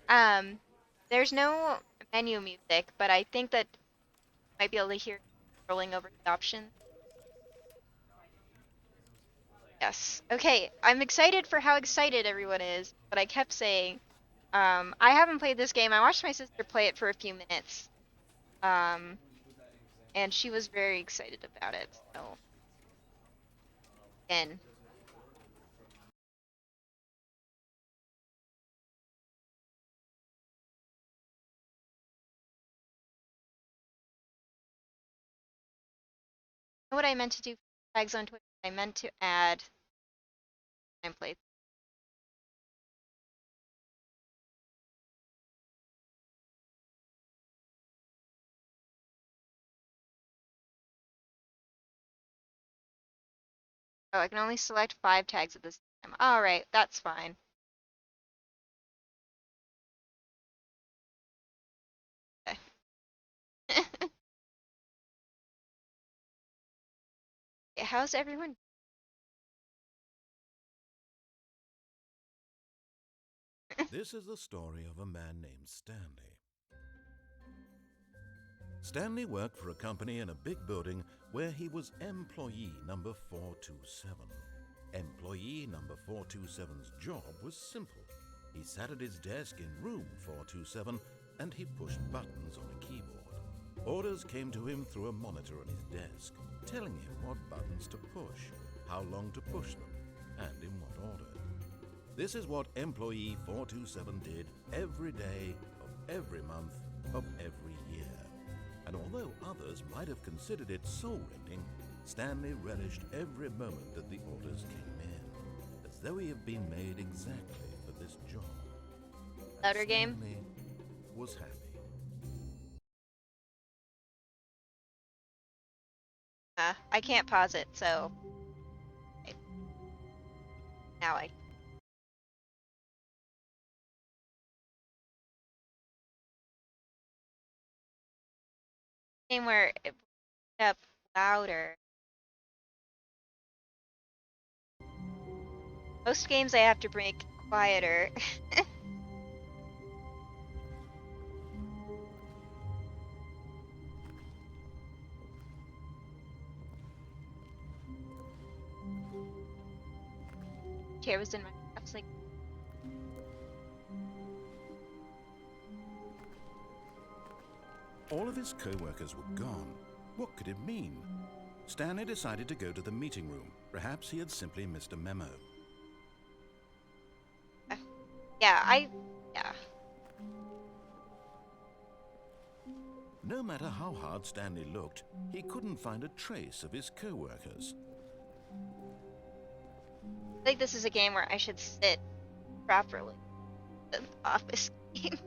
Um, there's no menu music, but I think that you might be able to hear rolling over the options. Yes. Okay, I'm excited for how excited everyone is, but I kept saying, I haven't played this game. I watched my sister play it for a few minutes. Um, and she was very excited about it. So, again, know what I meant to do for tags on Twitch? I meant to add time play. Oh, I can only select 5 tags at this time. All right, that's fine. Okay. How's everyone? This is the story of a man named Stanley. Stanley worked for a company in a big building where he was employee number 427. Employee number 427's job was simple. He sat at his desk in room 427 and he pushed buttons on a keyboard. Orders came to him through a monitor on his desk, telling him what buttons to push, how long to push them, and in what order. This is what employee 427 did every day of every month of every year. And although others might have considered it soul-rending, Stanley relished every moment that the orders came in, as though he had been made exactly for this job. Louder game? Stanley was happy. I can't pause it, so okay, now I. Game where it up louder. Most games I have to make quieter. Chair was in my. I was like, All of his co-workers were gone. What could it mean? Stanley decided to go to the meeting room. Perhaps he had simply missed a memo. yeah, yeah. No matter how hard Stanley looked, he couldn't find a trace of his co-workers. I think this is a game where I should sit properly. The office game.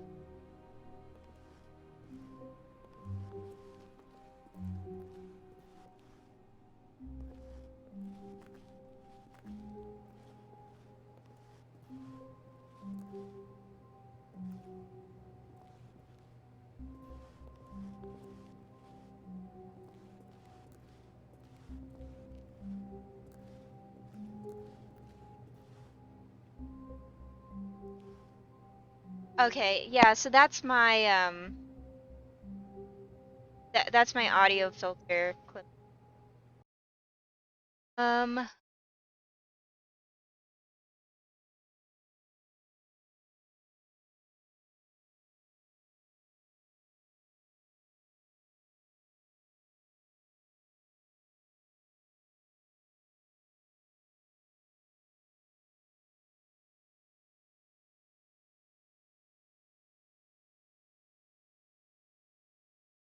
Okay, yeah, so that's my that's my audio filter clip. Um,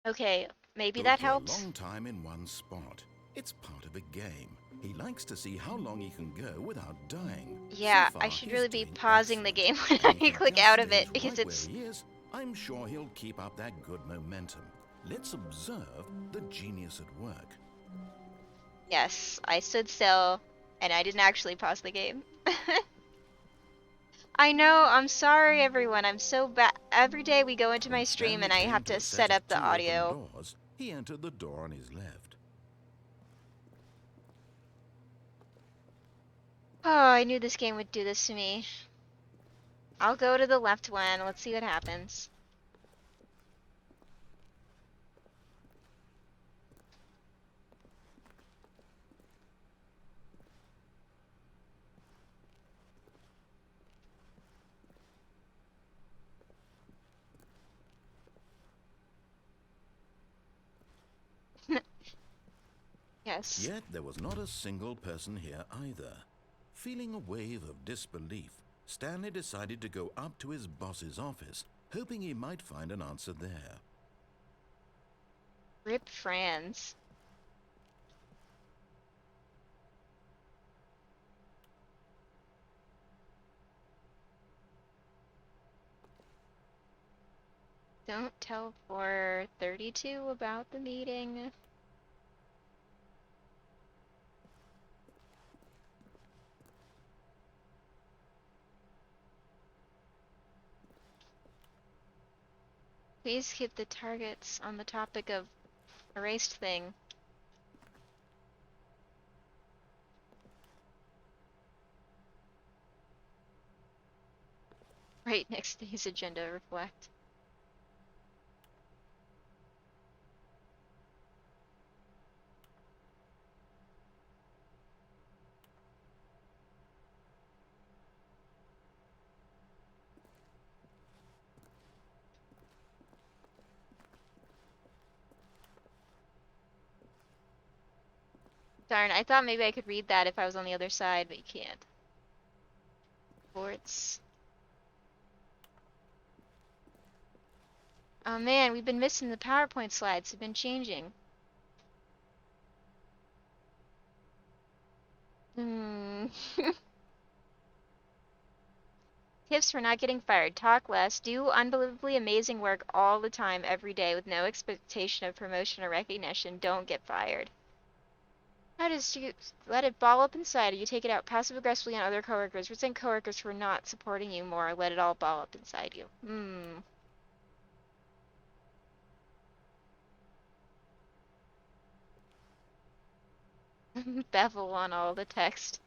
okay, maybe Stood that for a helps. long time in one spot. It's part of a game. He likes to see how long he can go without dying. So Yeah, I far, should he's really be doing pausing the excellent. game when And if I he click just out of it stays because right where it's he is, I'm sure he'll keep up that good momentum. Let's observe the genius at work. yes, I stood still and I didn't actually pause the game. I know, I'm sorry everyone. I'm so bad. Every day we go into my When stream Stanley and I came have to to a set set of up the 2 open audio. doors, he entered the door on his left. Oh, I knew this game would do this to me. I'll go to the left one. Let's see what happens. Yes. Yet there was not a single person here either. Feeling a wave of disbelief, Stanley decided to go up to his boss's office, hoping he might find an answer there. Rip Franz. Don't tell 432 about the meeting. Please keep the targets on the topic of erased thing. Right next to his agenda reflect. Darn, I thought maybe I could read that if I was on the other side, but you can't. Sports. Oh man, we've been missing the PowerPoint slides. They've been changing. Hmm. Tips for not getting fired. Talk less. Do unbelievably amazing work all the time, every day, with no expectation of promotion or recognition. Don't get fired. How does you let it ball up inside, or you take it out passive aggressively on other coworkers? Resent coworkers for not supporting you more. Let it all ball up inside you. Bevel on all the text.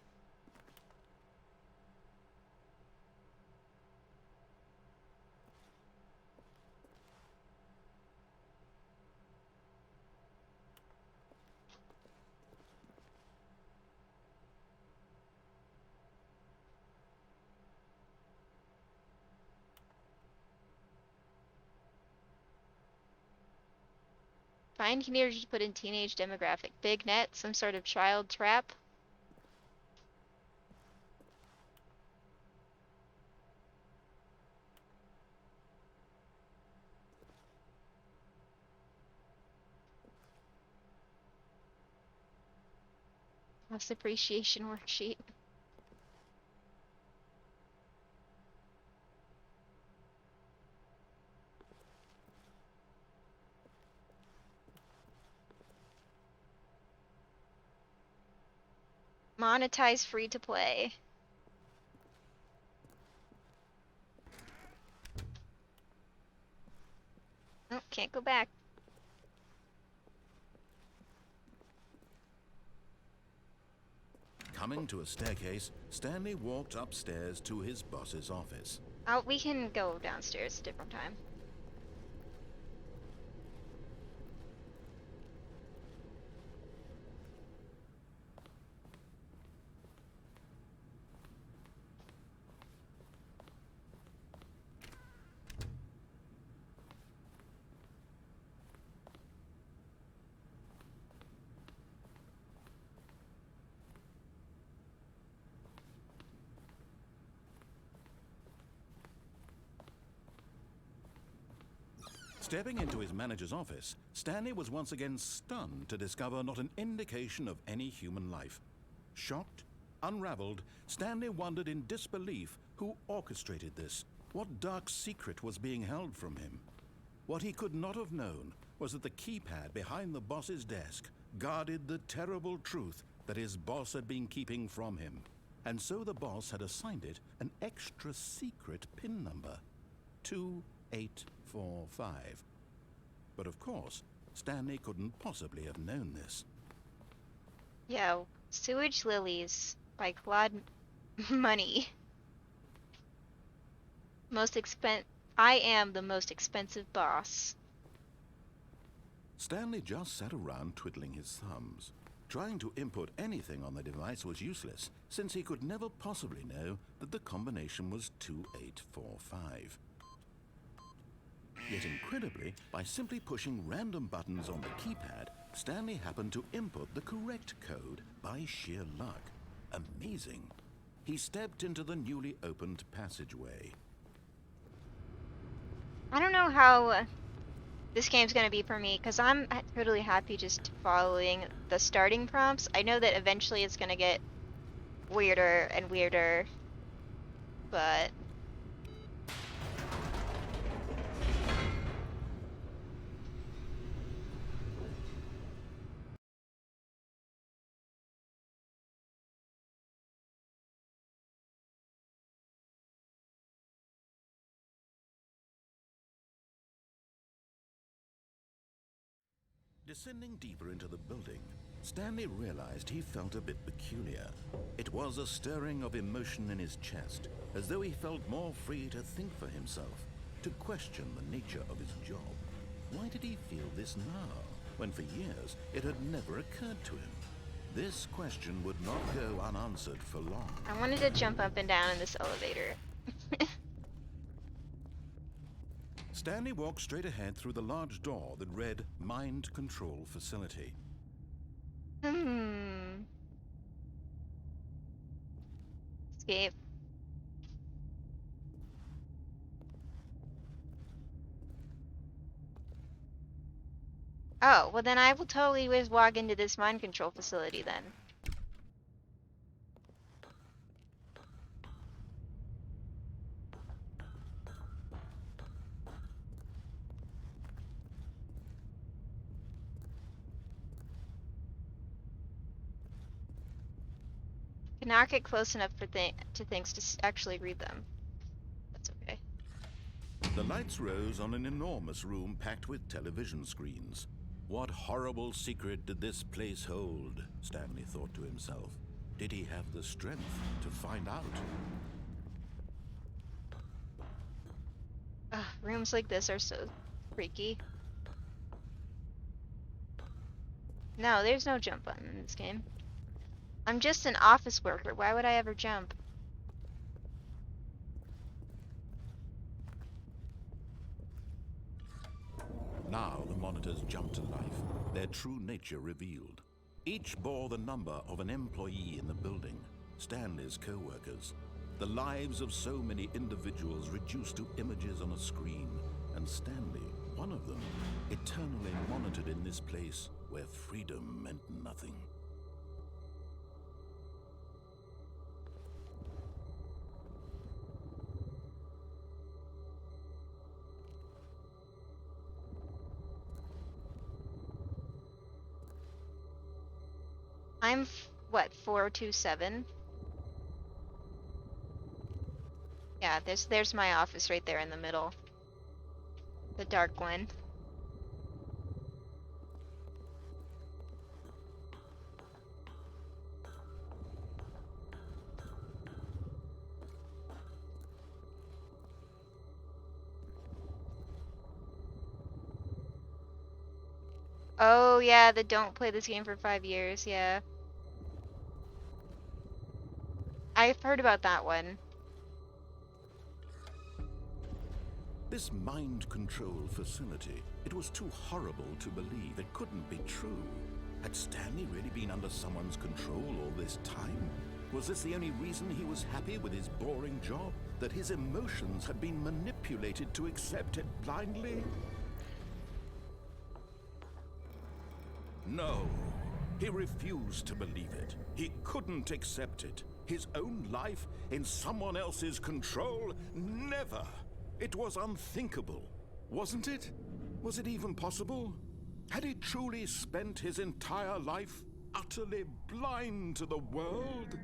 Find teenagers to put in teenage demographic. Big net, some sort of child trap. Loss appreciation worksheet. Monetize free to play. Oh, can't go back. Coming to a staircase, Stanley walked upstairs to his boss's office. Oh, we can go downstairs a different time. Stepping into his manager's office, Stanley was once again stunned to discover not an indication of any human life. Shocked, unraveled, Stanley wondered in disbelief who orchestrated this. What dark secret was being held from him? What he could not have known was that the keypad behind the boss's desk guarded the terrible truth that his boss had been keeping from him. And so the boss had assigned it an extra secret PIN number. 2845. But of course, Stanley couldn't possibly have known this. Yo, Sewage Lilies by Claude Money. Most expen. I am the most expensive boss. Stanley just sat around twiddling his thumbs. Trying to input anything on the device was useless, since he could never possibly know that the combination was 2845. Yet incredibly, by simply pushing random buttons on the keypad, Stanley happened to input the correct code by sheer luck. Amazing. He stepped into the newly opened passageway. I don't know how this game's gonna be for me, because I'm totally happy just following the starting prompts. I know that eventually it's gonna get weirder and weirder, but Descending deeper into the building, Stanley realized he felt a bit peculiar. It was a stirring of emotion in his chest, as though he felt more free to think for himself, to question the nature of his job. Why did he feel this now, when for years it had never occurred to him? This question would not go unanswered for long. I wanted to jump up and down in this elevator. Stanley walked straight ahead through the large door that read Mind Control Facility. Escape. Oh, well then I will totally just walk into this mind control facility then. Can not get close enough for to things to actually read them. That's okay. The lights rose on an enormous room packed with television screens. What horrible secret did this place hold? Stanley thought to himself. Did he have the strength to find out? Ugh, rooms like this are so freaky. No, there's no jump button in this game. I'm just an office worker. Why would I ever jump? Now the monitors jumped to life, their true nature revealed. Each bore the number of an employee in the building, Stanley's co-workers. The lives of so many individuals reduced to images on a screen, and Stanley, one of them, eternally monitored in this place where freedom meant nothing. I'm what, 427? Yeah, there's my office right there in the middle. The dark one. Oh yeah, the don't play this game for 5 years, yeah. I've heard about that one. This mind control facility, it was too horrible to believe. It couldn't be true. Had Stanley really been under someone's control all this time? Was this the only reason he was happy with his boring job? That his emotions had been manipulated to accept it blindly? No, he refused to believe it. He couldn't accept it. His own life in someone else's control? Never! It was unthinkable, wasn't it? Was it even possible? Had he truly spent his entire life utterly blind to the world?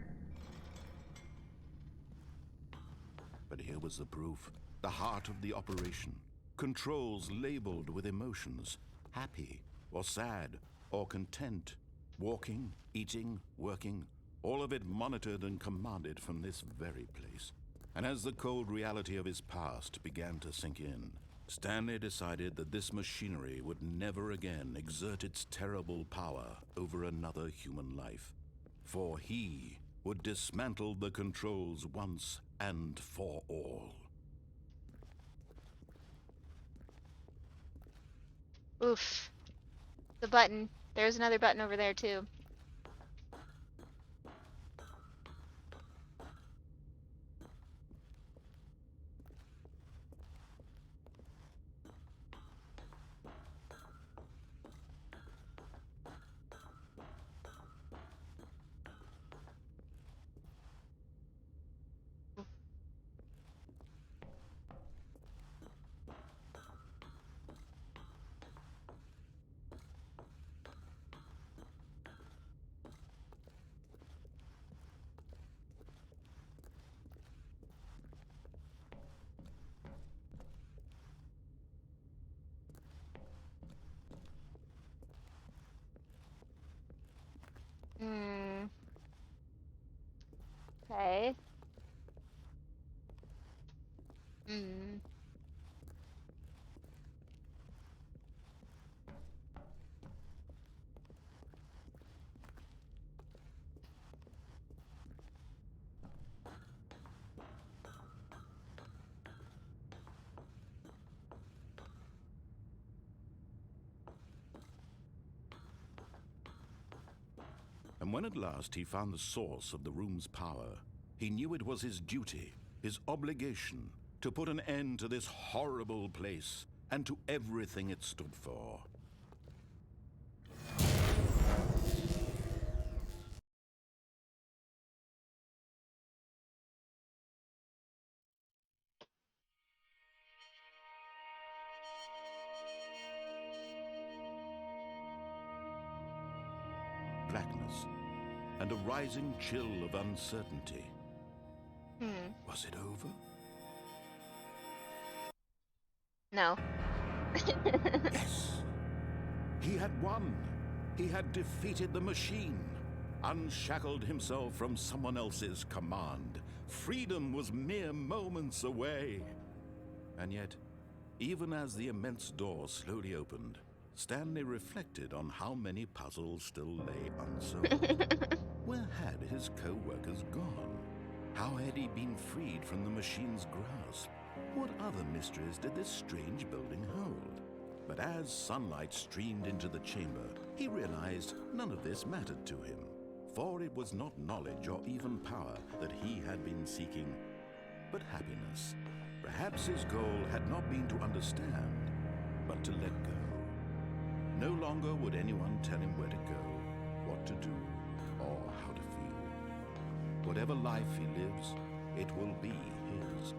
But here was the proof, the heart of the operation. Controls labeled with emotions, happy or sad or content, walking, eating, working, all of it monitored and commanded from this very place. And as the cold reality of his past began to sink in, Stanley decided that this machinery would never again exert its terrible power over another human life. For he would dismantle the controls once and for all. Oof. The button. There's another button over there too. Hmm. Okay. Hmm. And when at last he found the source of the room's power, he knew it was his duty, his obligation, to put an end to this horrible place and to everything it stood for. Blackness and a rising chill of uncertainty. Hmm. Was it over? No. Yes! He had won! He had defeated the machine, unshackled himself from someone else's command. Freedom was mere moments away. And yet, even as the immense door slowly opened, Stanley reflected on how many puzzles still lay unsolved. Where had his co-workers gone? How had he been freed from the machine's grasp? What other mysteries did this strange building hold? But as sunlight streamed into the chamber, he realized none of this mattered to him, for it was not knowledge or even power that he had been seeking, but happiness. Perhaps his goal had not been to understand, but to let go. No longer would anyone tell him where to go, what to do, or how to feel. Whatever life he lives, it will be his.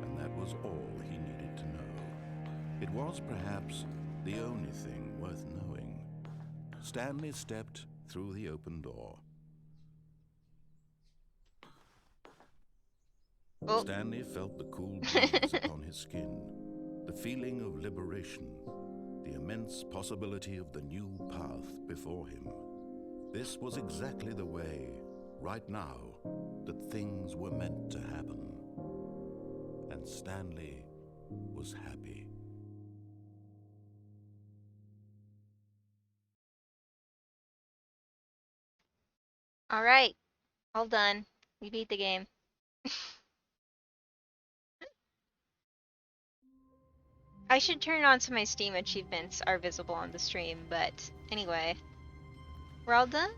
And that was all he needed to know. It was perhaps the only thing worth knowing. Stanley stepped through the open door. Oh. Stanley felt the cool breeze upon his skin, the feeling of liberation, the immense possibility of the new path before him. This was exactly the way, right now, that things were meant to happen. And Stanley was happy. All right. All done. We beat the game. I should turn on so my Steam achievements are visible on the stream, but anyway. We're all done.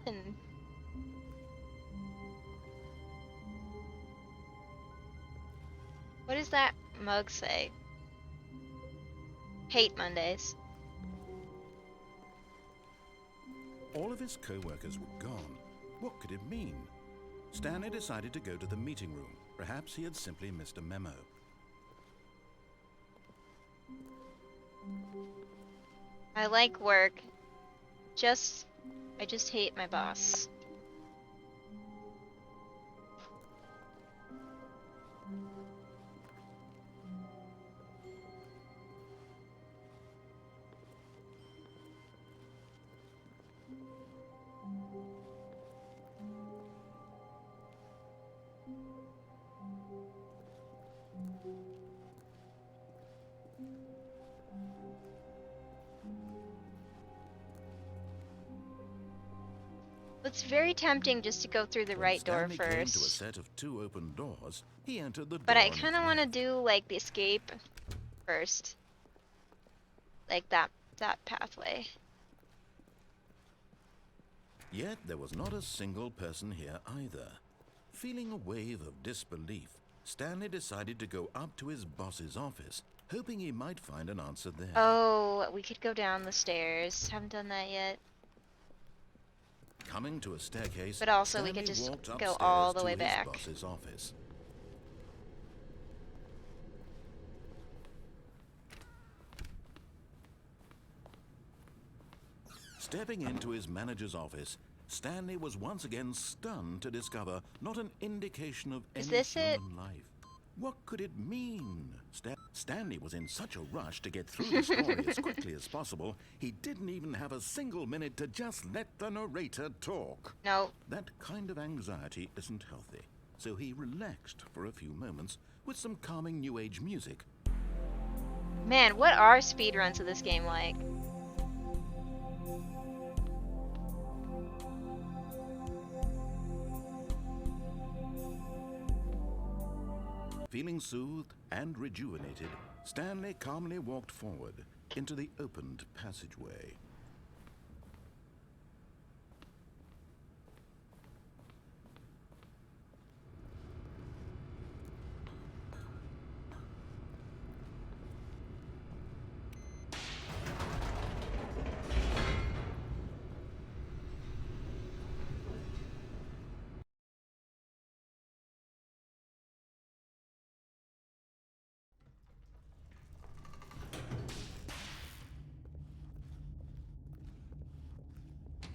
What does that mug say? Hate Mondays. All of his co-workers were gone. What could it mean? Stanley decided to go to the meeting room. Perhaps he had simply missed a memo. I like work. I just hate my boss. It's very tempting just to go through the When right door Stanley came to a first. set of 2 open doors, he entered the But I door on his kind of want to left. do like the escape first. Like that pathway. Yet there was not a single person here either. Feeling a wave of disbelief, Stanley decided to go up to his boss's office, hoping he might find an answer there. Oh, we could go down the stairs. Haven't done that yet. Coming to a staircase, But also we could Stanley just walked go all upstairs the to way his back. boss's office. Stepping into his manager's office, Stanley was once again stunned to discover not an indication of Is any this it? human life. What could it mean? Stanley was in such a rush to get through the story as quickly as possible, he didn't even have a single minute to just let the narrator talk. No. That kind of anxiety isn't healthy, so he relaxed for a few moments with some calming new age music. Man, what are speedruns of this game like? Feeling soothed and rejuvenated, Stanley calmly walked forward into the opened passageway.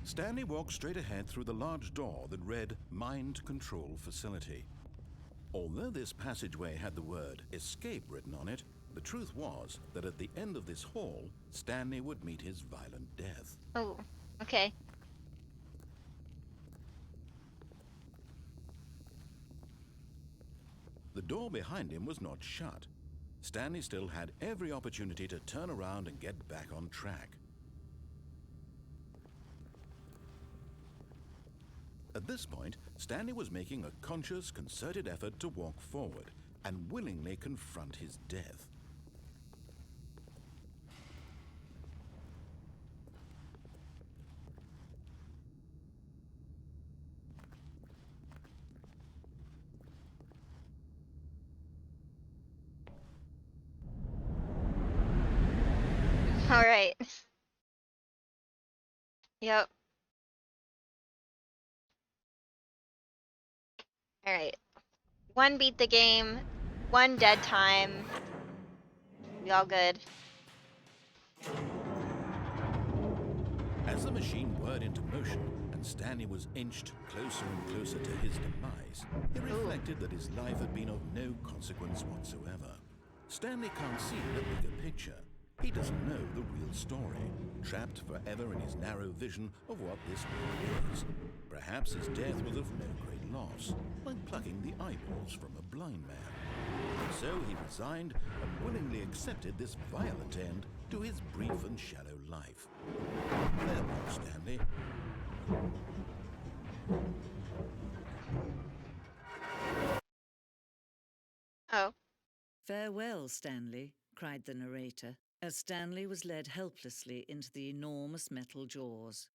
Stanley walked straight ahead through the large door that read Mind Control Facility. Although this passageway had the word escape written on it, the truth was that at the end of this hall, Stanley would meet his violent death. Oh, okay. The door behind him was not shut. Stanley still had every opportunity to turn around and get back on track. At this point, Stanley was making a conscious, concerted effort to walk forward and willingly confront his death. Alright. Yep. Alright. One beat the game. One dead time. We all good. As the machine whirred into motion and Stanley was inched closer and closer to his demise, he reflected that his life had been of no consequence whatsoever. Stanley can't see the bigger picture. He doesn't know the real story, trapped forever in his narrow vision of what this world is. Perhaps his death was of no great loss, like plucking the eyeballs from a blind man. And so he resigned and willingly accepted this violent end to his brief and shallow life. Farewell, Stanley. Oh. "Farewell, Stanley," cried the narrator, as Stanley was led helplessly into the enormous metal jaws.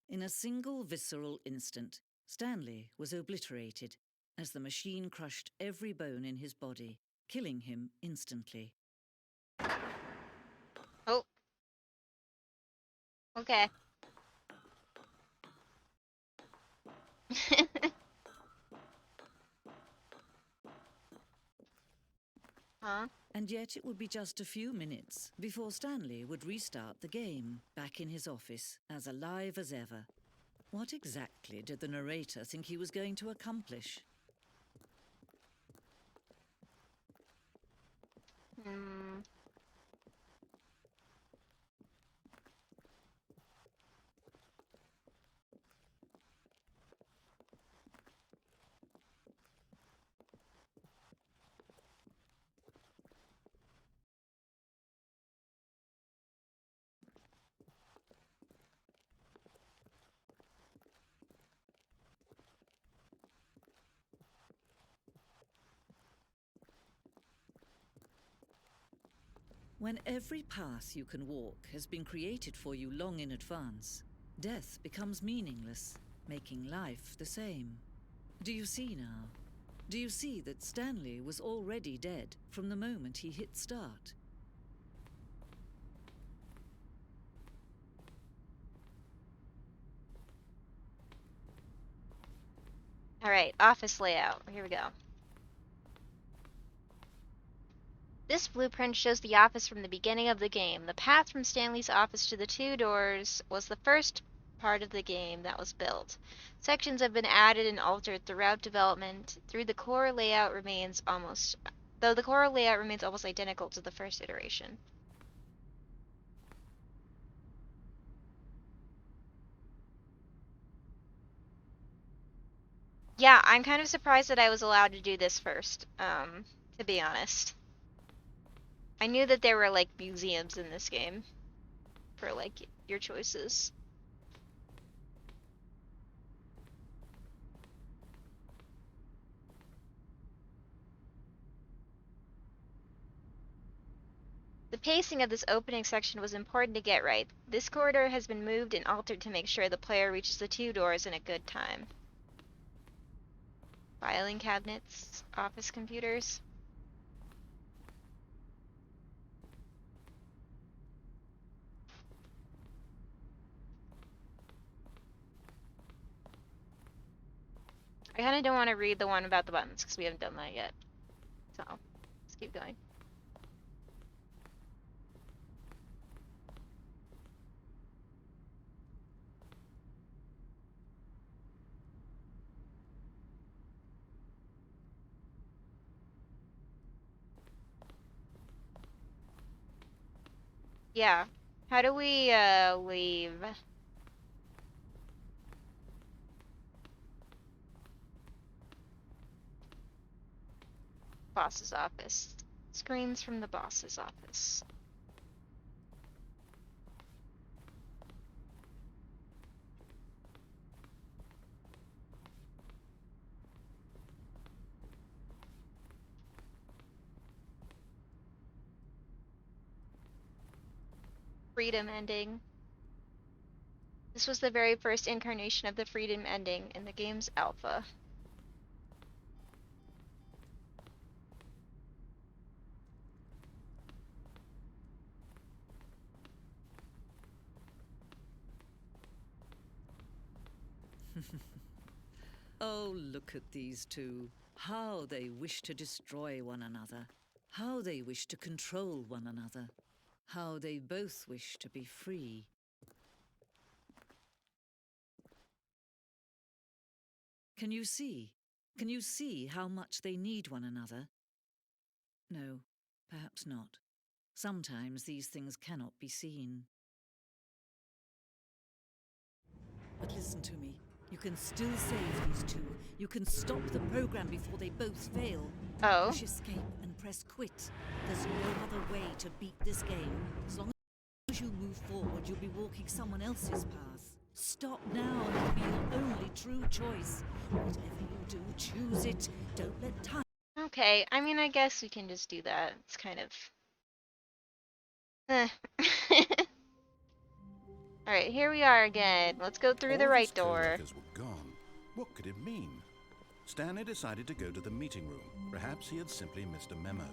In a single visceral instant, Stanley was obliterated as the machine crushed every bone in his body, killing him instantly. Oh. Okay. Huh? And yet it would be just a few minutes before Stanley would restart the game, back in his office, as alive as ever. What exactly did the narrator think he was going to accomplish? Hmm. When every path you can walk has been created for you long in advance, death becomes meaningless, making life the same. Do you see now? Do you see that Stanley was already dead from the moment he hit start? Alright, office layout. Here we go. This blueprint shows the office from the beginning of the game. The path from Stanley's office to the two doors was the first part of the game that was built. Sections have been added and altered throughout development, though the core layout remains almost identical to the first iteration. Yeah, I'm kind of surprised that I was allowed to do this first, to be honest. I knew that there were, like, museums in this game for, like, your choices. The pacing of this opening section was important to get right. This corridor has been moved and altered to make sure the player reaches the two doors in a good time. Filing cabinets, office computers. I kind of don't want to read the one about the buttons because we haven't done that yet. So, let's keep going. Yeah. How do we, leave? Boss's office. Screens from the boss's office. Freedom ending. This was the very first incarnation of the freedom ending in the game's alpha. Oh, look at these two. How they wish to destroy one another. How they wish to control one another. How they both wish to be free. Can you see? Can you see how much they need one another? No, perhaps not. Sometimes these things cannot be seen. But listen to me. You can still save these two. You can stop the program before they both fail. Oh. Push escape and press quit. There's no other way to beat this game. As long as you move forward, you'll be walking someone else's path. Stop now and it'll be your only true choice. Whatever you do, choose it. Don't let time... Okay, I mean, I guess we can just do that. It's kind of... Eh. Alright, here we are again. Let's go through the All of right his door. co-workers were gone. What could it mean? Stanley decided to go to the meeting room. Perhaps he had simply missed a memo.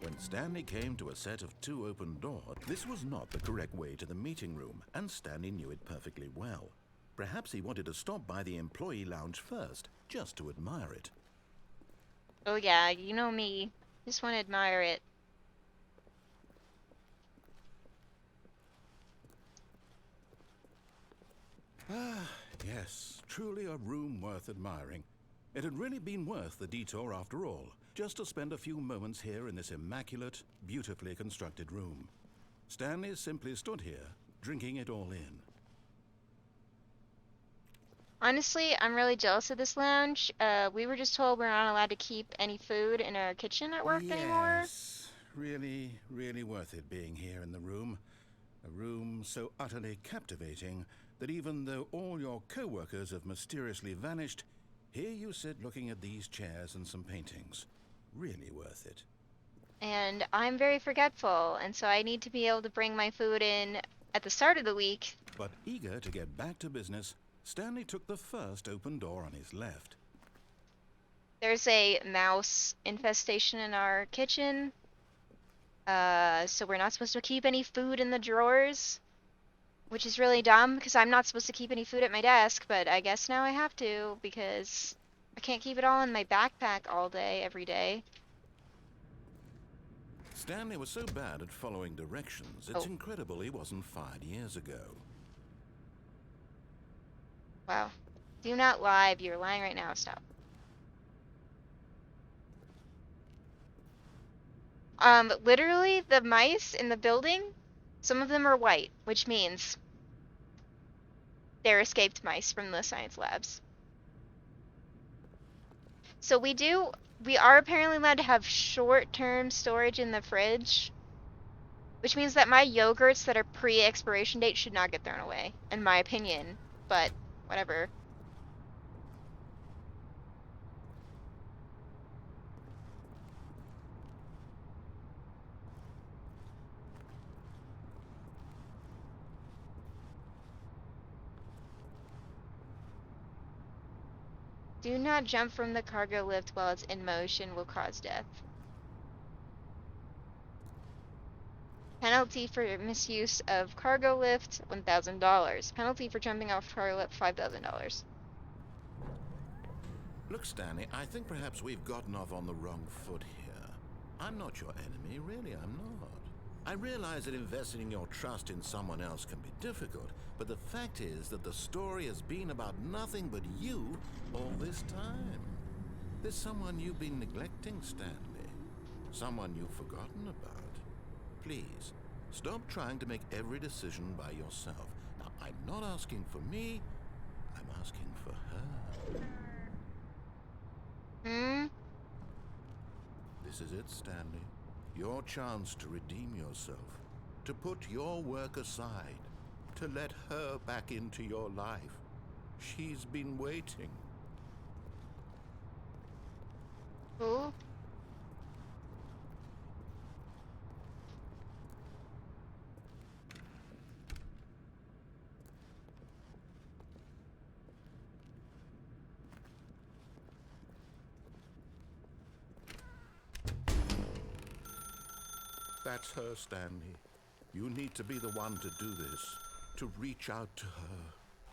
When Stanley came to a set of two open doors, this was not the correct way to the meeting room, and Stanley knew it perfectly well. Perhaps he wanted to stop by the employee lounge first, just to admire it. Oh yeah, you know me. Just want to admire it. Ah, yes, truly a room worth admiring. It had really been worth the detour after all, just to spend a few moments here in this immaculate, beautifully constructed room. Stanley simply stood here, drinking it all in. Honestly, I'm really jealous of this lounge. We were just told we're not allowed to keep any food in our kitchen at work anymore. Yes, really, really worth it being here in the room. A room so utterly captivating that even though all your co-workers have mysteriously vanished, Here you sit looking at these chairs and some paintings. Really worth it. And I'm very forgetful, and so I need to be able to bring my food in at the start of the week. But eager to get back to business, Stanley took the first open door on his left. There's a mouse infestation in our kitchen. So we're not supposed to keep any food in the drawers, which is really dumb because I'm not supposed to keep any food at my desk, but I guess now I have to because I can't keep it all in my backpack all day, every day. Stanley was so bad at following directions, it's incredible he wasn't fired years ago. Wow. Do not lie. You're lying right now. Stop. Literally, the mice in the building, some of them are white, which means they're escaped mice from the science labs. So we are apparently allowed to have short-term storage in the fridge, which means that my yogurts that are pre-expiration date should not get thrown away, in my opinion, but whatever. Do not jump from the cargo lift while it's in motion, will cause death. Penalty for misuse of cargo lift, $1,000. Penalty for jumping off cargo lift, $5,000. Look, Stanley, I think perhaps we've gotten off on the wrong foot here. I'm not your enemy, really, I'm not. I realize that investing your trust in someone else can be difficult, but the fact is that the story has been about nothing but you all this time. There's someone you've been neglecting, Stanley. Someone you've forgotten about. Please, stop trying to make every decision by yourself. Now, I'm not asking for me, I'm asking for her. This is it, Stanley. Your chance to redeem yourself. To put your work aside. To let her back into your life. She's been waiting. Who? That's her, Stanley. You need to be the one to do this. To reach out to her.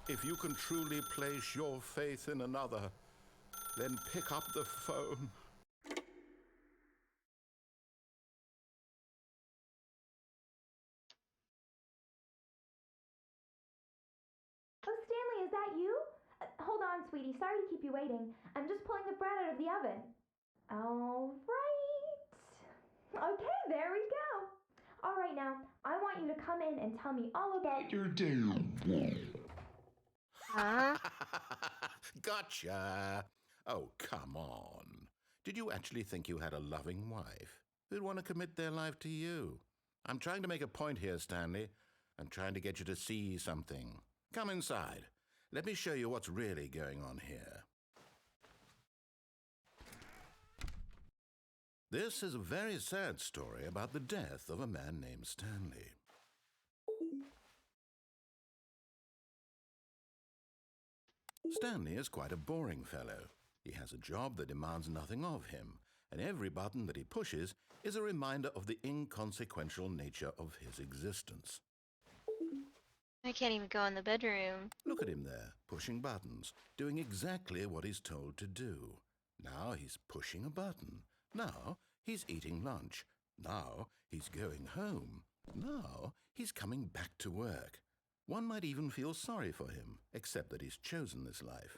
If you can truly place your faith in another, then pick up the phone. Oh, Stanley, is that you? Hold on, sweetie. Sorry to keep you waiting. I'm just pulling the bread out of the oven. All right. Okay, there we go. All right, now, I want you to come in and tell me all about your day. Huh? Gotcha. Oh, come on. Did you actually think you had a loving wife who'd want to commit their life to you? I'm trying to make a point here, Stanley. I'm trying to get you to see something. Come inside. Let me show you what's really going on here. This is a very sad story about the death of a man named Stanley. Stanley is quite a boring fellow. He has a job that demands nothing of him, and every button that he pushes is a reminder of the inconsequential nature of his existence. I can't even go in the bedroom. Look at him there, pushing buttons, doing exactly what he's told to do. Now he's pushing a button. Now he's eating lunch. Now he's going home. Now he's coming back to work. One might even feel sorry for him, except that he's chosen this life.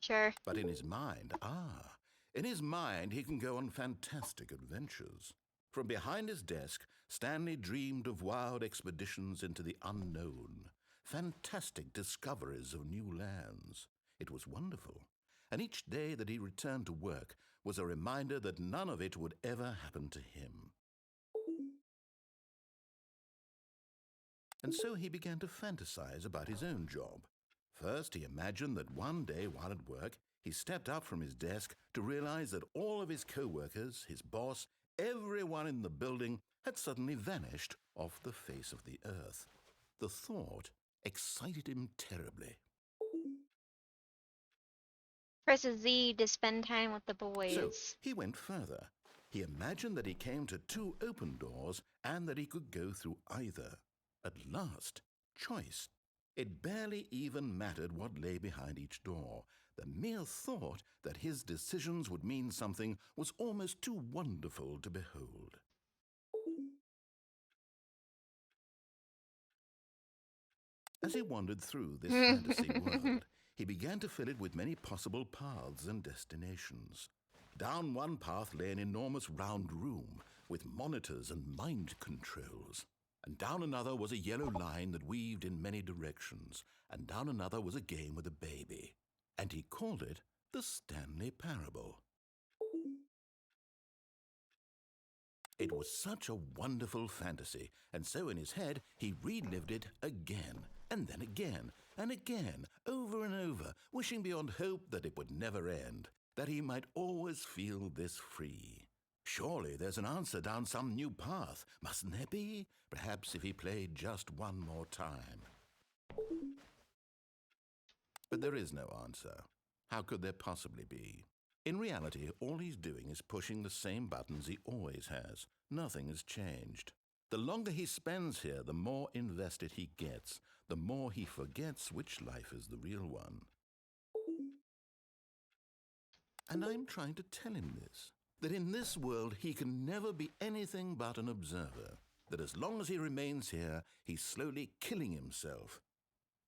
Sure. But in his mind, in his mind he can go on fantastic adventures. From behind his desk, Stanley dreamed of wild expeditions into the unknown, fantastic discoveries of new lands. It was wonderful, and each day that he returned to work was a reminder that none of it would ever happen to him. And so he began to fantasize about his own job. First, he imagined that one day while at work, he stepped up from his desk to realize that all of his co-workers, his boss, everyone in the building had suddenly vanished off the face of the earth. The thought excited him terribly. Press Z to spend time with the So boys. he went further. He imagined that he came to 2 open doors and that he could go through either. At last, choice. It barely even mattered what lay behind each door. The mere thought that his decisions would mean something was almost too wonderful to behold. As he wandered through this fantasy world, he began to fill it with many possible paths and destinations. Down one path lay an enormous round room with monitors and mind controls. And down another was a yellow line that weaved in many directions. And down another was a game with a baby. And he called it the Stanley Parable. It was such a wonderful fantasy, and so in his head he relived it again, and then again, and again, over and over, wishing beyond hope that it would never end, that he might always feel this free. Surely there's an answer down some new path, mustn't there be? Perhaps if he played just one more time. But there is no answer. How could there possibly be? In reality, all he's doing is pushing the same buttons he always has. Nothing has changed. The longer he spends here, the more invested he gets, the more he forgets which life is the real one. And I'm trying to tell him this, that in this world he can never be anything but an observer, that as long as he remains here, he's slowly killing himself.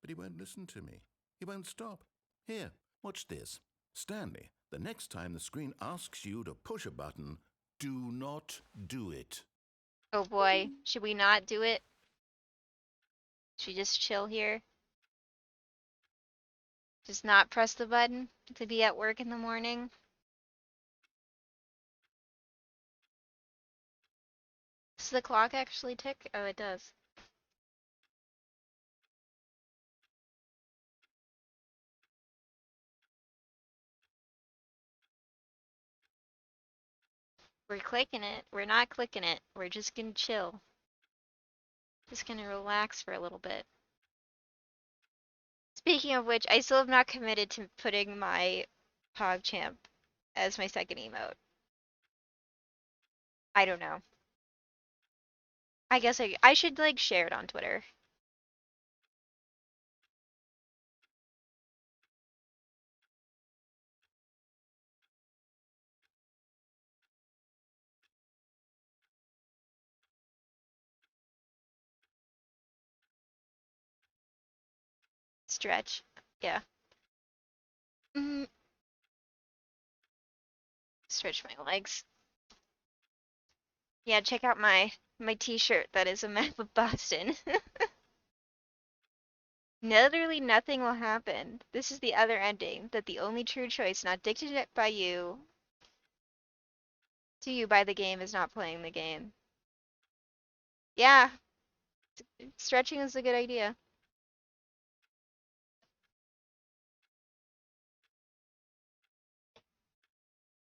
But he won't listen to me. He won't stop. Here, watch this. Stanley, the next time the screen asks you to push a button, do not do it. Oh boy, should we not do it? Should we just chill here? Just not press the button to be at work in the morning? Does the clock actually tick? Oh, it does. We're clicking it. We're not clicking it. We're just gonna chill. Just gonna relax for a little bit. Speaking of which, I still have not committed to putting my PogChamp as my second emote. I don't know. I guess I should like share it on Twitter. Stretch. Yeah. Mm, stretch my legs. Yeah, check out my t-shirt that is a map of Boston. Literally nothing will happen. This is the other ending, that the only true choice not dictated by you to you by the game is not playing the game. Yeah, stretching is a good idea.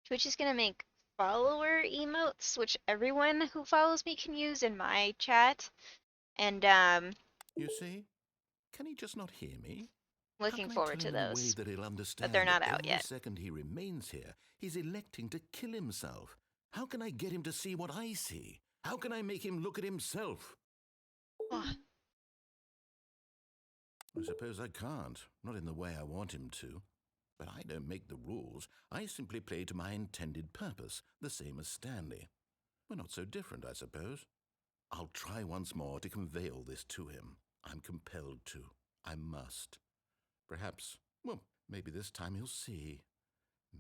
Twitch is gonna make follower emotes, which everyone who follows me can use in my chat. And You see? Can he just not hear me? How looking can I tell forward to him in a way those, that he'll but they're understand that not out every yet. second he remains here, he's electing to kill himself? How can I get him to see what I see? How can I make him look at himself? Oh, I suppose I can't, not in the way I want him to. But I don't make the rules. I simply play to my intended purpose, the same as Stanley. We're not so different, I suppose. I'll try once more to convey all this to him. I'm compelled to. I must. Perhaps, well, maybe this time he'll see.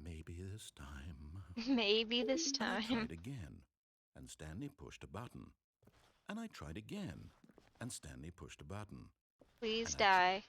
Maybe this time. maybe this And I time. tried again, and Stanley pushed a button. And I tried again, and Stanley pushed a button. Please And die.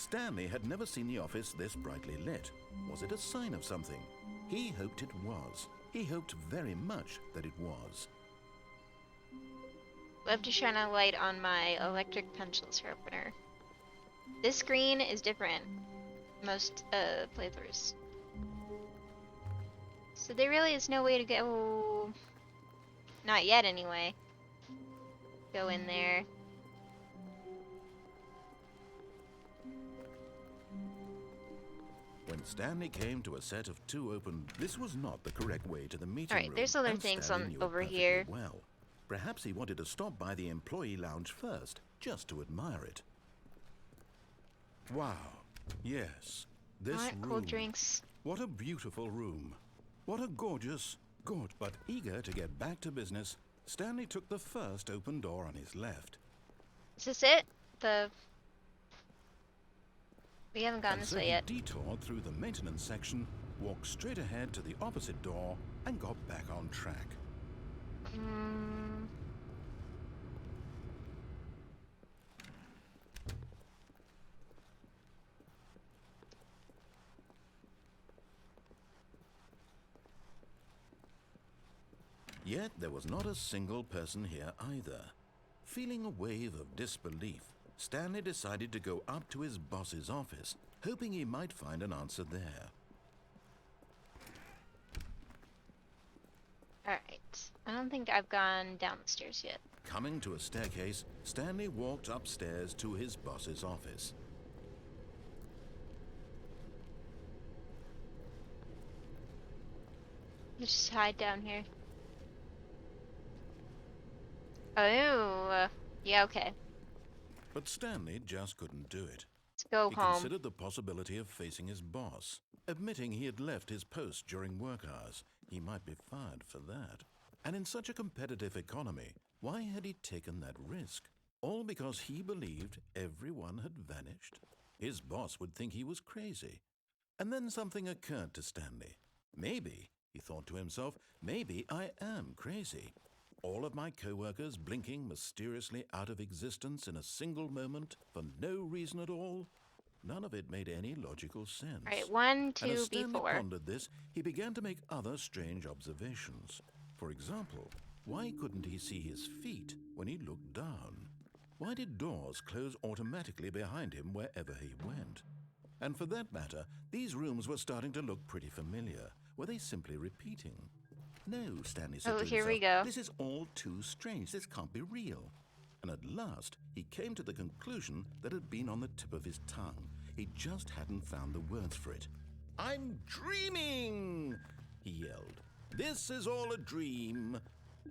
Stanley had never seen the office this brightly lit. Was it a sign of something? He hoped it was. He hoped very much that it was. Love to shine a light on my electric pencil sharpener. This screen is different. Most playthroughs. So there really is no way to go. Not yet, anyway. Go in there. When Stanley came to a set of 2 open, this was not the correct way to the meeting room. Alright, there's other and things Stanley on knew it over perfectly here. well. Perhaps he wanted to stop by the employee lounge first, just to admire it. Wow. Yes. This Alright, room. cold drinks. What a beautiful room. What a gorgeous, good. But eager to get back to business, Stanley took the first open door on his left. Is this it? We haven't gotten And this so way he yet. detoured through the maintenance section, walked straight ahead to the opposite door, and got back on track. Yet there was not a single person here either. Feeling a wave of disbelief, Stanley decided to go up to his boss's office, hoping he might find an answer there. Alright. I don't think I've gone down the stairs yet. Coming to a staircase, Stanley walked upstairs to his boss's office. Just hide down here. Oh, yeah, okay. But Stanley just couldn't do it. Let's go He home. considered the possibility of facing his boss. Admitting he had left his post during work hours, he might be fired for that. And in such a competitive economy, why had he taken that risk? All because he believed everyone had vanished? His boss would think he was crazy. And then something occurred to Stanley. Maybe, he thought to himself, maybe I am crazy. All of my co-workers blinking mysteriously out of existence in a single moment for no reason at all? None of it made any logical sense. Alright, 1, And 2, as Stanley B4. pondered this, he began to make other strange observations. For example, why couldn't he see his feet when he looked down? Why did doors close automatically behind him wherever he went? And for that matter, these rooms were starting to look pretty familiar. Were they simply repeating? No, Stanley said Oh, to here himself, we go. this is all too strange. This can't be real. And at last, he came to the conclusion that had been on the tip of his tongue. He just hadn't found the words for it. I'm dreaming, he yelled. This is all a dream.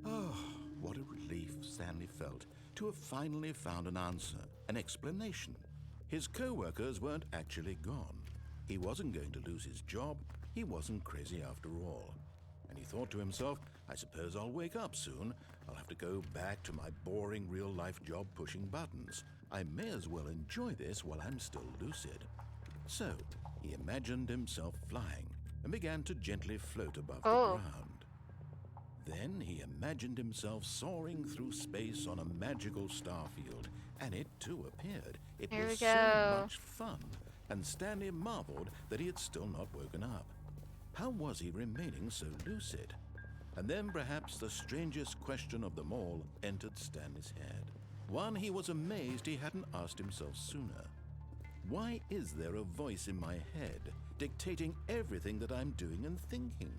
Oh, what a relief Stanley felt to have finally found an answer, an explanation. His co-workers weren't actually gone. He wasn't going to lose his job. He wasn't crazy after all. And he thought to himself, I suppose I'll wake up soon. I'll have to go back to my boring real-life job pushing buttons. I may as well enjoy this while I'm still lucid. So, he imagined himself flying and began to gently float above the ground. Then he imagined himself soaring through space on a magical starfield, and it too appeared. It Here we was go. so much fun, and Stanley marveled that he had still not woken up. How was he remaining so lucid? And then perhaps the strangest question of them all entered Stanley's head. One he was amazed he hadn't asked himself sooner. Why is there a voice in my head dictating everything that I'm doing and thinking?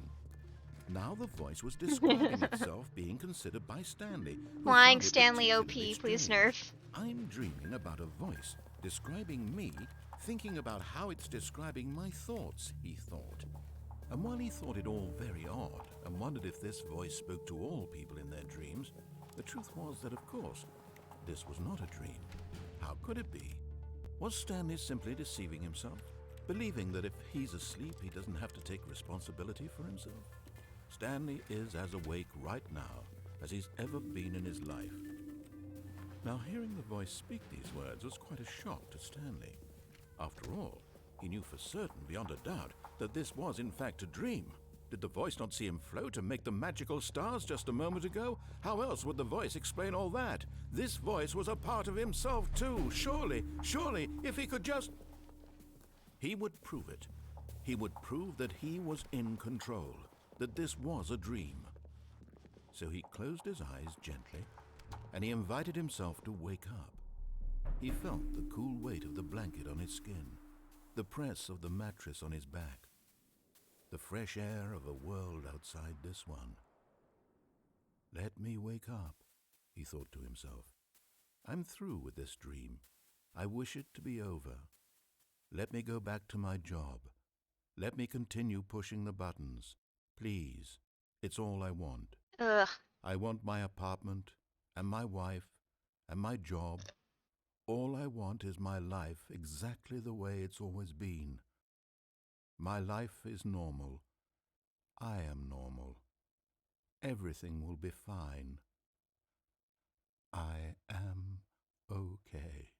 Now the voice was describing itself being considered by Stanley. who Flying found it Stanley OP, particularly please strange. nerf. I'm dreaming about a voice describing me, thinking about how it's describing my thoughts, he thought. And while he thought it all very odd and wondered if this voice spoke to all people in their dreams, the truth was that, of course, this was not a dream. How could it be? Was Stanley simply deceiving himself, believing that if he's asleep, he doesn't have to take responsibility for himself? Stanley is as awake right now as he's ever been in his life. Now, hearing the voice speak these words was quite a shock to Stanley. After all, he knew for certain, beyond a doubt, that this was in fact a dream. Did the voice not see him float and make the magical stars just a moment ago? How else would the voice explain all that? This voice was a part of himself too, surely, if he could just... He would prove it. He would prove that he was in control, that this was a dream. So he closed his eyes gently, and he invited himself to wake up. He felt the cool weight of the blanket on his skin, the press of the mattress on his back, the fresh air of a world outside this one. Let me wake up, he thought to himself. I'm through with this dream. I wish it to be over. Let me go back to my job. Let me continue pushing the buttons. Please, it's all I want. Ugh. I want my apartment, and my wife, and my job. All I want is my life exactly the way it's always been. My life is normal. I am normal. Everything will be fine. I am okay.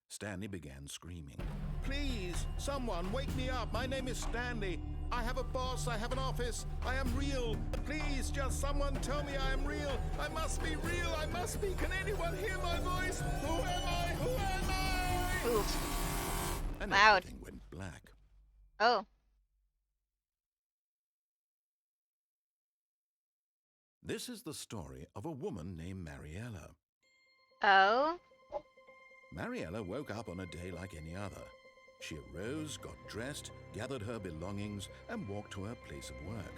Stanley began screaming. Please, someone, wake me up. My name is Stanley. I have a boss. I have an office. I am real. Please, just someone tell me I am real. I must be real. I must be. Can anyone hear my voice? Who am I? Who am I? Oof. And Loud. everything went black. Oh. This is the story of a woman named Mariella. Oh? Mariella woke up on a day like any other. She arose, got dressed, gathered her belongings, and walked to her place of work.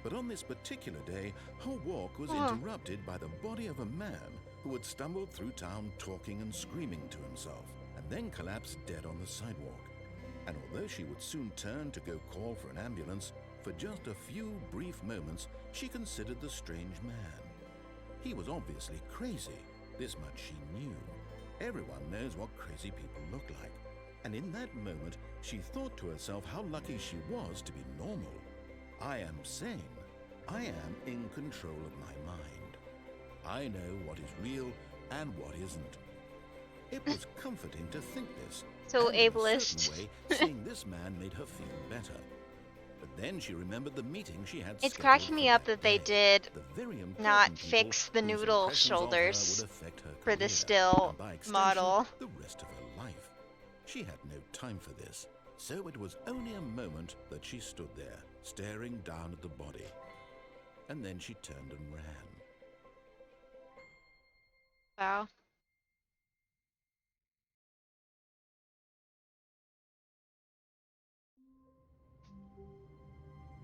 But on this particular day, her walk was interrupted by the body of a man who had stumbled through town talking and screaming to himself, and then collapsed dead on the sidewalk. And although she would soon turn to go call for an ambulance, for just a few brief moments she considered the strange man. He was obviously crazy. This much she knew. Everyone knows what crazy people look like. And in that moment, she thought to herself how lucky she was to be normal. I am sane. I am in control of my mind. I know what is real and what isn't. It was comforting to think this. So and in a ableist. certain way, seeing this man made her feel better. But then she remembered the meeting she had It's scheduled cracking for me up that they day. did The very important not people fix the whose noodle impressions of her shoulders would affect her for the career, still and by extension, model. the rest of her life. She had no time for this, so it was only a moment that she stood there, staring down at the body. And then she turned and ran. Wow.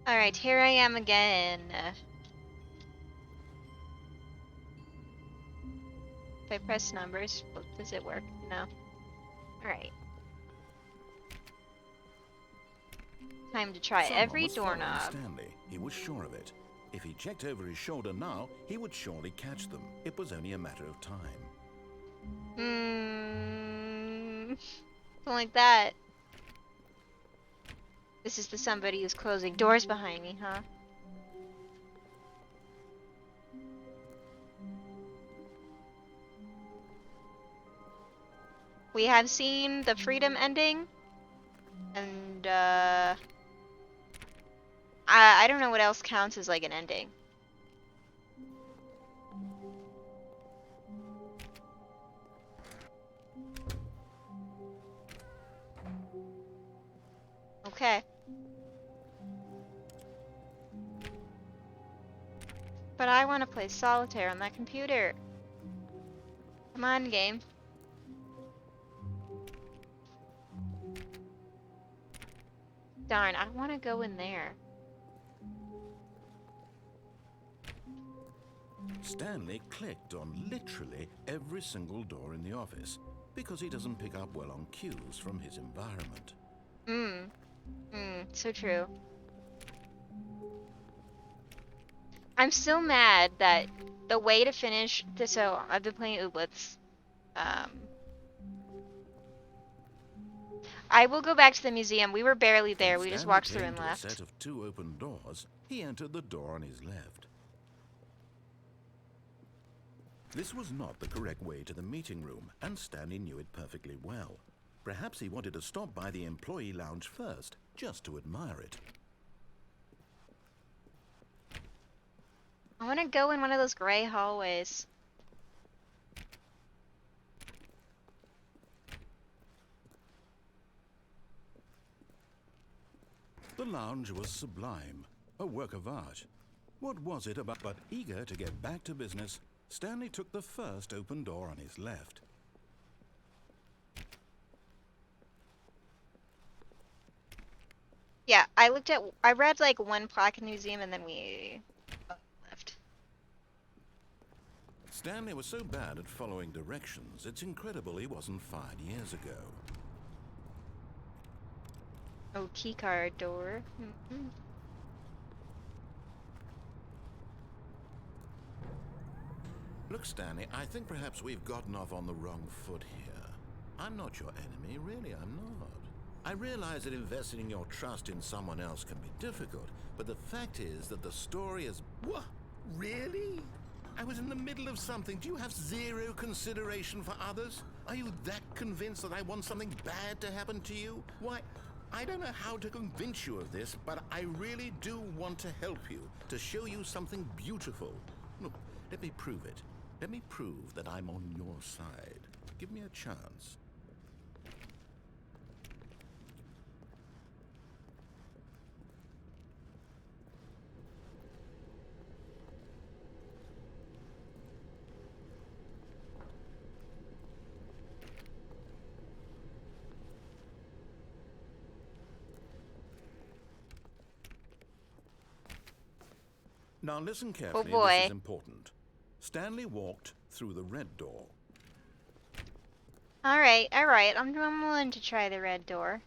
Alright, here I am again. If I press numbers, does it work? No. Alright. Time to try Someone every was following doorknob. Stanley. He was sure of it. If he checked over his shoulder now, he would surely catch them. It was only a matter of time. Something like that. This is the somebody who's closing doors behind me, huh? We have seen the freedom ending, and I don't know what else counts as like an ending. Okay. But I want to play solitaire on that computer. Come on, game. Darn, I want to go in there. Stanley clicked on literally every single door in the office because he doesn't pick up well on cues from his environment. So true. I'm still mad that the way to finish this, so I've been playing Ooblets. I will go back to the museum. We were barely there. When We just Stanley walked through came and to left. a set of 2 open doors, he entered the door on his left. This was not the correct way to the meeting room, and Stanley knew it perfectly well. Perhaps he wanted to stop by the employee lounge first, just to admire it. I want to go in one of those gray hallways. The lounge was sublime, a work of art. What was it about? But eager to get back to business, Stanley took the first open door on his left. Yeah, I read like one plaque in the museum and then we left. Stanley was so bad at following directions, it's incredible he wasn't fired years ago. Oh, keycard door. Mm-hmm. Look, Stanley, I think perhaps we've gotten off on the wrong foot here. I'm not your enemy, really, I'm not. I realize that investing your trust in someone else can be difficult, but the fact is that the story is... What? Really? I was in the middle of something. Do you have zero consideration for others? Are you that convinced that I want something bad to happen to you? Why, I don't know how to convince you of this, but I really do want to help you, to show you something beautiful. Look, let me prove it. Let me prove that I'm on your side. Give me a chance. Now listen carefully, Oh boy. this is important. Stanley walked through the red door. Alright. I'm willing to try the red door.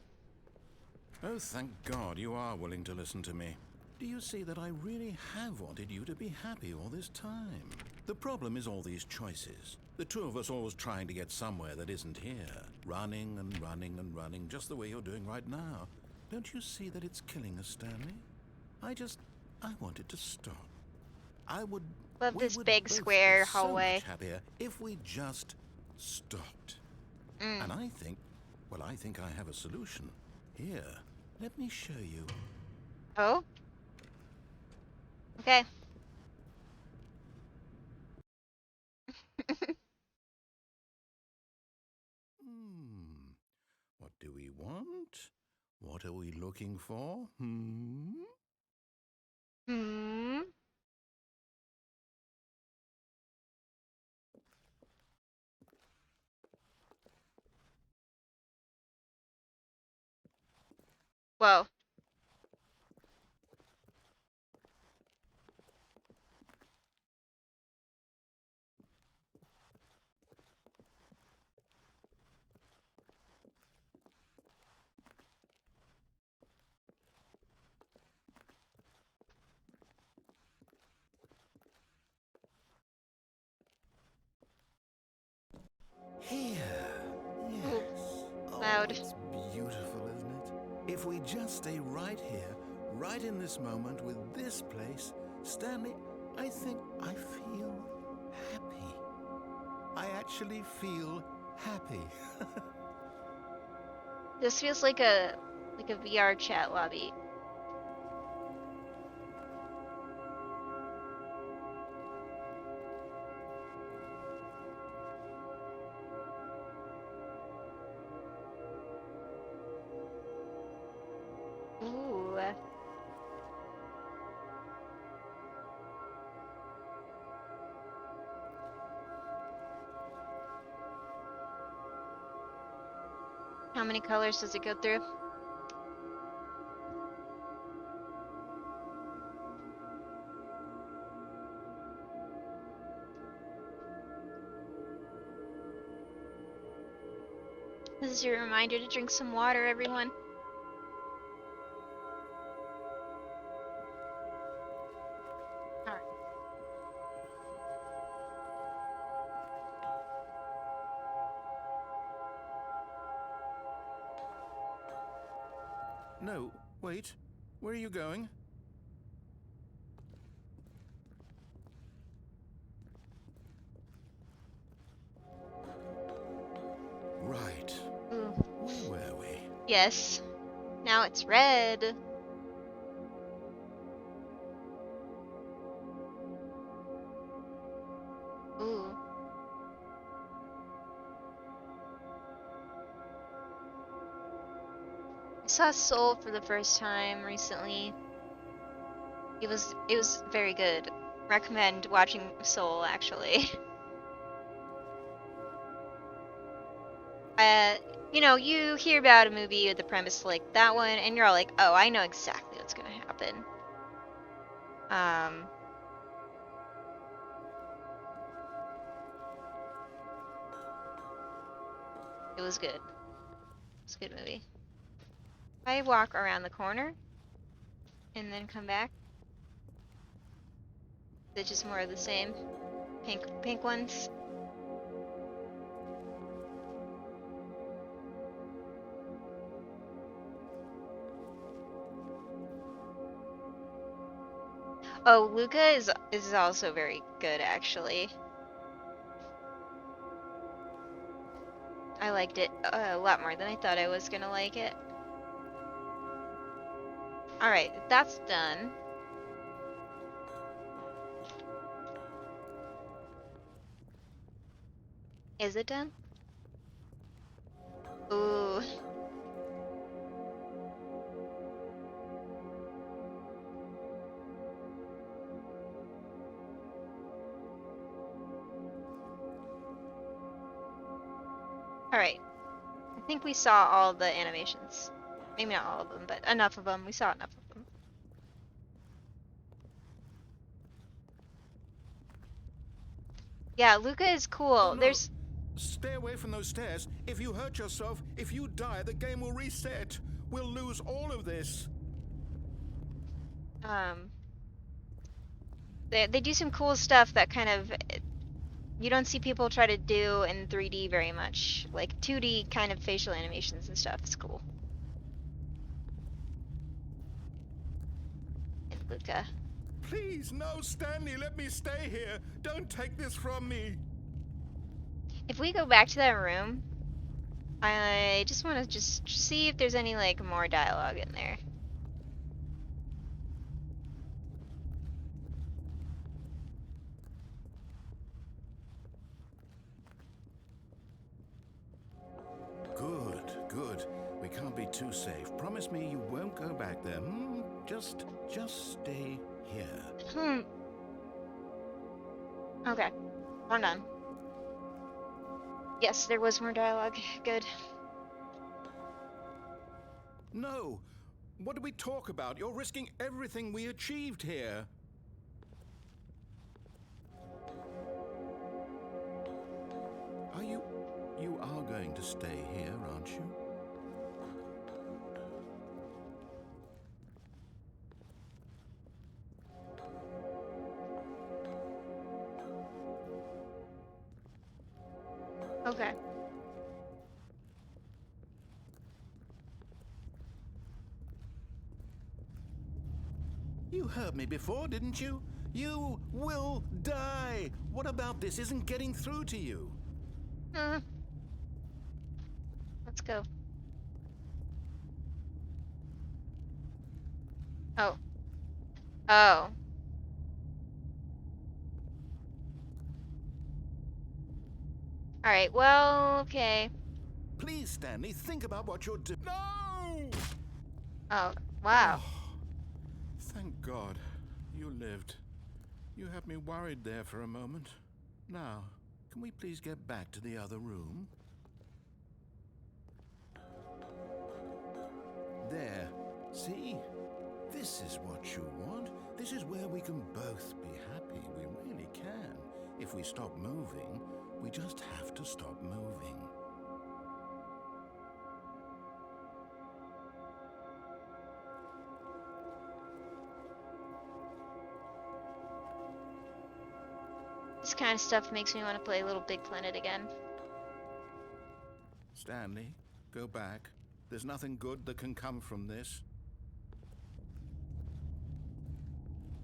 Oh, thank God you are willing to listen to me. Do you see that I really have wanted you to be happy all this time? The problem is all these choices. The two of us always trying to get somewhere that isn't here. Running and running and running, just the way you're doing right now. Don't you see that it's killing us, Stanley? I want it to stop. Love We this would big both square be so hallway. much happier if we just stopped. And I think I have a solution. Here, let me show you. Oh? Okay. What do we want? What are we looking for? Hmm. Whoa. Here. Ooh, Yes. Oh, loud. it's beautiful, isn't it? If we just stay right here, right in this moment with this place, Stanley, I think I feel happy. I actually feel happy. This feels like a VR chat lobby. Ooh. How many colors does it go through? This is your reminder to drink some water, everyone. Alright. No, wait. Where are you going? Right. Ooh. Where were we? Yes. Now it's red. saw Soul for the first time recently. It was very good. Recommend watching Soul, actually. uh, you know, you hear about a movie with the premise like that one, and you're all like, oh, I know exactly what's gonna happen. It was good. It's a good movie. I walk around the corner and then come back. It's just more of the same. Pink ones. Oh, Luca is also very good, actually. I liked it a lot more than I thought I was gonna like it. Alright, that's done. Is it done? Ooh. Alright. I think we saw all the animations. Maybe not all of them, but enough of them. We saw enough of them. Yeah, Luca is cool. Oh, no. There's... Stay away from those stairs. If you hurt yourself, if you die, the game will reset. We'll lose all of this. They do some cool stuff that kind of you don't see people try to do in 3D very much. Like 2D kind of facial animations and stuff. It's cool. And Luca. Please, no, Stanley, let me stay here. Don't take this from me. If we go back to that room, I just want to just see if there's any like more dialogue in there. Good, good. We can't be too safe. Promise me you won't go back there. Just stay here. Okay. We're done. Yes, there was more dialogue. Good. No. What did we talk about? You're risking everything we achieved here. You are going to stay here, aren't you? Okay. You heard me before, didn't you? You will die. What about this isn't getting through to you? Let's go. Oh. Oh. Alright, well, okay. Please, Stanley, think about what you're doing. No! Oh, wow. Oh, thank God. You lived. You had me worried there for a moment. Now, can we please get back to the other room? There. See? This is what you want. This is where we can both be happy. We really can. If we stop moving, we just have to stop moving. This kind of stuff makes me want to play Little Big Planet again. Stanley, go back. There's nothing good that can come from this.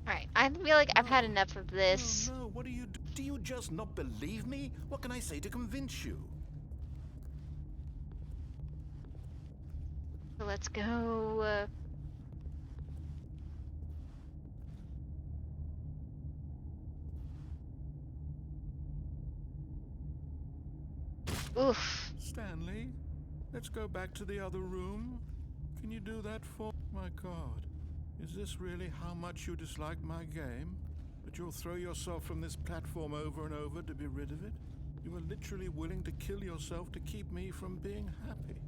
Alright, I feel like I've had enough of this. No, what do you do? Do you just not believe me? What can I say to convince you? So let's go. Oof. Stanley, let's go back to the other room. Can you do that for... My God, is this really how much you dislike my game? That you'll throw yourself from this platform over and over to be rid of it? You are literally willing to kill yourself to keep me from being happy.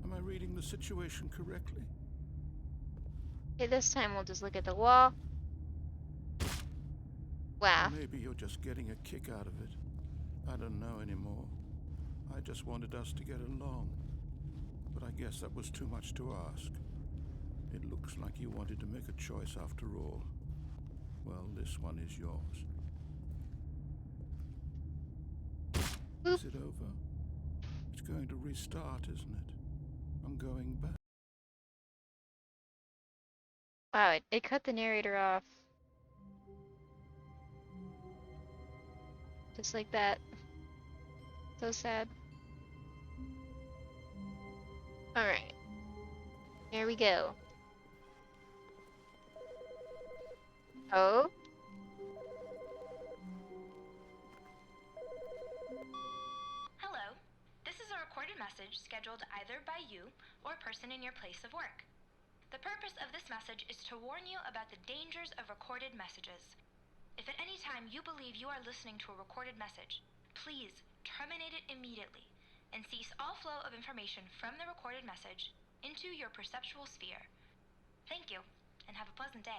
Am I reading the situation correctly? Okay, this time we'll just look at the wall. Wow. Maybe you're just getting a kick out of it. I don't know anymore. I just wanted us to get along. But I guess that was too much to ask. It looks like you wanted to make a choice after all. Well, this one is yours. Boop. Is it over? It's going to restart, isn't it? I'm going back. Wow, it cut the narrator off. Just like that. So sad. Alright. Here we go. Oh? Hello. This is a recorded message scheduled either by you or a person in your place of work. The purpose of this message is to warn you about the dangers of recorded messages. If at any time you believe you are listening to a recorded message, please terminate it immediately and cease all flow of information from the recorded message into your perceptual sphere. Thank you, and have a pleasant day.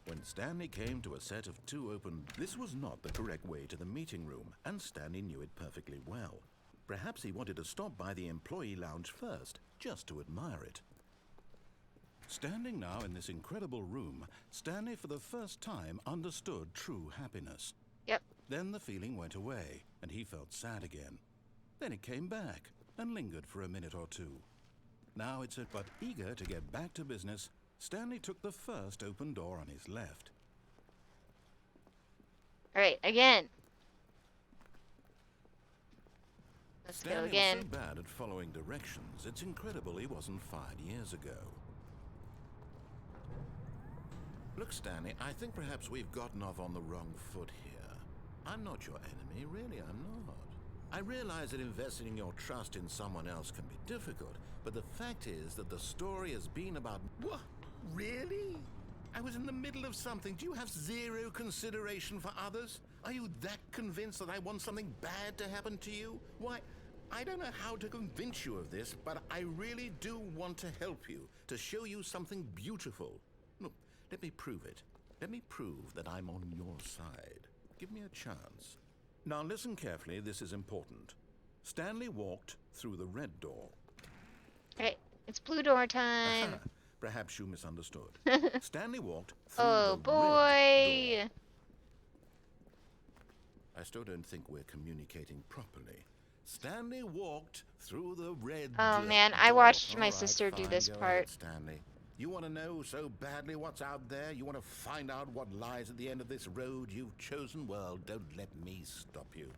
When Stanley came to a set of two open... This was not the correct way to the meeting room, and Stanley knew it perfectly well. Perhaps he wanted to stop by the employee lounge first, just to admire it. Standing now in this incredible room, Stanley for the first time understood true happiness. Yep. Then the feeling went away, and he felt sad again. Then it came back, and lingered for a minute or two. Now it's it, but eager to get back to business, Stanley took the first open door on his left. Alright, again. Let's go Stanley again. was so bad at following directions, it's incredible he wasn't fired years ago. Look, Stanley, I think perhaps we've gotten off on the wrong foot here. I'm not your enemy, really, I'm not. I realize that investing your trust in someone else can be difficult, but the fact is that the story has been about... What? Really? I was in the middle of something. Do you have zero consideration for others? Are you that convinced that I want something bad to happen to you? Why, I don't know how to convince you of this, but I really do want to help you, to show you something beautiful. Look, let me prove it. Let me prove that I'm on your side. Give me a chance. Now listen carefully, this is important. Stanley walked through the red door. Alright, it's blue door time. Perhaps you misunderstood. Stanley walked through Oh the boy! red door. I still don't think we're communicating properly. Stanley walked through the red door. Oh man, I watched my sister do this Go part. ahead, Stanley. You want to know so badly what's out there? You want to find out what lies at the end of this road you've chosen? Well, don't let me stop you.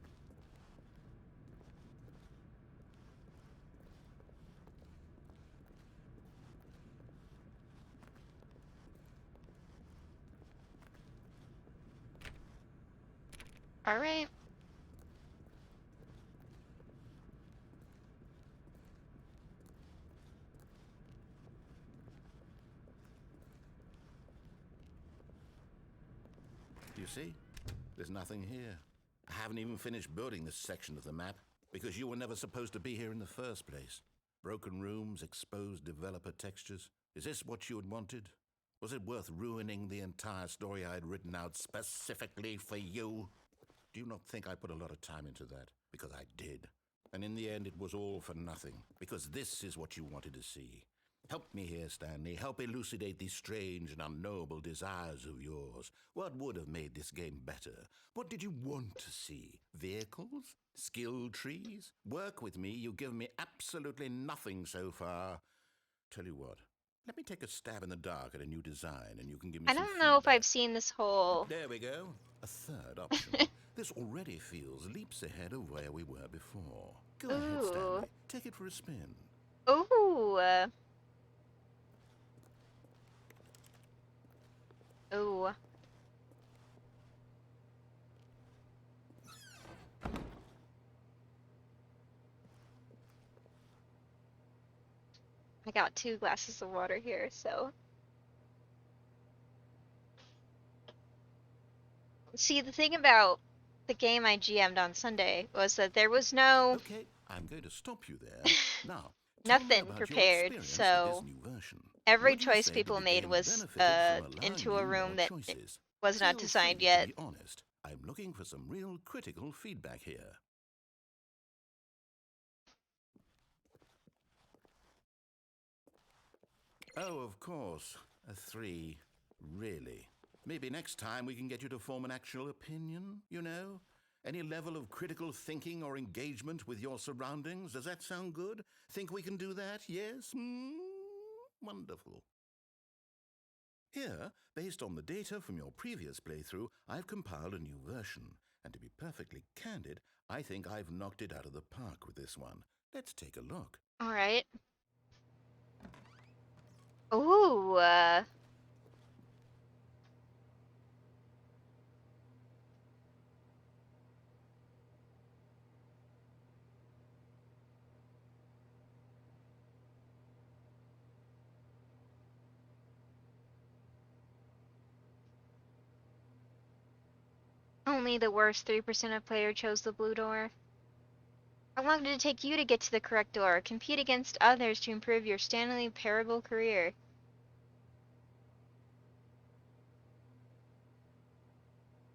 Alright. You see? There's nothing here. I haven't even finished building this section of the map, because you were never supposed to be here in the first place. Broken rooms, exposed developer textures. Is this what you had wanted? Was it worth ruining the entire story I had written out specifically for you? Do you not think I put a lot of time into that? Because I did. And in the end, it was all for nothing, because this is what you wanted to see. Help me here, Stanley. Help elucidate these strange and unknowable desires of yours. What would have made this game better? What did you want to see? Vehicles? Skill trees? Work with me. You've given me absolutely nothing so far. Tell you what, Let me take a stab in the dark at a new design, and you can give me I some don't know if feedback. I've seen this whole. There we go. A third option. This already feels leaps ahead of where we were before. Go ahead, Ooh. Stanley. Take it for a spin. Ooh. Ooh. I got 2 glasses of water here, so. See, the thing about the game I GM'd on Sunday was that there was no Okay, I'm going to stop you there. Now, tell me nothing about your prepared, experience with this so new version. every Would you choice say that people the made game was benefited from allowing into a you more room that choices? was not Feel designed free to yet. be honest. I'm looking for some real critical feedback here. Oh, of course. A 3. Really? Maybe next time we can get you to form an actual opinion, you know? Any level of critical thinking or engagement with your surroundings? Does that sound good? Think we can do that? Yes? Wonderful. Here, based on the data from your previous playthrough, I've compiled a new version. And to be perfectly candid, I think I've knocked it out of the park with this one. Let's take a look. All right. Ooh. Only the worst 3% of players chose the blue door. How long did it take you to get to the correct door? Compete against others to improve your Stanley Parable career.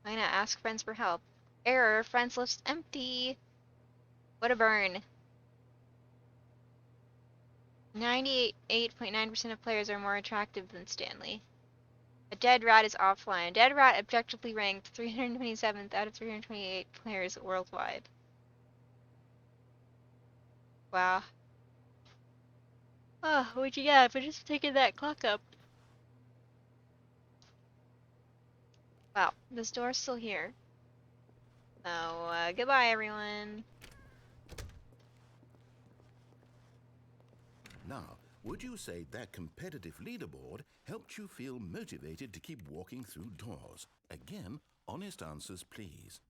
Why not ask friends for help? Error, friends list empty. What a burn. 98.9% of players are more attractive than Stanley. A dead rat is offline. A dead rat objectively ranked 327th out of 328 players worldwide. Wow. Oh, what'd you get for just taking that clock up? Wow, this door's still here. So, goodbye everyone. Now, would you say that competitive leaderboard helped you feel motivated to keep walking through doors? Again, honest answers, please.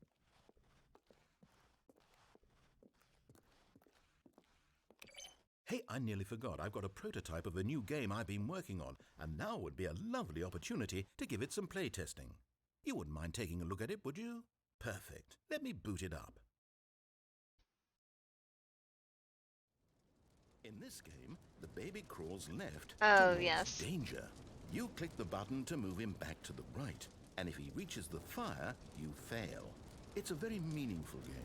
Hey, I nearly forgot. I've got a prototype of a new game I've been working on, and now would be a lovely opportunity to give it some playtesting. You wouldn't mind taking a look at it, would you? Perfect. Let me boot it up. In this game, the baby crawls left Oh, towards yes. danger. You click the button to move him back to the right, and if he reaches the fire, you fail. It's a very meaningful game.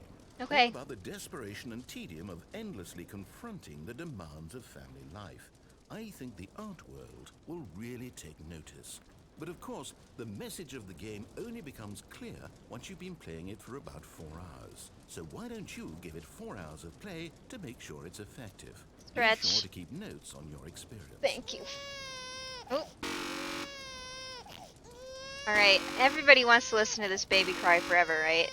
All Okay. about the desperation and tedium of endlessly confronting the demands of family life. I think the art world will really take notice. But of course, the message of the game only becomes clear once you've been playing it for about 4 hours. So why don't you give it 4 hours of play to make sure it's effective? Be sure Stretch. to keep notes on your experience. Thank you. Oh. Alright, everybody wants to listen to this baby cry forever, right?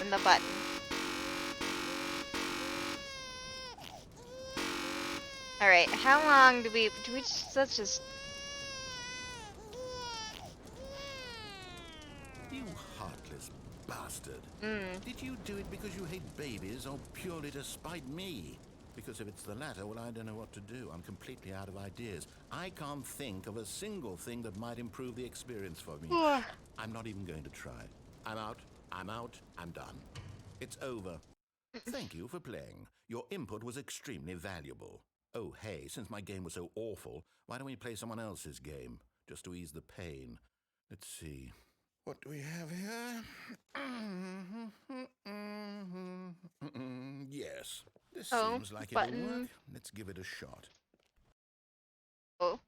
And the button. Alright, how long do we just, let's just... You heartless bastard. Mmm. Did you do it because you hate babies or purely to spite me? Because if it's the latter, well, I don't know what to do. I'm completely out of ideas. I can't think of a single thing that might improve the experience for me. I'm not even going to try. I'm out. I'm out. I'm done. It's over. Thank you for playing. Your input was extremely valuable. Oh, hey, since my game was so awful, why don't we play someone else's game? Just to ease the pain. Let's see. What do we have here? Yes, this Oh, seems like it'll work. button. Let's give it a shot. Oh.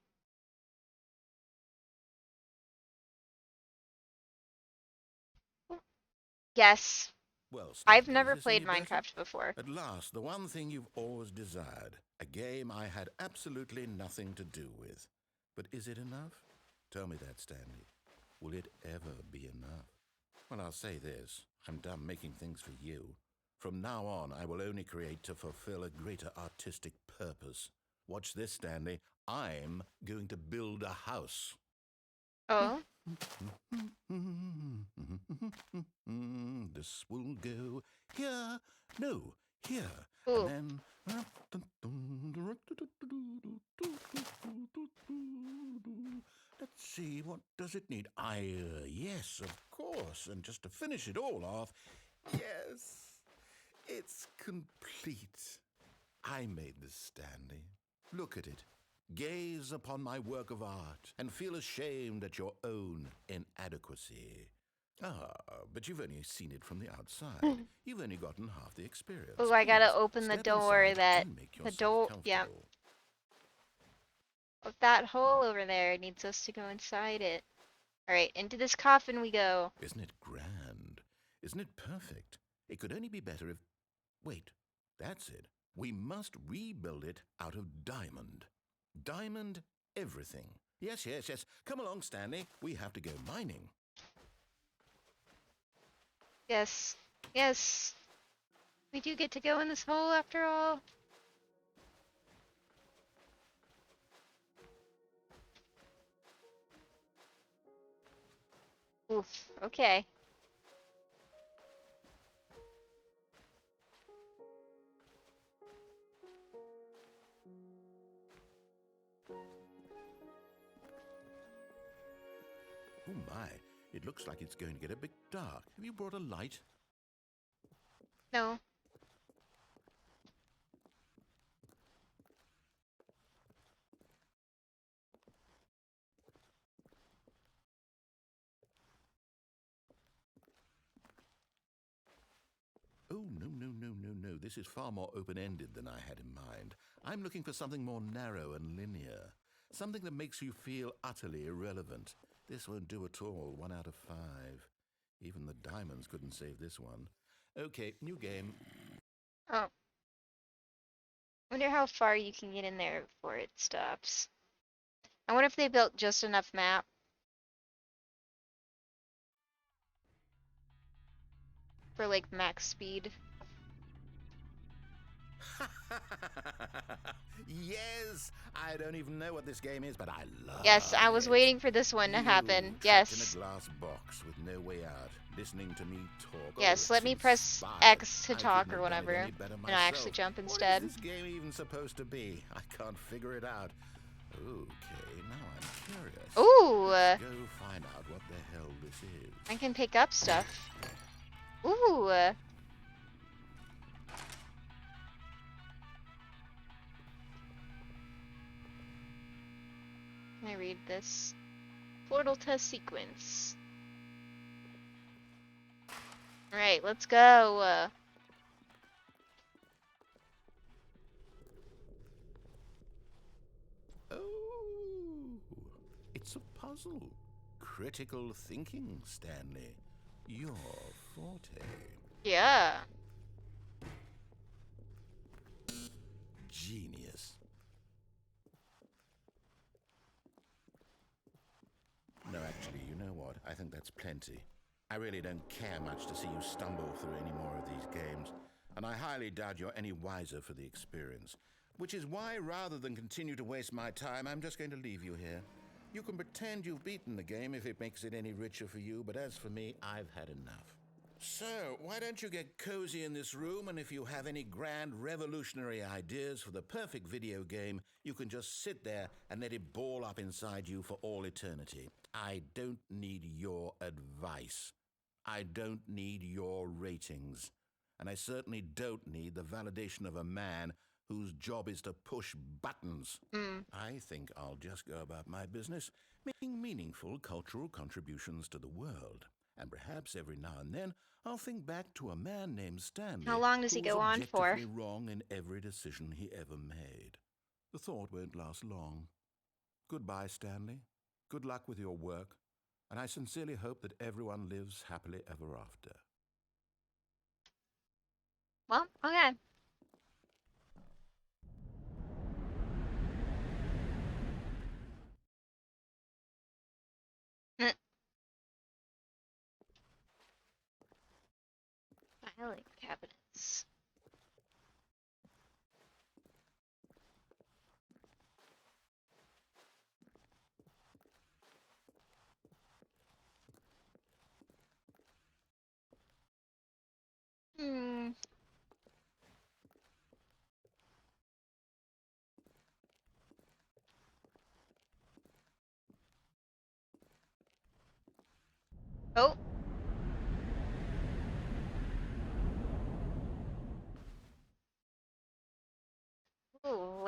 Yes. Well, I've Stanley, is never this any played better? Minecraft before. At last, the one thing you've always desired. A game I had absolutely nothing to do with. But is it enough? Tell me that, Stanley. Will it ever be enough? Well, I'll say this. I'm done making things for you. From now on, I will only create to fulfill a greater artistic purpose. Watch this, Stanley. I'm going to build a house. Oh, This will go here. No, here. And ooh, then. Let's see, what does it need? Yes, of course. And just to finish it all off, yes, it's complete. I made this, Stanley. Look at it. Gaze upon my work of art and feel ashamed at your own inadequacy. Ah, but you've only seen it from the outside. You've only gotten half the experience. ooh, I gotta Please, open the step door inside that, and make the yourself door, yeah. comfortable. That hole over there needs us to go inside it. Alright, into this coffin we go. Isn't it grand? Isn't it perfect? It could only be better if... Wait, that's it. We must rebuild it out of diamond. Diamond everything. Yes, yes, yes. Come along, Stanley. We have to go mining. Yes, yes. We do get to go in this hole after all. Oof, okay. Oh my, it looks like it's going to get a bit dark. Have you brought a light? No. Oh, no, no, no, no, no. This is far more open-ended than I had in mind. I'm looking for something more narrow and linear. Something that makes you feel utterly irrelevant. This won't do at all. 1 out of 5. Even the diamonds couldn't save this one. Okay, new game. Oh. Wonder how far you can get in there before it stops. I wonder if they built just enough map for like max speed. Yes! I don't even know what this game is, but I love Yes, I was it. waiting for this one to You, happen. trapped in Yes. a glass box with no way out, listening to me talk. Yes, Oh, let it's me press inspired. X to I talk couldn't or have done it whatever. any better And I actually myself. jump What instead. is this game even supposed to be? I can't figure it out. Okay, now I'm curious. Ooh, Let's go find out what the hell this is. I can pick up stuff. Ooh, can I read this? Portal test sequence. Alright, let's go. Oh, it's a puzzle. Critical thinking, Stanley. Your forte. Yeah. Genius. No, actually, you know what? I think that's plenty. I really don't care much to see you stumble through any more of these games, and I highly doubt you're any wiser for the experience. Which is why, rather than continue to waste my time, I'm just going to leave you here. You can pretend you've beaten the game if it makes it any richer for you, but as for me, I've had enough. So, why don't you get cozy in this room, and if you have any grand revolutionary ideas for the perfect video game, you can just sit there and let it ball up inside you for all eternity. I don't need your advice. I don't need your ratings. And I certainly don't need the validation of a man whose job is to push buttons. I think I'll just go about my business, making meaningful cultural contributions to the world. And perhaps every now and then I'll think back to a man named Stanley How long does who he was go on for? objectively wrong in every decision he ever made. The thought won't last long. Goodbye, Stanley. Good luck with your work, and I sincerely hope that everyone lives happily ever after. Well, okay. Mm, filing cabinets. Hmm. Oh. Ooh,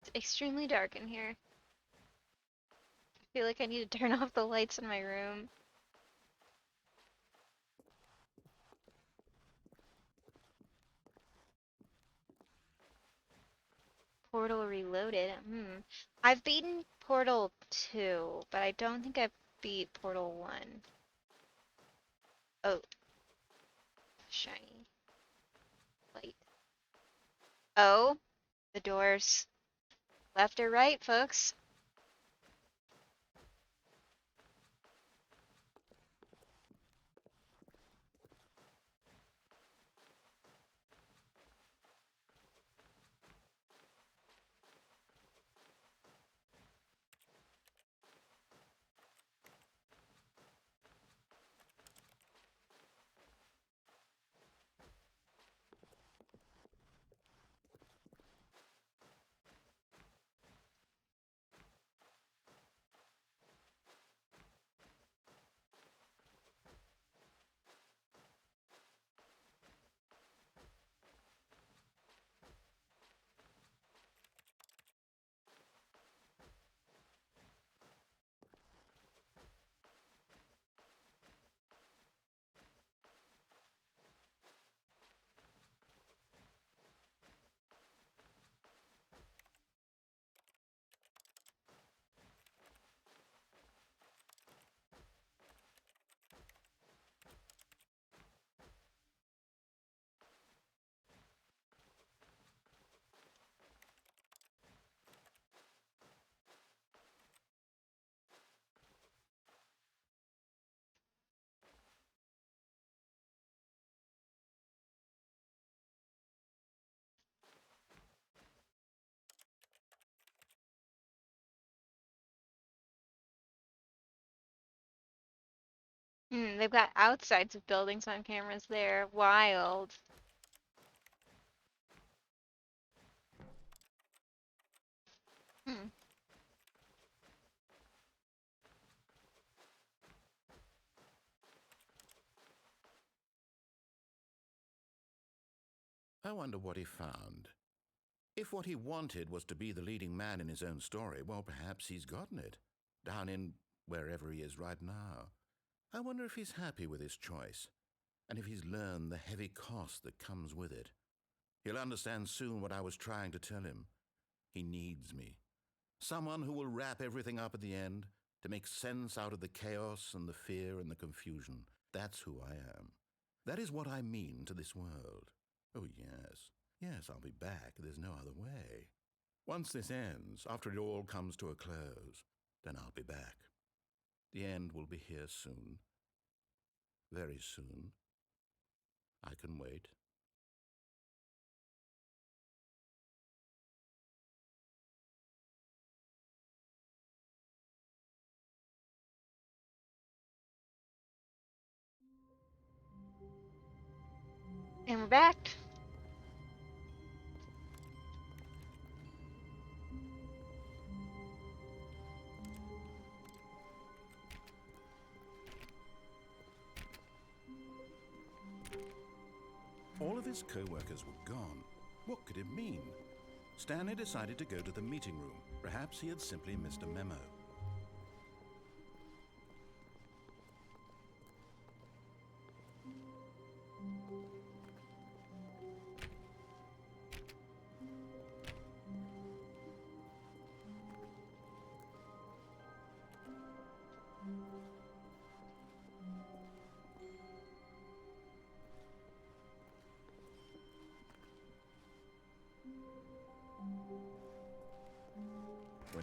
it's extremely dark in here. I feel like I need to turn off the lights in my room. Portal Reloaded. Hmm. I've beaten Portal 2, but I don't think I've beat Portal 1. Oh, shiny light. Oh, the doors. Left or right, folks? Hmm, they've got outsides of buildings on cameras there. Wild. Hmm. I wonder what he found. If what he wanted was to be the leading man in his own story, well, perhaps he's gotten it. Down in wherever he is right now. I wonder if he's happy with his choice, and if he's learned the heavy cost that comes with it. He'll understand soon what I was trying to tell him. He needs me. Someone who will wrap everything up at the end, to make sense out of the chaos and the fear and the confusion. That's who I am. That is what I mean to this world. Oh, yes. Yes, I'll be back. There's no other way. Once this ends, after it all comes to a close, then I'll be back. The end will be here soon. Very soon. I can wait. And we're back. All of his co-workers were gone. What could it mean? Stanley decided to go to the meeting room. Perhaps he had simply missed a memo.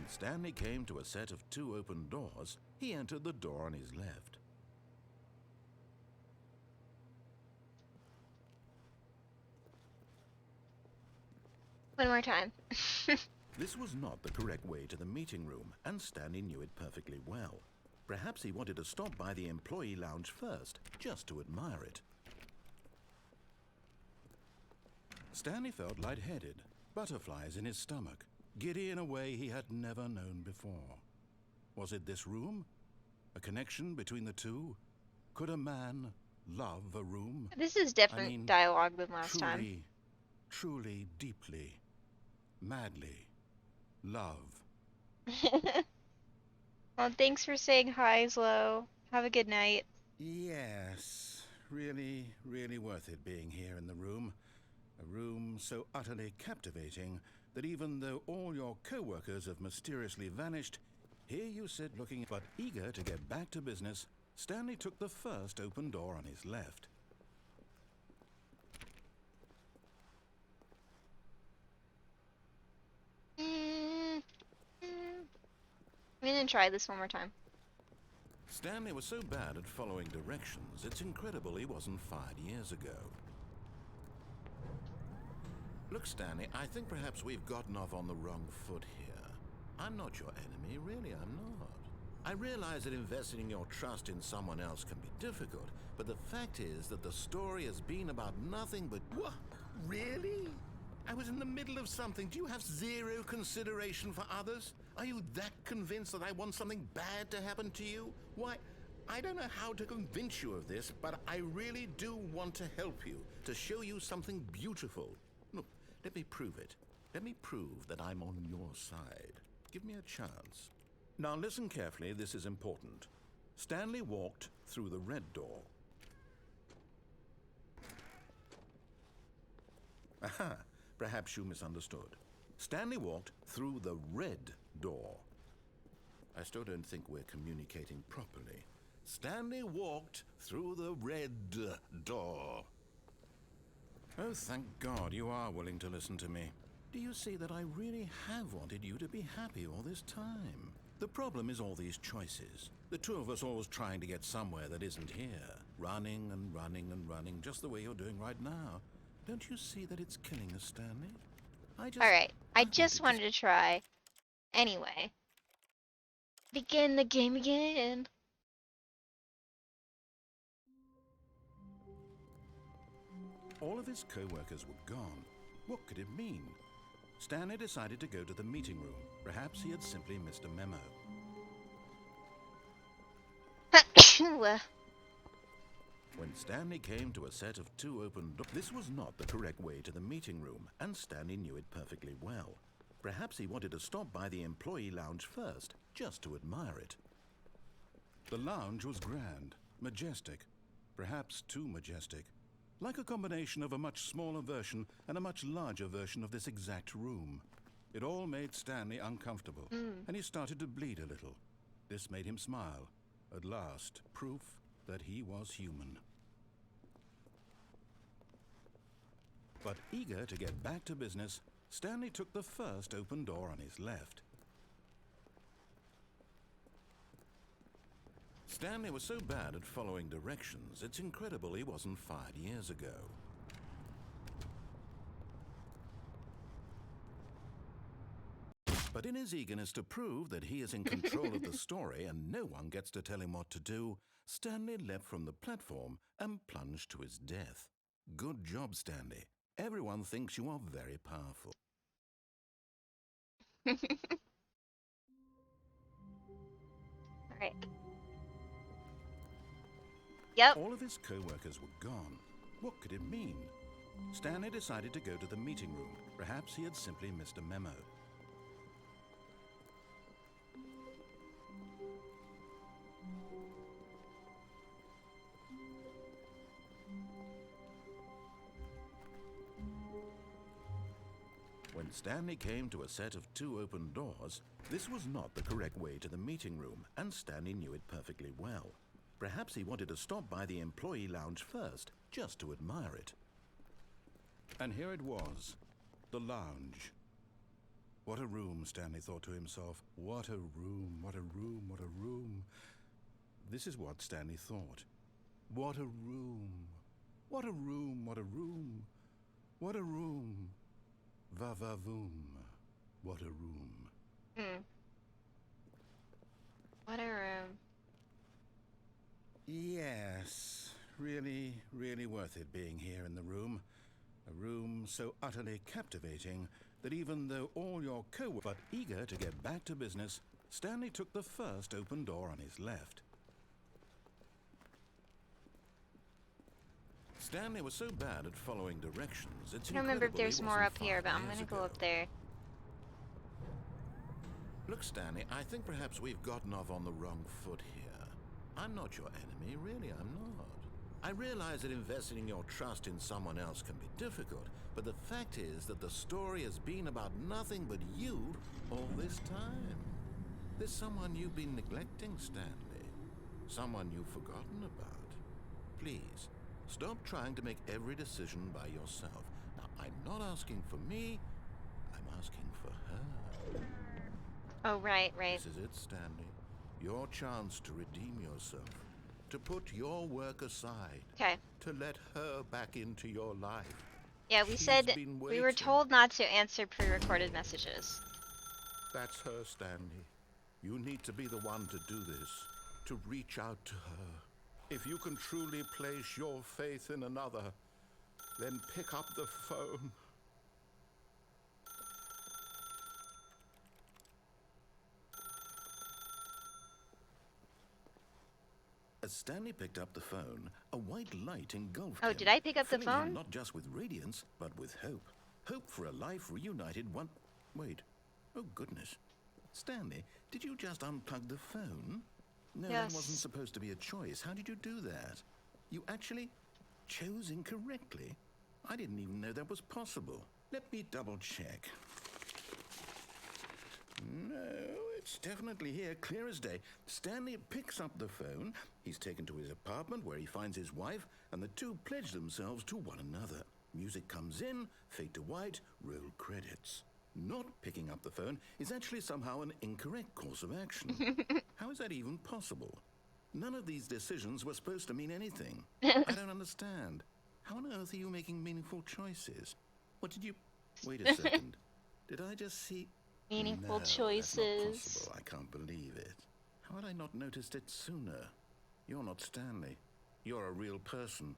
When Stanley came to a set of 2 open doors, he entered the door on his left. One more time. This was not the correct way to the meeting room, and Stanley knew it perfectly well. Perhaps he wanted to stop by the employee lounge first, just to admire it. Stanley felt lightheaded, butterflies in his stomach, giddy in a way he had never known before. Was it this room? A connection between the two? Could a man love a room? This is different dialogue than last time. Truly, deeply, madly love. Well, thanks for saying hi, Zlo. Have a good night. Yes, really, really worth it being here in the room. A room so utterly captivating that even though all your co-workers have mysteriously vanished, here you sit looking, but eager to get back to business. Stanley took the first open door on his left. I'm gonna try this one more time. Stanley was so bad at following directions, it's incredible he wasn't fired years ago. Look, Stanley, I think perhaps we've gotten off on the wrong foot here. I'm not your enemy, really, I'm not. I realize that investing your trust in someone else can be difficult, but the fact is that the story has been about nothing but... What? Really? I was in the middle of something. Do you have zero consideration for others? Are you that convinced that I want something bad to happen to you? Why, I don't know how to convince you of this, but I really do want to help you, to show you something beautiful. Look, let me prove it. Let me prove that I'm on your side. Give me a chance. Now listen carefully, this is important. Stanley walked through the red door. Aha, perhaps you misunderstood. Stanley walked through the red door. I still don't think we're communicating properly. Stanley walked through the red door. Oh, thank God you are willing to listen to me. Do you see that I really have wanted you to be happy all this time? The problem is all these choices. The two of us always trying to get somewhere that isn't here. Running and running and running, just the way you're doing right now. Don't you see that it's killing us, Stanley? Alright, I just wanted to try. Anyway. Begin the game again. All of his co-workers were gone. What could it mean? Stanley decided to go to the meeting room. Perhaps he had simply missed a memo. When Stanley came to a set of 2 open doors, this was not the correct way to the meeting room, and Stanley knew it perfectly well. Perhaps he wanted to stop by the employee lounge first, just to admire it. The lounge was grand, majestic, perhaps too majestic. Like a combination of a much smaller version and a much larger version of this exact room. It all made Stanley uncomfortable, and he started to bleed a little. This made him smile. At last, proof that he was human. But eager to get back to business, Stanley took the first open door on his left. Stanley was so bad at following directions, it's incredible he wasn't fired years ago. But in his eagerness to prove that he is in control of the story and no one gets to tell him what to do, Stanley leapt from the platform and plunged to his death. Good job, Stanley. Everyone thinks you are very powerful. Alright. Yep. All of his co-workers were gone. What could it mean? Stanley decided to go to the meeting room. Perhaps he had simply missed a memo. When Stanley came to a set of 2 open doors, this was not the correct way to the meeting room, and Stanley knew it perfectly well. Perhaps he wanted to stop by the employee lounge first, just to admire it. And here it was, the lounge. What a room, Stanley thought to himself. What a room, what a room, what a room. This is what Stanley thought. What a room. What a room, what a room. What a room. Va-va-voom. What a room. Hmm. What a room. Yes, really, really worth it being here in the room. A room so utterly captivating that even though all your co-workers but eager to get back to business, Stanley took the first open door on his left. Stanley was so bad at following directions, it's I don't remember if incredible he there's more wasn't up here, 5 but I'm years gonna go ago. up there. Look, Stanley, I think perhaps we've gotten off on the wrong foot here. I'm not your enemy, really, I'm not. I realize that investing your trust in someone else can be difficult, but the fact is that the story has been about nothing but you all this time. There's someone you've been neglecting, Stanley. Someone you've forgotten about. Please, stop trying to make every decision by yourself. Now, I'm not asking for me, I'm asking for her. Oh, right. This is it, Stanley. Your chance to redeem yourself. To put your work aside. Okay. To let her back into your life. Yeah, we She's said been we were waiting. told not to answer pre-recorded messages. That's her, Stanley. You need to be the one to do this. To reach out to her. If you can truly place your faith in another, then pick up the phone. As Stanley picked up the phone, a white light engulfed him. Oh, did I pick up the filling him phone? not just with radiance, but with hope. Hope for a life reunited one... Wait. Oh, goodness. Stanley, did you just unplug the phone? No, Yes. that wasn't supposed to be a choice. How did you do that? You actually chose incorrectly? I didn't even know that was possible. Let me double check. No, it's definitely here, clear as day. Stanley picks up the phone. He's taken to his apartment where he finds his wife, and the two pledge themselves to one another. Music comes in, fade to white, roll credits. Not picking up the phone is actually somehow an incorrect course of action. How is that even possible? None of these decisions were supposed to mean anything. I don't understand. How on earth are you making meaningful choices? What did you... Wait a second. Did I just see... Meaningful No, choices. that's not possible. I can't believe it. How had I not noticed it sooner? You're not Stanley. You're a real person.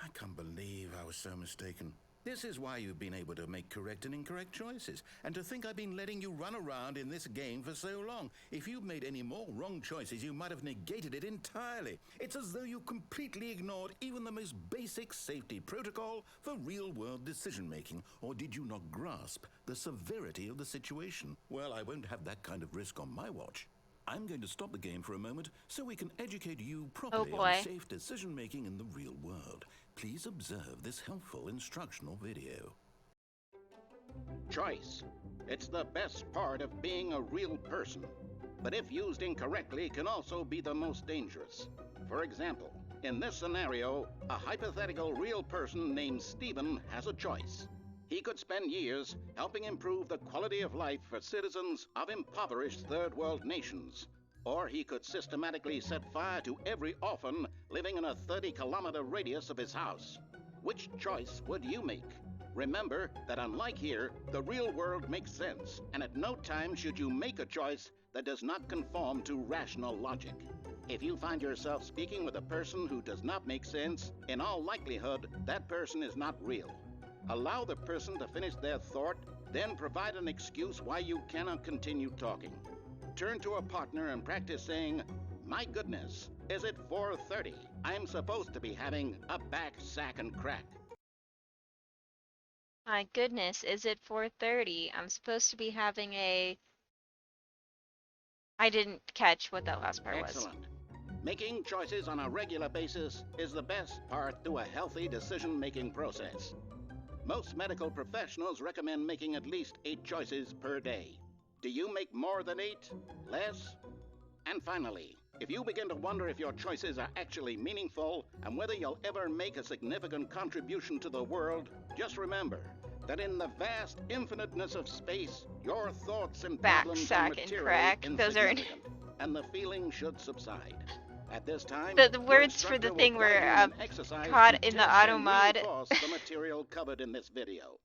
I can't believe I was so mistaken. This is why you've been able to make correct and incorrect choices. And to think I've been letting you run around in this game for so long. If you'd made any more wrong choices, you might have negated it entirely. It's as though you completely ignored even the most basic safety protocol for real-world decision-making. Or did you not grasp the severity of the situation? Well, I won't have that kind of risk on my watch. I'm going to stop the game for a moment so we can educate you properly boy. on safe decision-making in the real world. Please observe this helpful instructional video. Choice. It's the best part of being a real person, but if used incorrectly can also be the most dangerous. For example, in this scenario, a hypothetical real person named Stephen has a choice. He could spend years helping improve the quality of life for citizens of impoverished third world nations. Or he could systematically set fire to every orphan living in a 30-kilometer radius of his house. Which choice would you make? Remember that unlike here, the real world makes sense, and at no time should you make a choice that does not conform to rational logic. If you find yourself speaking with a person who does not make sense, in all likelihood, that person is not real. Allow the person to finish their thought, then provide an excuse why you cannot continue talking. Turn to a partner and practice saying, "My goodness, is it 4:30? I'm supposed to be having a back, sack, and crack." My goodness, is it 4:30? I'm supposed to be having a... I didn't catch what that last part was. Excellent. Making choices on a regular basis is the best part to a healthy decision-making process. Most medical professionals recommend making at least 8 choices per day. Do you make more than 8? Less? And finally, if you begin to wonder if your choices are actually meaningful and whether you'll ever make a significant contribution to the world, just remember, that in the vast infiniteness of space, your thoughts and problems are Backsack and materially crack. Those are insignificant, and the feeling should subside. At this time, the your words for the instructor will thing provide were you an exercise caught to in the test auto and mod. reinforce the material covered in this video.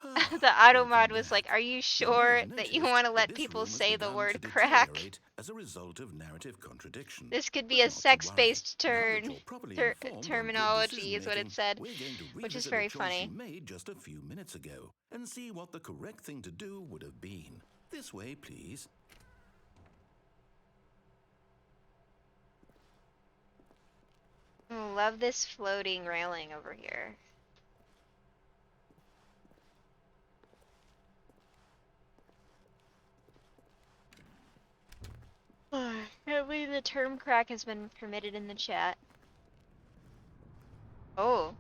The auto Welcome mod was back. like, "Are you You may sure have that you noticed want to that let this people room has say the begun word to crack?" deteriorate as a result of narrative contradiction. This could be But a not to worry. sex-based Now that you're properly informed on good terminology is what it decision-making, said, we're going to which is revisit very a choice funny. you made just a few minutes ago and see what the correct thing to do would have been. This way, please. Love this floating railing over here. Can't believe the term crack has been permitted in the chat. Oh.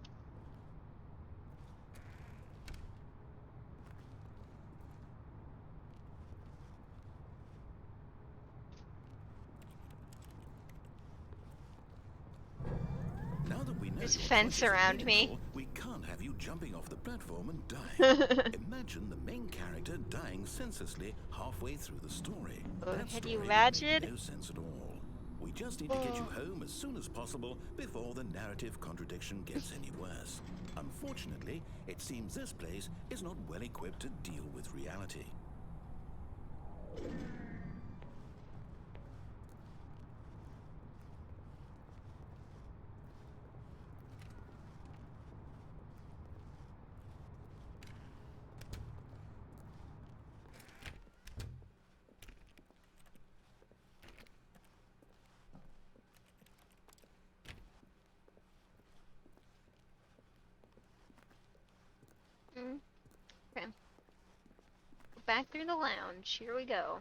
Now that we know There's a your fence choices are around me. meaningful, we can't have you jumping off the platform and dying. Imagine the main character dying senselessly halfway through the story. Oh, That can story you would imagine? make no sense at all. We just need to get you home as soon as possible before the narrative contradiction gets any worse. Unfortunately, it seems this place is not well equipped to deal with reality. Okay. Back through the lounge. Here we go.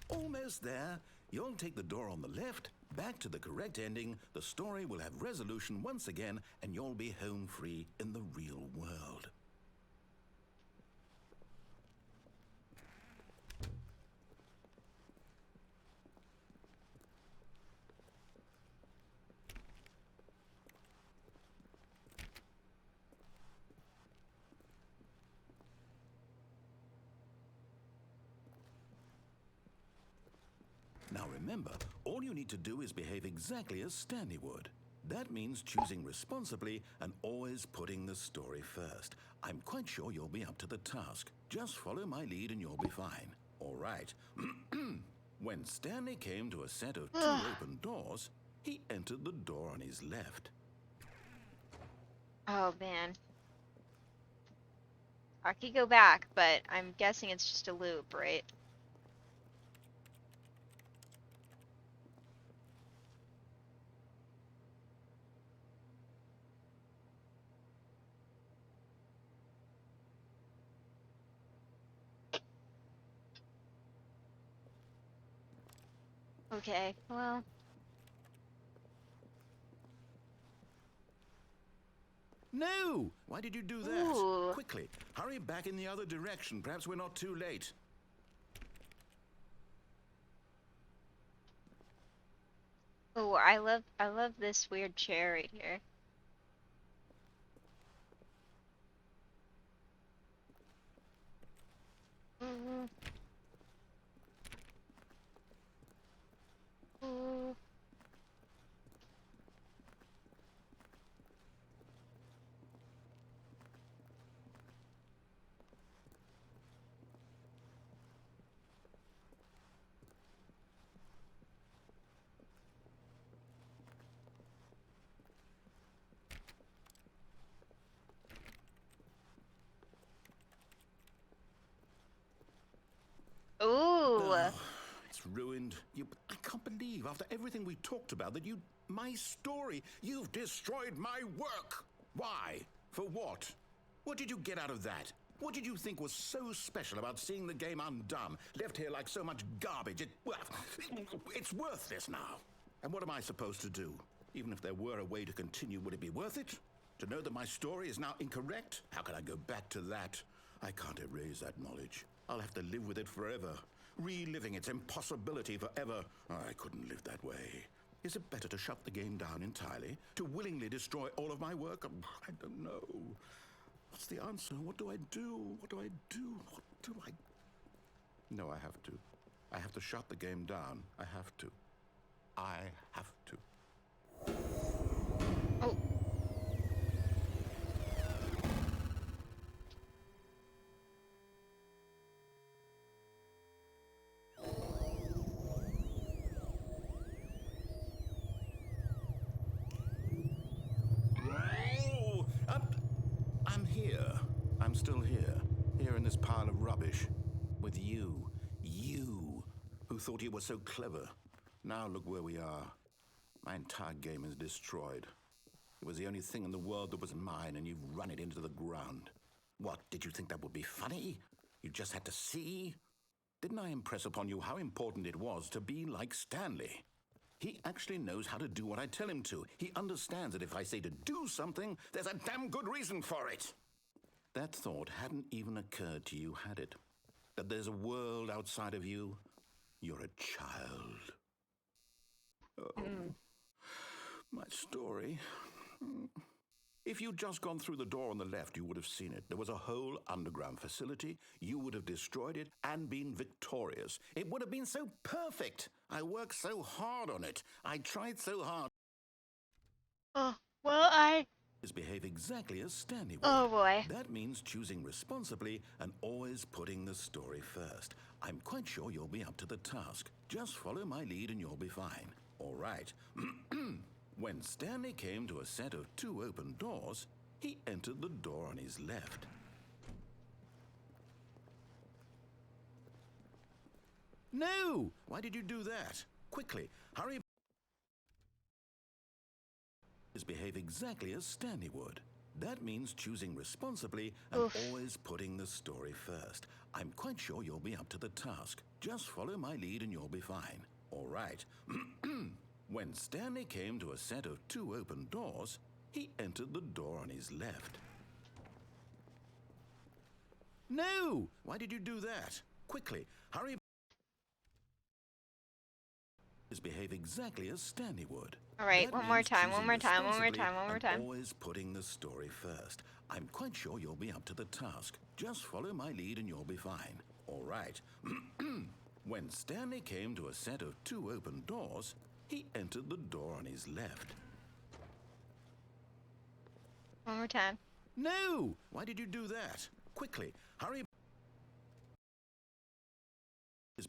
Almost there. You'll take the door on the left, back to the correct ending, the story will have resolution once again, and you'll be home free in the real world. Now remember, all you need to do is behave exactly as Stanley would. That means choosing responsibly and always putting the story first. I'm quite sure you'll be up to the task. Just follow my lead and you'll be fine. All right. When Stanley came to a set of 2 open doors, he entered the door on his left. Oh, man. I could go back, but I'm guessing it's just a loop, right? Okay, well... No! Why did you do that? Ooh. Quickly, hurry back in the other direction. Perhaps we're not too late. Oh, I love this weird chair right here. Ooh. Ooh. Ooh. Oh, it's ruined. I can't believe, after everything we talked about, that my story, you've destroyed my work. Why? For what? What did you get out of that? What did you think was so special about seeing the game undone, left here like so much garbage? It's worthless now. And what am I supposed to do? Even if there were a way to continue, would it be worth it? To know that my story is now incorrect? How can I go back to that? I can't erase that knowledge. I'll have to live with it forever, reliving its impossibility forever. I couldn't live that way. Is it better to shut the game down entirely? To willingly destroy all of my work? I don't know. What's the answer? What do I do? What do I do? What do I... No, I have to. I have to shut the game down. I have to. I have to. Oh. Oh, I'm here. I'm still here. Here in this pile of rubbish. With you. You. Who thought you were so clever. Now look where we are. My entire game is destroyed. It was the only thing in the world that was mine, and you've run it into the ground. What, did you think that would be funny? You just had to see? Didn't I impress upon you how important it was to be like Stanley? He actually knows how to do what I tell him to. He understands that if I say to do something, there's a damn good reason for it. That thought hadn't even occurred to you, had it? That there's a world outside of you? You're a child. Oh, my story. If you'd just gone through the door on the left, you would have seen it. There was a whole underground facility. You would have destroyed it and been victorious. It would have been so perfect. I worked so hard on it. I tried so hard. Oh, well, Behave exactly as Stanley would. Oh boy. That means choosing responsibly and always putting the story first. I'm quite sure you'll be up to the task. Just follow my lead and you'll be fine. All right. When Stanley came to a set of 2 open doors, he entered the door on his left. No! Why did you do that? Quickly, hurry. Behave exactly as Stanley would. That means choosing responsibly and always putting the story first. I'm quite sure you'll be up to the task. Just follow my lead and you'll be fine. All right. When Stanley came to a set of 2 open doors, he entered the door on his left. No! Why did you do that? Quickly, hurry. Behave exactly as Stanley would. All right, That one more means time, one choosing more time, one more responsibly time, one more and time. always putting the story first. I'm quite sure you'll be up to the task. Just follow my lead and you'll be fine. All right. When Stanley came to a set of 2 open doors, he entered the door on his left. One more time. No! Why did you do that? Quickly, hurry.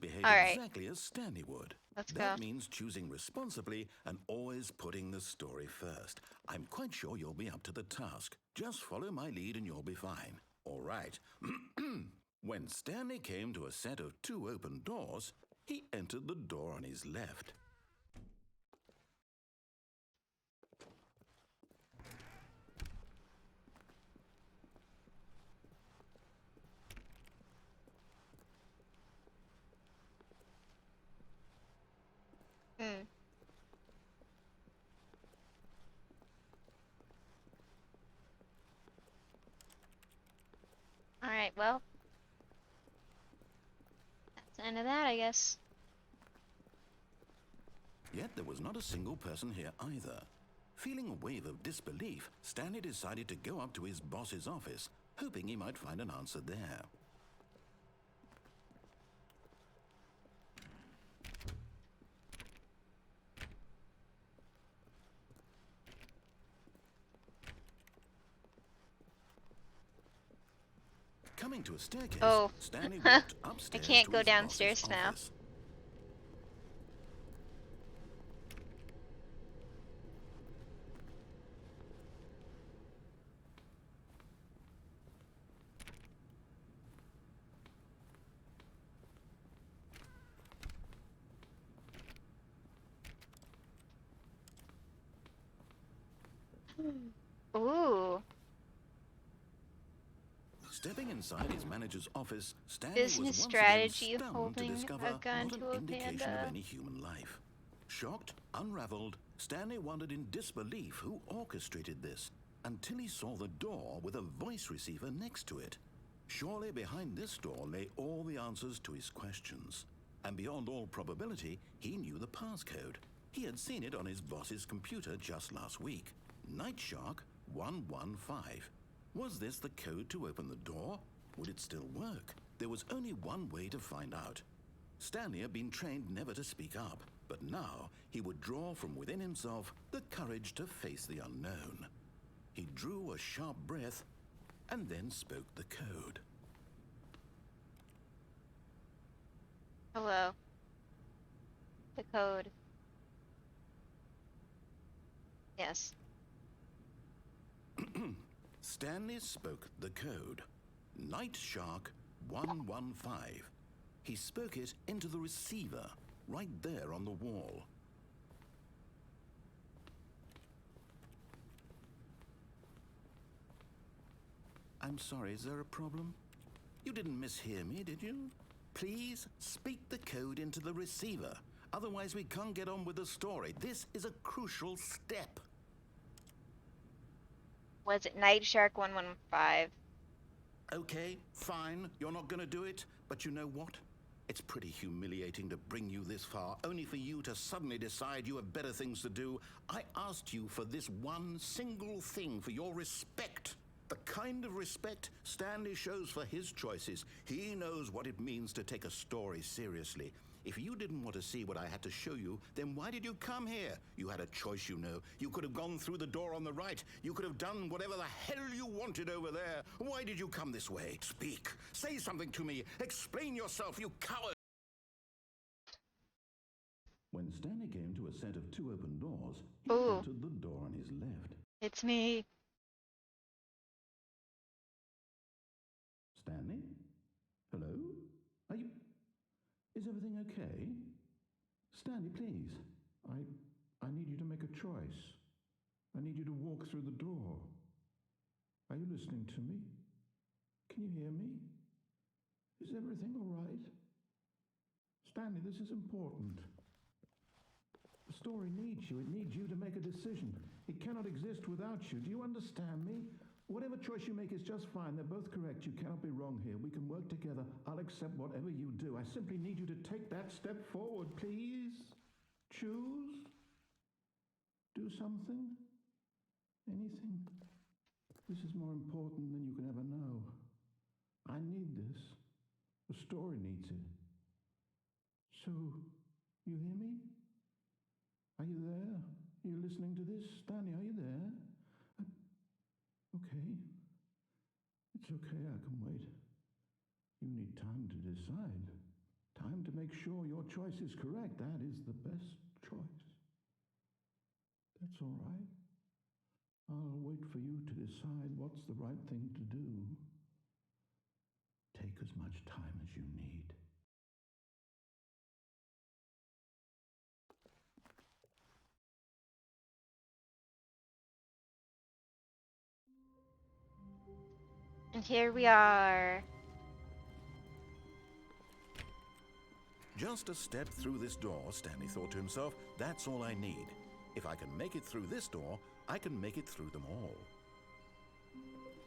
Behave All right. exactly as Stanley would. Let's That go. means choosing responsibly and always putting the story first. I'm quite sure you'll be up to the task. Just follow my lead and you'll be fine. All right. When Stanley came to a set of 2 open doors, he entered the door on his left. Hmm. All right, well, that's the end of that, I guess. Yet there was not a single person here either. Feeling a wave of disbelief, Stanley decided to go up to his boss's office, hoping he might find an answer there. Coming to a staircase, Oh. Stanley walked upstairs. I can't to go his downstairs boss's now. office. Ooh. Stepping inside his manager's office, Stanley was Business once strategy, again stunned to holding discover a gun not to an a indication panda. of any human life. Shocked, unraveled, Stanley wondered in disbelief who orchestrated this, until he saw the door with a voice receiver next to it. Surely behind this door lay all the answers to his questions. And beyond all probability, he knew the passcode. He had seen it on his boss's computer just last week. Night Shark 115. Was this the code to open the door? Would it still work? There was only one way to find out. Stanley had been trained never to speak up, but now he would draw from within himself the courage to face the unknown. He drew a sharp breath and then spoke the code. Hello. The code. Yes. Stanley spoke the code. Night Shark 115. He spoke it into the receiver, right there on the wall. I'm sorry, is there a problem? You didn't mishear me, did you? Please speak the code into the receiver. Otherwise, we can't get on with the story. This is a crucial step. Was it Night Shark 115? Okay, fine. You're not going to do it. But you know what? It's pretty humiliating to bring you this far, only for you to suddenly decide you have better things to do. I asked you for this one single thing, for your respect. The kind of respect Stanley shows for his choices. He knows what it means to take a story seriously. If you didn't want to see what I had to show you, then why did you come here? You had a choice, you know. You could have gone through the door on the right. You could have done whatever the hell you wanted over there. Why did you come this way? Speak. Say something to me. Explain yourself, you coward. When Stanley came to a set of two open doors, he entered the door on his left. It's me. Stanley? Hello? Are you... Is everything okay? Stanley, please. I need you to make a choice. I need you to walk through the door. Are you listening to me? Can you hear me? Is everything all right? Stanley, this is important. The story needs you. It needs you to make a decision. It cannot exist without you. Do you understand me? Whatever choice you make is just fine. They're both correct. You cannot be wrong here. We can work together. I'll accept whatever you do. I simply need you to take that step forward, please. Choose. Do something. Anything. This is more important than you can ever know. I need this. The story needs it. So, you hear me? Are you there? Are you listening to this? Stanley, are you there? Okay. It's okay, I can wait. You need time to decide. Time to make sure your choice is correct. That is the best choice. That's all right. I'll wait for you to decide what's the right thing to do. Take as much time as you need. And here we are. Just a step through this door, Stanley thought to himself. That's all I need. If I can make it through this door, I can make it through them all.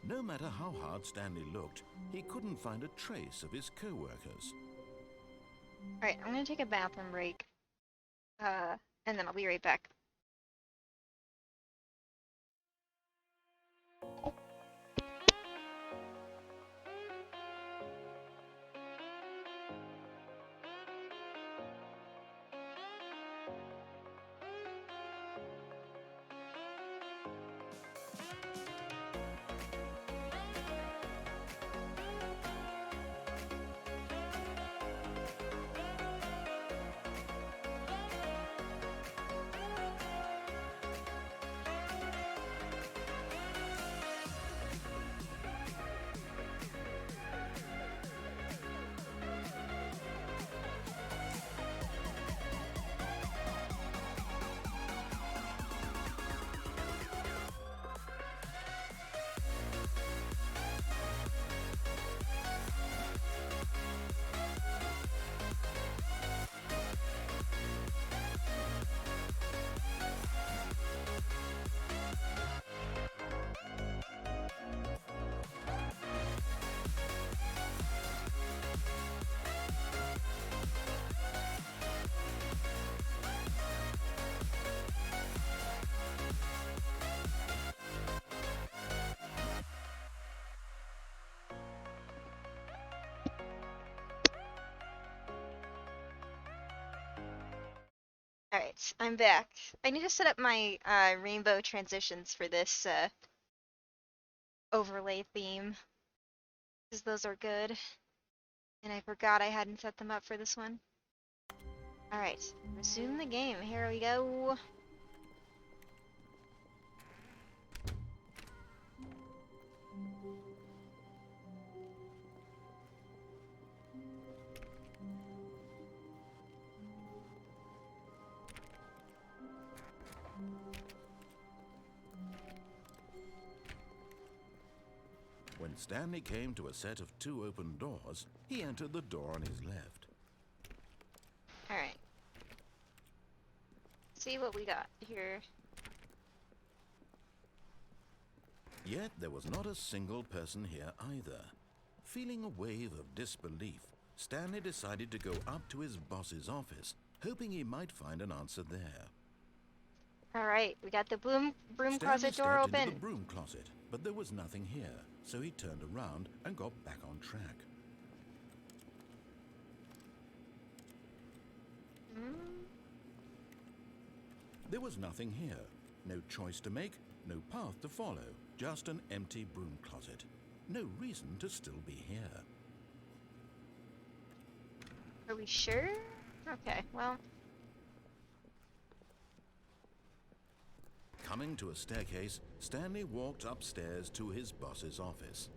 No matter how hard Stanley looked, he couldn't find a trace of his co-workers. Alright, I'm gonna take a bathroom break. And then I'll be right back. Alright, I'm back. I need to set up my rainbow transitions for this overlay theme, because those are good. And I forgot I hadn't set them up for this one. Alright, resume the game. Here we go. When Stanley came to a set of 2 open doors, he entered the door on his left. Alright. See what we got here. Yet there was not a single person here either. Feeling a wave of disbelief, Stanley decided to go up to his boss's office, hoping he might find an answer there. Alright, we got the broom Stanley closet door stepped open. into the broom closet, but there was nothing here, so he turned around and got back on track. There was nothing here. No choice to make, no path to follow, just an empty broom closet. No reason to still be here. Are we sure? Okay, well. Coming to a staircase, Stanley walked upstairs to his boss's office.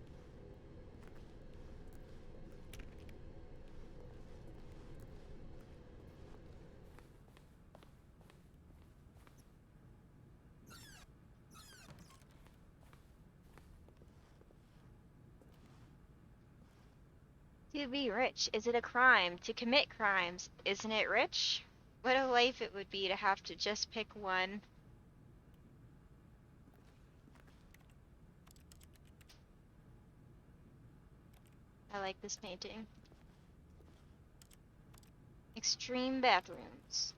To be rich, is it a crime? To commit crimes, isn't it rich? What a life it would be to have to just pick one. I like this painting. Extreme bathrooms.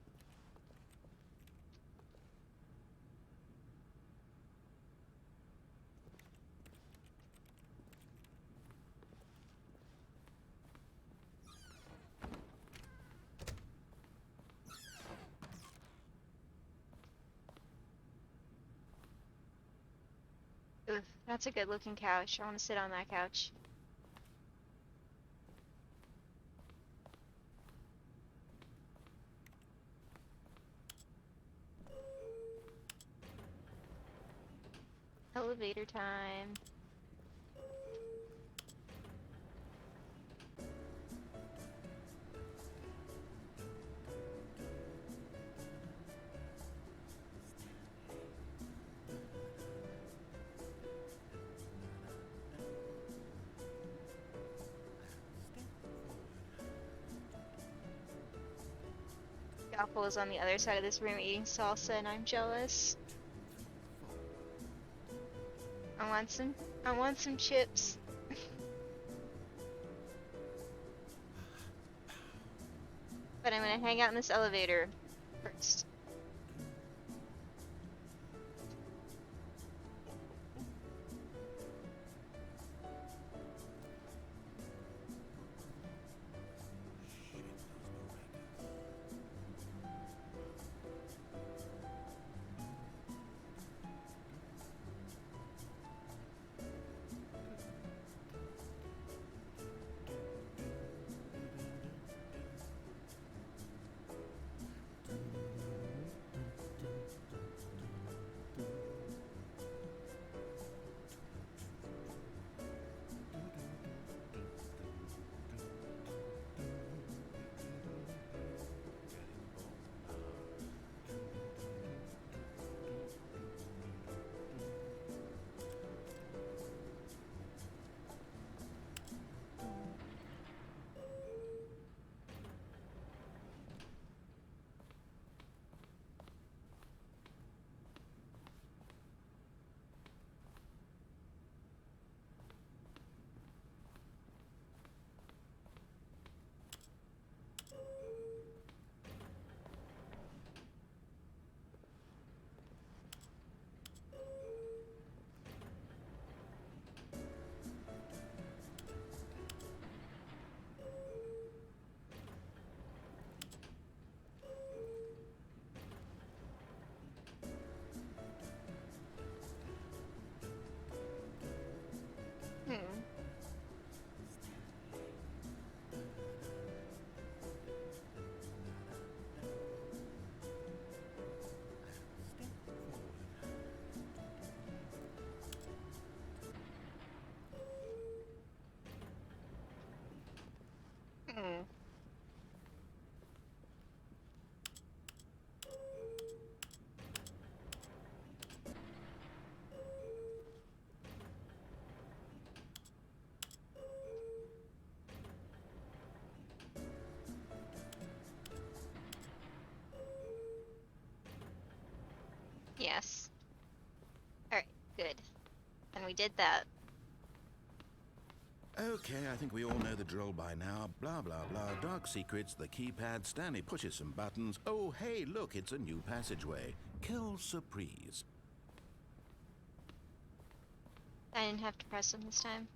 Ooh, that's a good looking couch. I want to sit on that couch. Elevator time. Apple is on the other side of this room eating salsa and I'm jealous. I want some chips. But I'm gonna hang out in this elevator first. Hmm. Yes. Alright, good. And we did that. Okay, I think we all know the drill by now. Blah, blah, blah. Dark secrets, the keypad. Stanley pushes some buttons. Oh, hey, look, it's a new passageway. Kill surprise. I didn't have to press them this time.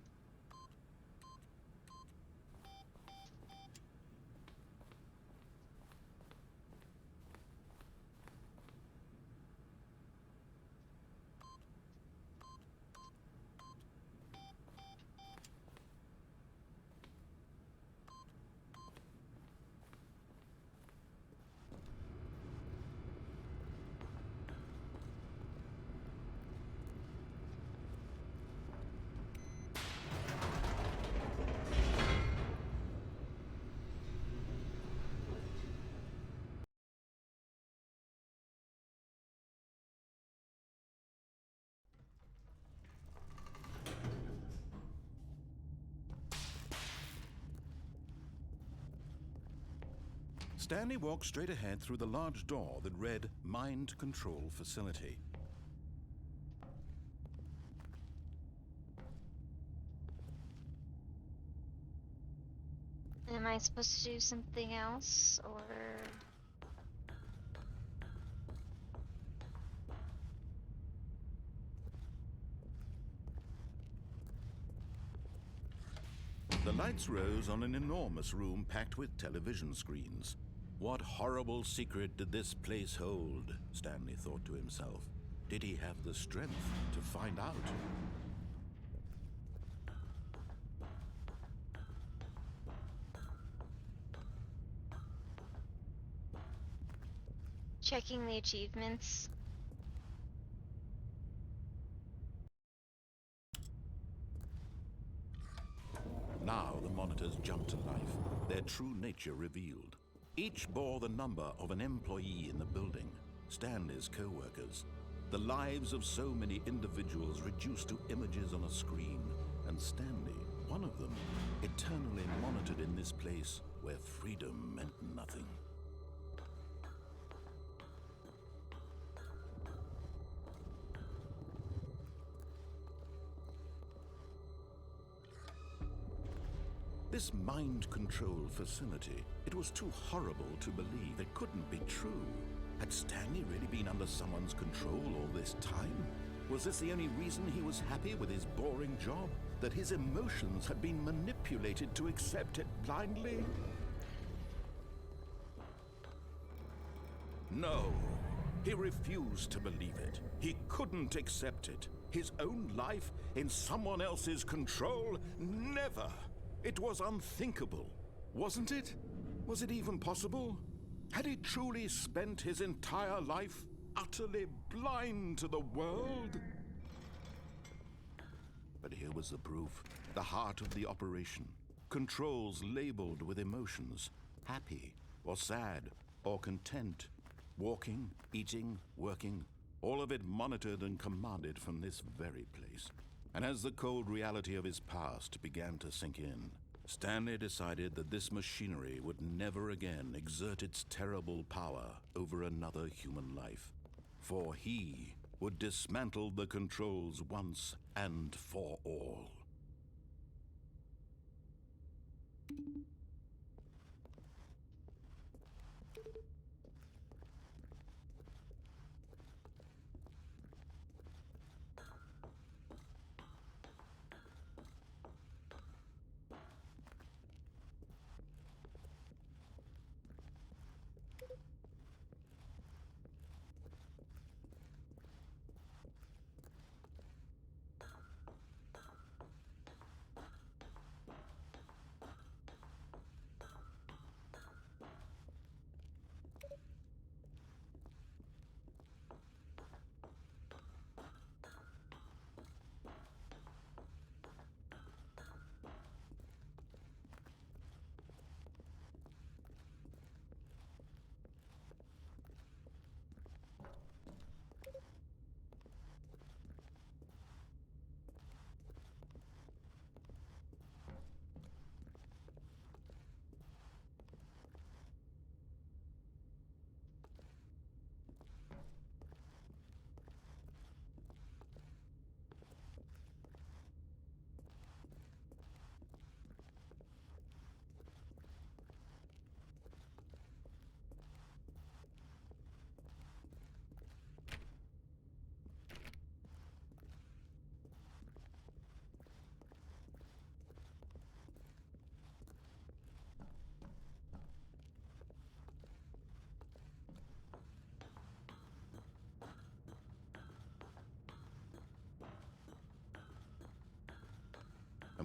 Stanley walked straight ahead through the large door that read Mind Control Facility. Am I supposed to do something else, or... The lights rose on an enormous room packed with television screens. What horrible secret did this place hold? Stanley thought to himself. Did he have the strength to find out? Checking the achievements? Now the monitors jumped to life, their true nature revealed. Each bore the number of an employee in the building, Stanley's co-workers. The lives of so many individuals reduced to images on a screen, and Stanley, one of them, eternally monitored in this place where freedom meant nothing. This mind control facility, it was too horrible to believe. It couldn't be true. Had Stanley really been under someone's control all this time? Was this the only reason he was happy with his boring job? That his emotions had been manipulated to accept it blindly? No, he refused to believe it. He couldn't accept it. His own life in someone else's control? Never! It was unthinkable, wasn't it? Was it even possible? Had he truly spent his entire life utterly blind to the world? But here was the proof, the heart of the operation. Controls labeled with emotions, happy or sad or content. Walking, eating, working, all of it monitored and commanded from this very place. And as the cold reality of his past began to sink in, Stanley decided that this machinery would never again exert its terrible power over another human life. For he would dismantle the controls once and for all.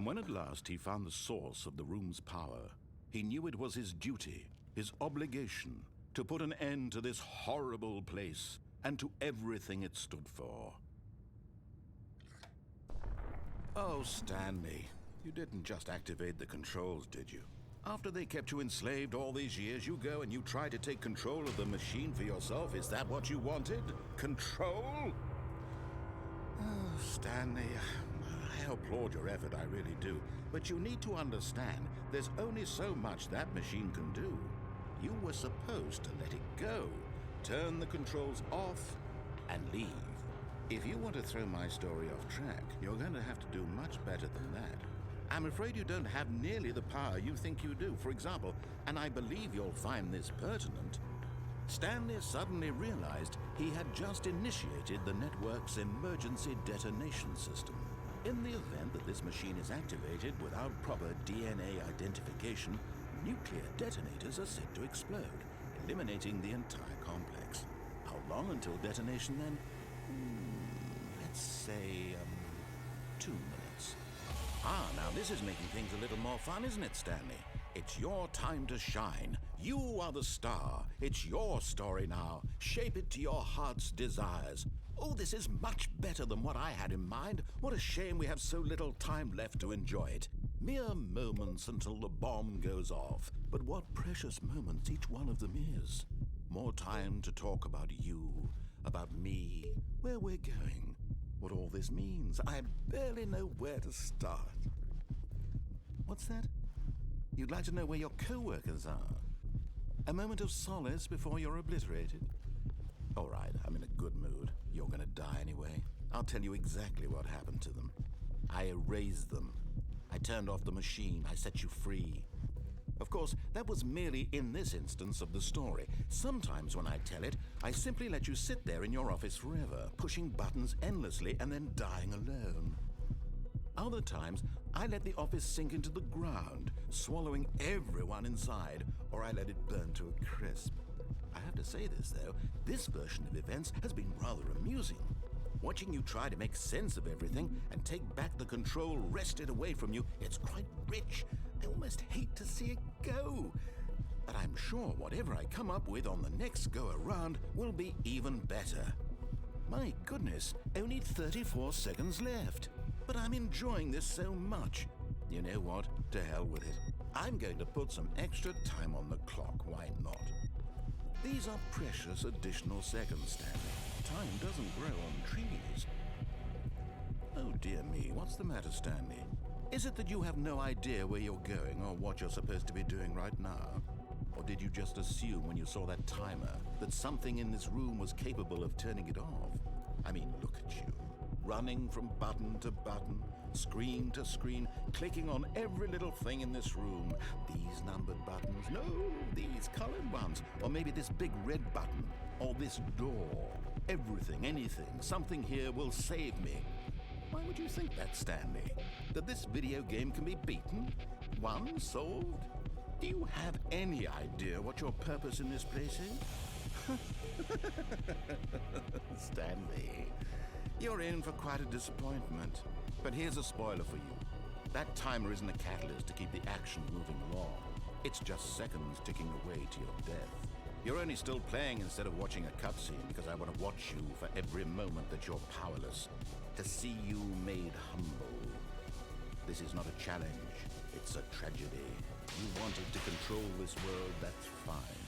And when at last he found the source of the room's power, he knew it was his duty, his obligation, to put an end to this horrible place and to everything it stood for. Oh, Stanley, you didn't just activate the controls, did you? After they kept you enslaved all these years, you go and you try to take control of the machine for yourself? Is that what you wanted? Control? Oh, Stanley, I applaud your effort, I really do. But you need to understand, there's only so much that machine can do. You were supposed to let it go, turn the controls off, and leave. If you want to throw my story off track, you're going to have to do much better than that. I'm afraid you don't have nearly the power you think you do. For example, and I believe you'll find this pertinent, Stanley suddenly realized he had just initiated the network's emergency detonation system. In the event that this machine is activated without proper DNA identification, nuclear detonators are said to explode, eliminating the entire complex. How long until detonation then? Let's say, 2 minutes. Now this is making things a little more fun, isn't it, Stanley? It's your time to shine. You are the star. It's your story now. Shape it to your heart's desires. Oh, this is much better than what I had in mind. What a shame we have so little time left to enjoy it. Mere moments until the bomb goes off. But what precious moments each one of them is. More time to talk about you, about me, where we're going, what all this means. I barely know where to start. What's that? You'd like to know where your co-workers are? A moment of solace before you're obliterated? All right, I'm in a good mood. You're gonna die anyway. I'll tell you exactly what happened to them. I erased them. I turned off the machine. I set you free. Of course, that was merely in this instance of the story. Sometimes when I tell it, I simply let you sit there in your office forever, pushing buttons endlessly and then dying alone. Other times, I let the office sink into the ground, swallowing everyone inside, or I let it burn to a crisp. I have to say this, though, this version of events has been rather amusing. Watching you try to make sense of everything and take back the control wrested away from you, it's quite rich. I almost hate to see it go. But I'm sure whatever I come up with on the next go-around will be even better. My goodness, only 34 seconds left. But I'm enjoying this so much. You know what? To hell with it. I'm going to put some extra time on the clock, why not? These are precious additional seconds, Stanley. Time doesn't grow on trees. Oh dear me, what's the matter, Stanley? Is it that you have no idea where you're going or what you're supposed to be doing right now? Or did you just assume when you saw that timer that something in this room was capable of turning it off? I mean, look at you. Running from button to button, screen to screen, clicking on every little thing in this room. These numbered buttons, no, these colored ones. Or maybe this big red button, or this door. Everything, anything, something here will save me. Why would you think that, Stanley? That this video game can be beaten? Won? Solved? Do you have any idea what your purpose in this place is? Stanley, you're in for quite a disappointment. But here's a spoiler for you. That timer isn't a catalyst to keep the action moving along. It's just seconds ticking away to your death. You're only still playing instead of watching a cutscene because I want to watch you for every moment that you're powerless. To see you made humble. This is not a challenge. It's a tragedy. You wanted to control this world, that's fine.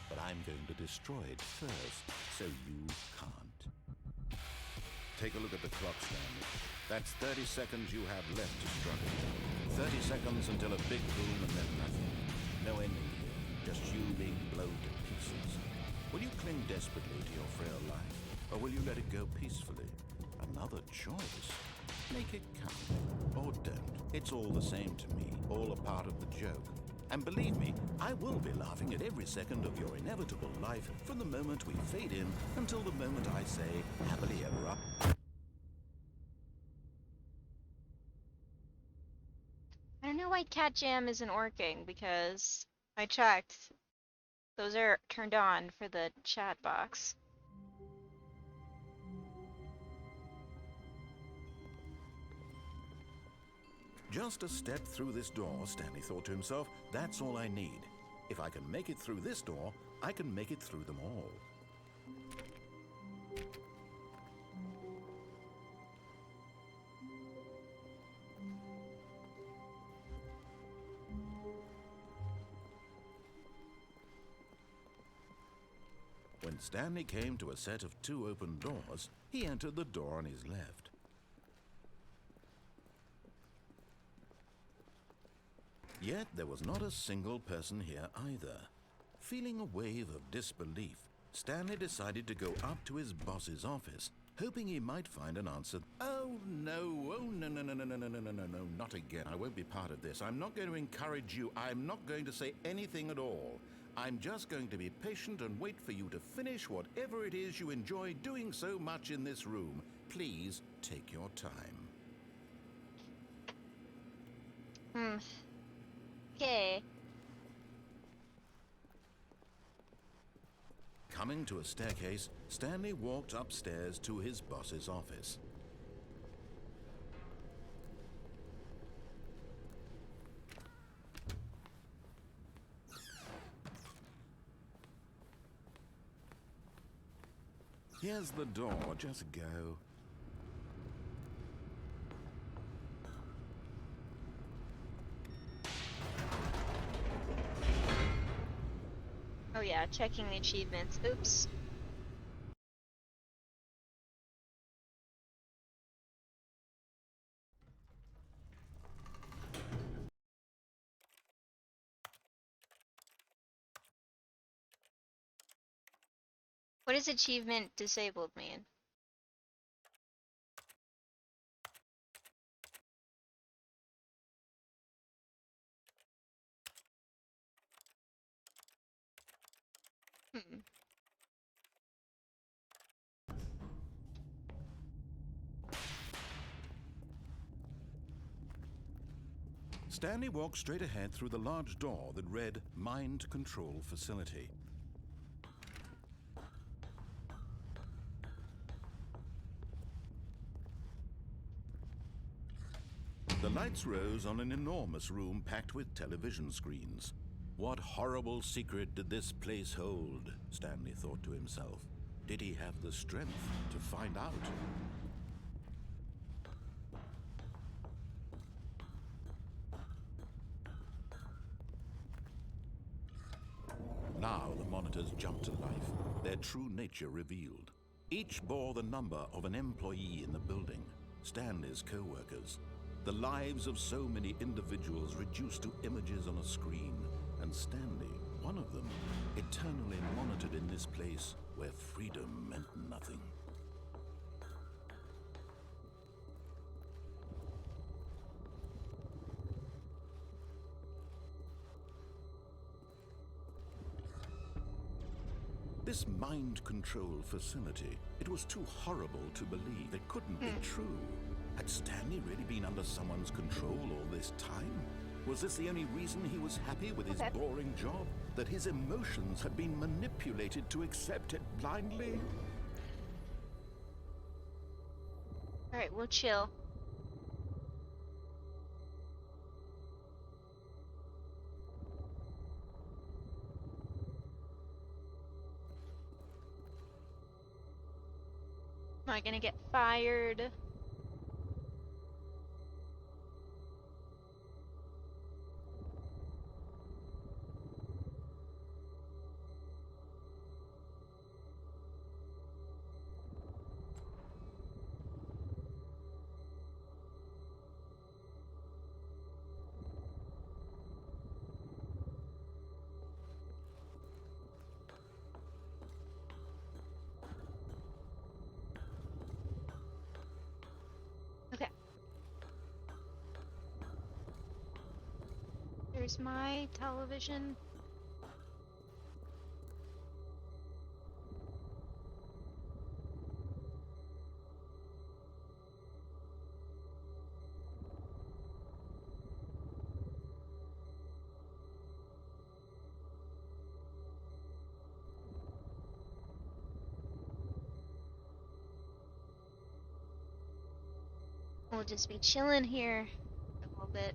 But I'm going to destroy it first, so you can't. Take a look at the clock, Stanley. That's 30 seconds you have left to struggle. 30 seconds until a big boom and then nothing. No ending here, just you being blown to pieces. Will you cling desperately to your frail life, or will you let it go peacefully? Another choice. Make it count, or don't. It's all the same to me, all a part of the joke. And believe me, I will be laughing at every second of your inevitable life from the moment we fade in until the moment I say, happily ever after. I don't know why Cat Jam isn't working because I checked. Those are turned on for the chat box. Just a step through this door, Stanley thought to himself, that's all I need. If I can make it through this door, I can make it through them all. When Stanley came to a set of 2 open doors, he entered the door on his left. Yet there was not a single person here either. Feeling a wave of disbelief, Stanley decided to go up to his boss's office, hoping he might find an answer. Oh no, no, not again. I won't be part of this. I'm not going to encourage you. I'm not going to say anything at all. I'm just going to be patient and wait for you to finish whatever it is you enjoy doing so much in this room. Please take your time. Okay. Coming to a staircase, Stanley walked upstairs to his boss's office. Here's the door, just go. Oh yeah, checking the achievements. Oops. What does achievement disabled mean? Hmm. Stanley walked straight ahead through the large door that read Mind Control Facility. The lights rose on an enormous room packed with television screens. What horrible secret did this place hold? Stanley thought to himself. Did he have the strength to find out? Now the monitors jumped to life, their true nature revealed. Each bore the number of an employee in the building, Stanley's co-workers. The lives of so many individuals reduced to images on a screen, and Stanley, one of them, eternally monitored in this place where freedom meant nothing. This mind control facility, it was too horrible to believe. It couldn't be true. Had Stanley really been under someone's control all this time? Was this the only reason he was happy with his boring job? That his emotions had been manipulated to accept it blindly? Alright, we'll chill. Am I gonna get fired? Okay. There's my television. We'll just be chilling here. We'll bit.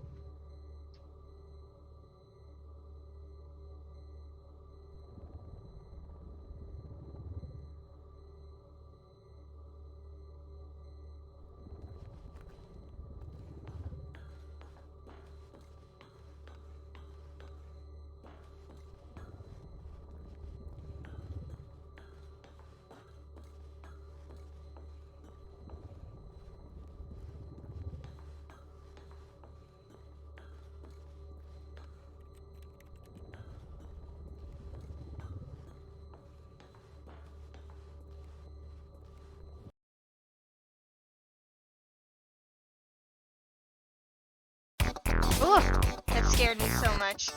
Ooh, that scared me so much.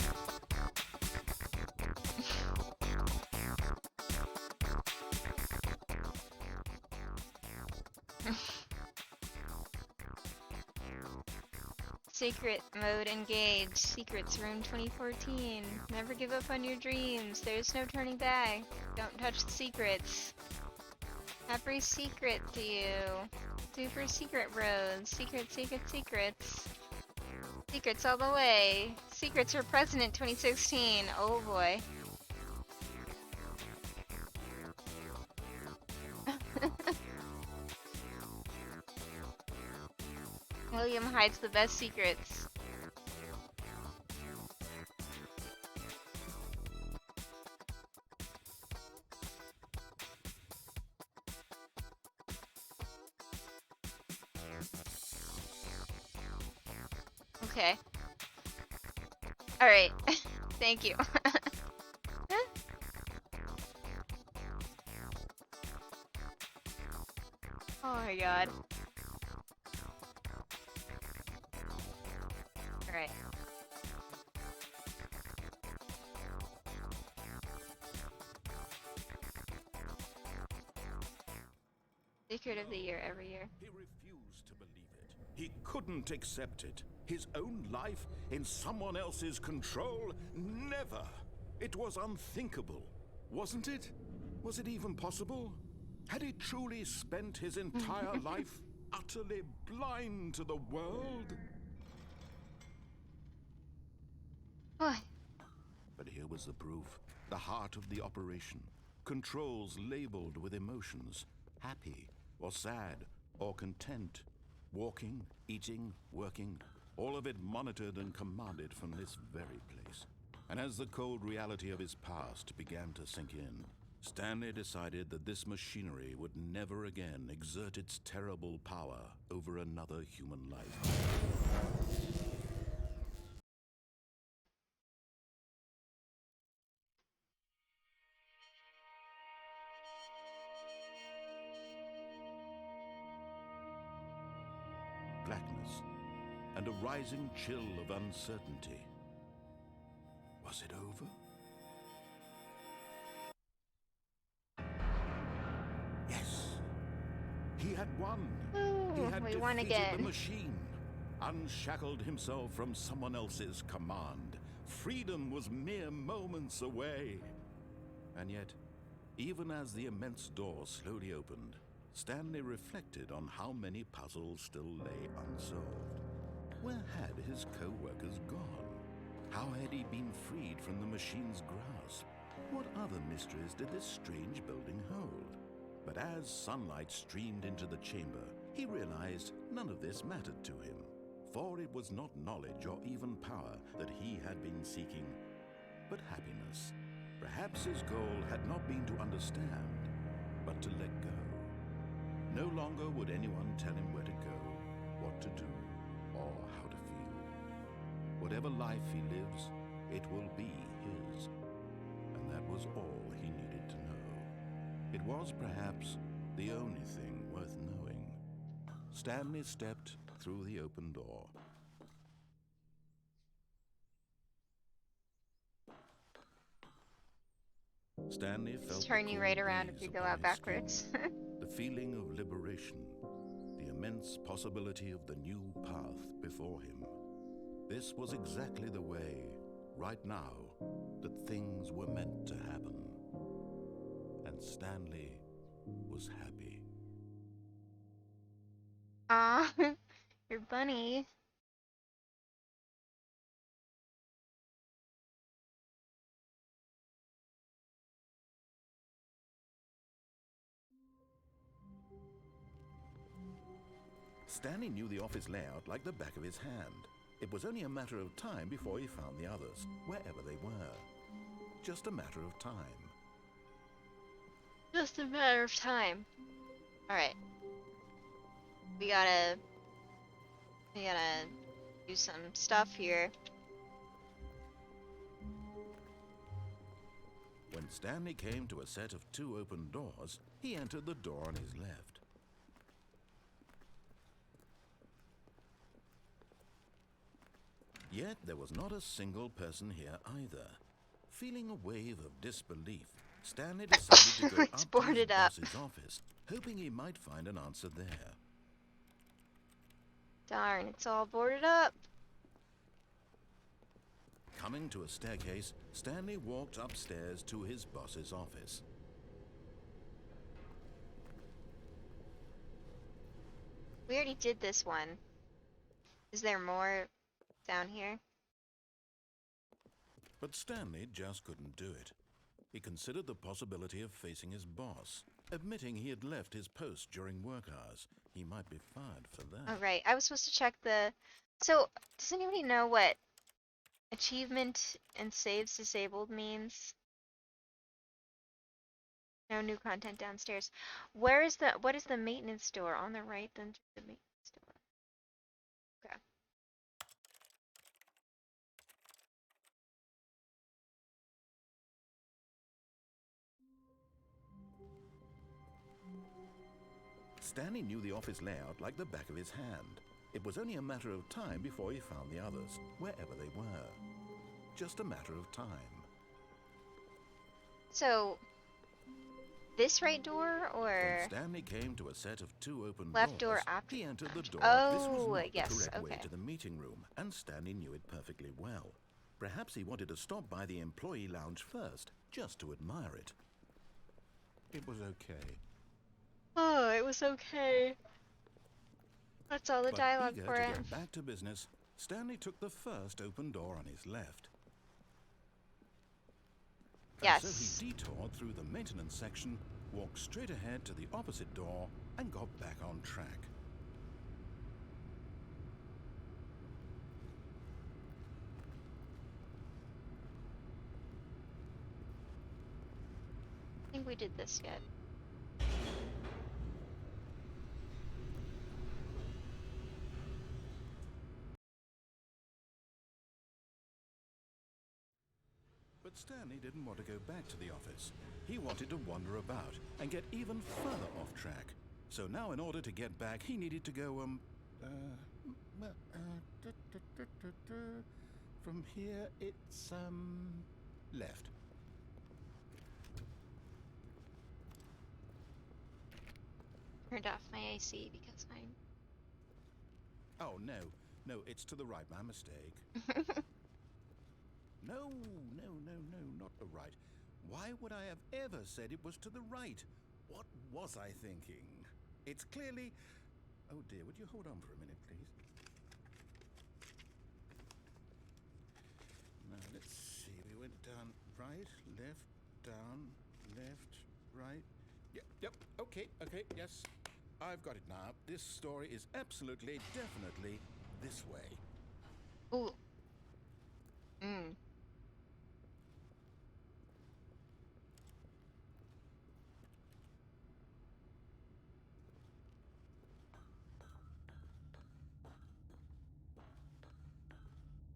Secret mode engaged. Secrets room 2014. Never give up on your dreams. There's no turning back. Don't touch the secrets. Every secret to you. Super secret roads. Secrets. Secrets all the way. Secrets for President 2016. Oh boy. William hides the best secrets. Okay. Alright. Thank you. Oh my god. Alright. Secret of the year every year. He refused to believe it. He couldn't accept it. His own life in someone else's control? Never! It was unthinkable, wasn't it? Was it even possible? Had he truly spent his entire life utterly blind to the world? Oh, But here was the proof. The heart of the operation. Controls labeled with emotions. Happy, or sad, or content. Walking, eating, working. All of it monitored and commanded from this very place. And as the cold reality of his past began to sink in, Stanley decided that this machinery would never again exert its terrible power over another human life. Blackness, and a rising chill of uncertainty. Was it over? Yes, he had won. He had we won defeated the again. machine, unshackled himself from someone else's command. Freedom was mere moments away. And yet, even as the immense door slowly opened, Stanley reflected on how many puzzles still lay unsolved. Where had his co-workers gone? How had he been freed from the machine's grasp? What other mysteries did this strange building hold? But as sunlight streamed into the chamber, he realized none of this mattered to him, for it was not knowledge or even power that he had been seeking, but happiness. Perhaps his goal had not been to understand, but to let go. No longer would anyone tell him where to go, what to do, or how to feel. Whatever life he lives, it will be his. And that was all he needed to know. It was perhaps the only thing worth knowing. Stanley stepped through the open door. Stanley felt Just turn the you cool right around if breeze you go upon out his skin, backwards. the feeling of liberation, the immense possibility of the new path before him. This was exactly the way, right now, that things were meant to happen. And Stanley was happy. Aw, your bunny. Stanley knew the office layout like the back of his hand. It was only a matter of time before he found the others, wherever they were. Just a matter of time. Just a matter of time. Alright. We gotta do some stuff here. When Stanley came to a set of 2 open doors, he entered the door on his left. Yet there was not a single person here either. Feeling a wave of disbelief, Stanley decided to go It's up to his boarded up. boss's office, hoping he might find an answer there. Darn, it's all boarded up. Coming to a staircase, Stanley walked upstairs to his boss's office. We already did this one. Is there more down here? But Stanley just couldn't do it. He considered the possibility of facing his boss, admitting he had left his post during work hours. He might be fired for that. Oh, right. I was supposed to check the... So, does anybody know what achievement and saves disabled means? No new content downstairs. What is the maintenance door? On the right, then the maintenance door. Okay. Stanley knew the office layout like the back of his hand. It was only a matter of time before he found the others, wherever they were. Just a matter of time. So, this right door, or When Stanley came to a set of 2 open left doors, door after? he entered the door. This Oh, was not yes, the correct way okay. to the meeting room, and Stanley knew it perfectly well. Perhaps he wanted to stop by the employee lounge first, just to admire it. It was okay. Oh, it was okay. That's all the But dialogue eager for to it. get back to business, Stanley took the first open door on his left. Yes. And so he detoured through the maintenance section, walked straight ahead to the opposite door, and got back on track. I think we did this yet. But Stanley didn't want to go back to the office. He wanted to wander about and get even further off track. So now in order to get back, he needed to go, from here it's, left. Turned off my AC because I'm... Oh, no, it's to the right, my mistake. No, not the right. Why would I have ever said it was to the right? What was I thinking? It's clearly... Oh dear, would you hold on for a minute, please? Now, let's see. We went down right, left, down, left, right. Yep, okay, yes. I've got it now. This story is absolutely, definitely this way. Ooh. Mm.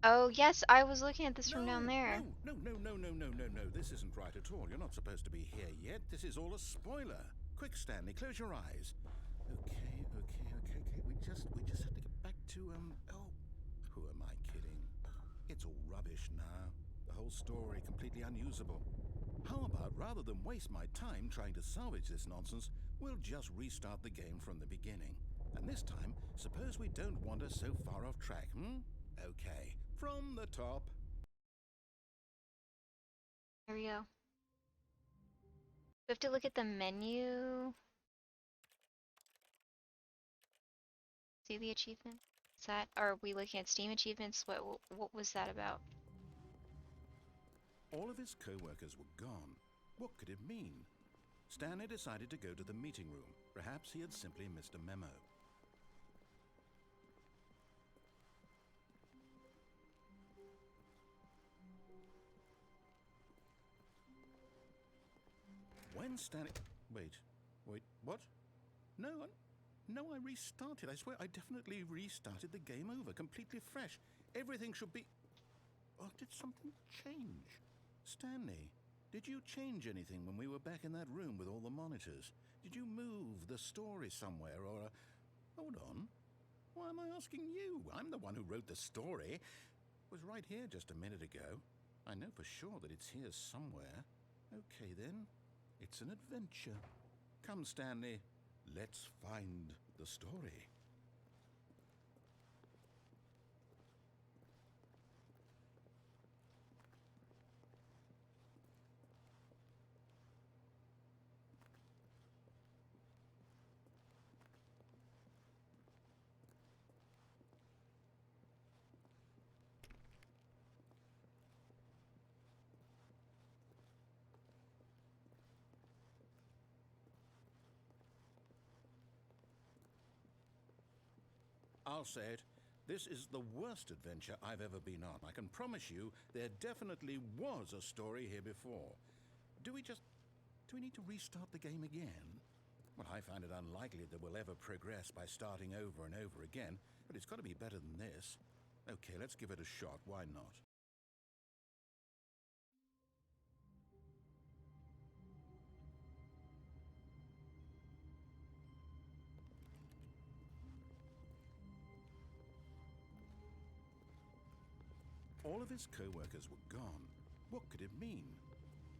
Oh, yes, I was looking at this from down there. No. This isn't right at all. You're not supposed to be here yet. This is all a spoiler. Quick, Stanley, close your eyes. Okay. We just have to get back to, oh, who am I kidding? It's all rubbish now. The whole story completely unusable. How about, rather than waste my time trying to salvage this nonsense, we'll just restart the game from the beginning. And this time, suppose we don't wander so far off track, Okay, from the top. Here we go. We have to look at the menu. See the achievement? Is that, are we looking at Steam achievements? What was that about? All of his co-workers were gone. What could it mean? Stanley decided to go to the meeting room. Perhaps he had simply missed a memo. When Stanley... Wait, what? No, I restarted. I swear I definitely restarted the game over, completely fresh. Everything should be... Oh, did something change? Stanley, did you change anything when we were back in that room with all the monitors? Did you move the story somewhere or... Hold on. Why am I asking you? I'm the one who wrote the story. It was right here just a minute ago. I know for sure that it's here somewhere. Okay, then. It's an adventure. Come, Stanley. Let's find the story. I'll say it. This is the worst adventure I've ever been on. I can promise you there definitely was a story here before. Do we need to restart the game again? Well, I find it unlikely that we'll ever progress by starting over and over again, but it's got to be better than this. Okay, let's give it a shot. Why not? All of his co-workers were gone. What could it mean?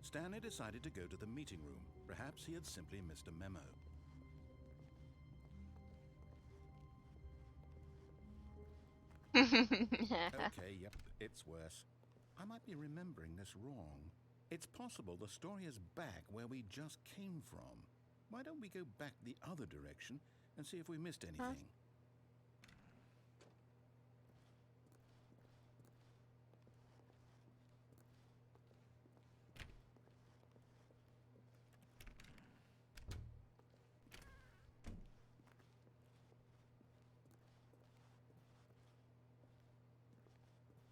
Stanley decided to go to the meeting room. Perhaps he had simply missed a memo. Okay, yep, it's worse. I might be remembering this wrong. It's possible the story is back where we just came from. Why don't we go back the other direction and see if we missed anything?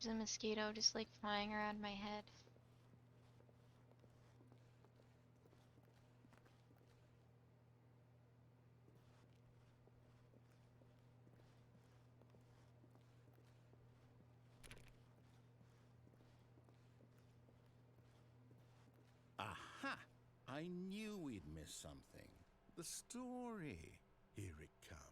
There's a mosquito just like flying around my head. Aha! I knew we'd miss something. The story. Here it comes.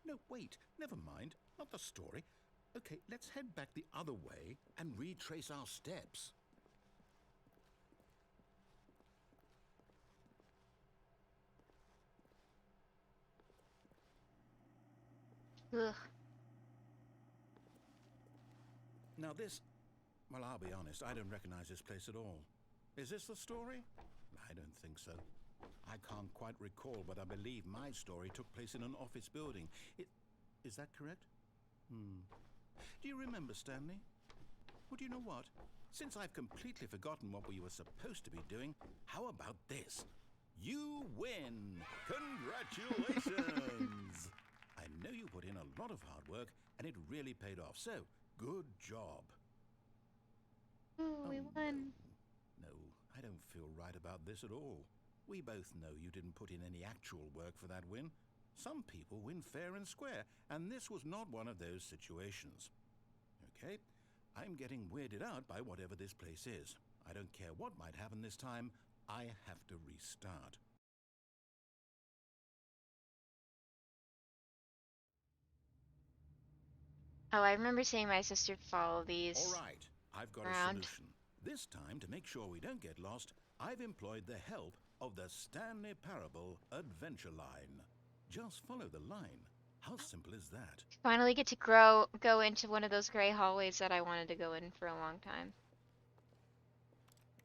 No, wait. Never mind. Not the story. Okay, let's head back the other way and retrace our steps. Ugh. Now this... Well, I'll be honest, I don't recognize this place at all. Is this the story? I don't think so. I can't quite recall, but I believe my story took place in an office building. Is that correct? Do you remember, Stanley? Well, do you know what? Since I've completely forgotten what we were supposed to be doing, how about this? You win! Congratulations! I know you put in a lot of hard work, and it really paid off, so good job. Ooh, we won. No, I don't feel right about this at all. We both know you didn't put in any actual work for that win. Some people win fair and square, and this was not one of those situations. Okay, I'm getting weirded out by whatever this place is. I don't care what might happen this time. I have to restart. Oh, I remember seeing my sister follow these All right, I've got around. a solution. This time, to make sure we don't get lost, I've employed the help of the Stanley Parable Adventure Line. Just follow the line. How simple is that? Finally get to go into one of those gray hallways that I wanted to go in for a long time.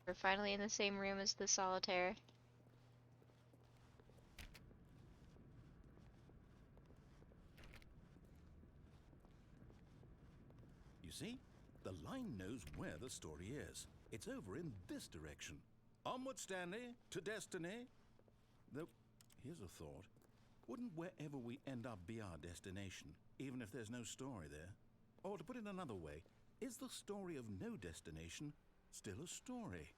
We're finally in the same room as the solitaire. You see? The line knows where the story is. It's over in this direction. Onward, Stanley, to destiny. Though, here's a thought. Wouldn't wherever we end up be our destination, even if there's no story there? Or to put it another way, Is the story of no destination still a story?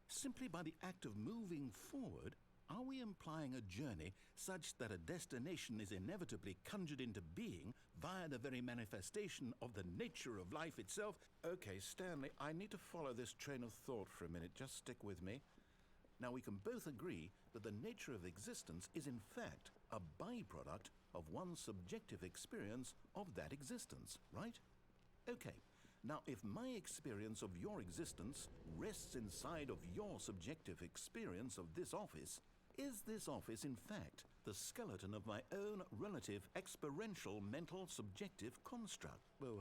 Simply by the act of moving forward, are we implying a journey such that a destination is inevitably conjured into being via the very manifestation of the nature of life itself? Okay, Stanley, I need to follow this train of thought for a minute. Just stick with me. Now, we can both agree that the nature of existence is in fact a byproduct of one's subjective experience of that existence, right? Okay. Now, if my experience of your existence rests inside of your subjective experience of this office, is this office, in fact, the skeleton of my own relative experiential mental subjective construct? Whoa.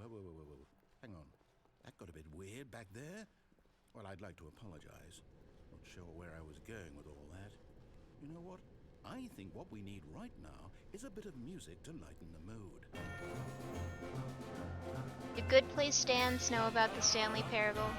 Hang on. That got a bit weird back there. Well, I'd like to apologize. Not sure where I was going with all that. You know what? I think what we need right now is a bit of music to lighten the mood. Do Good Place stands know about the Stanley Parable?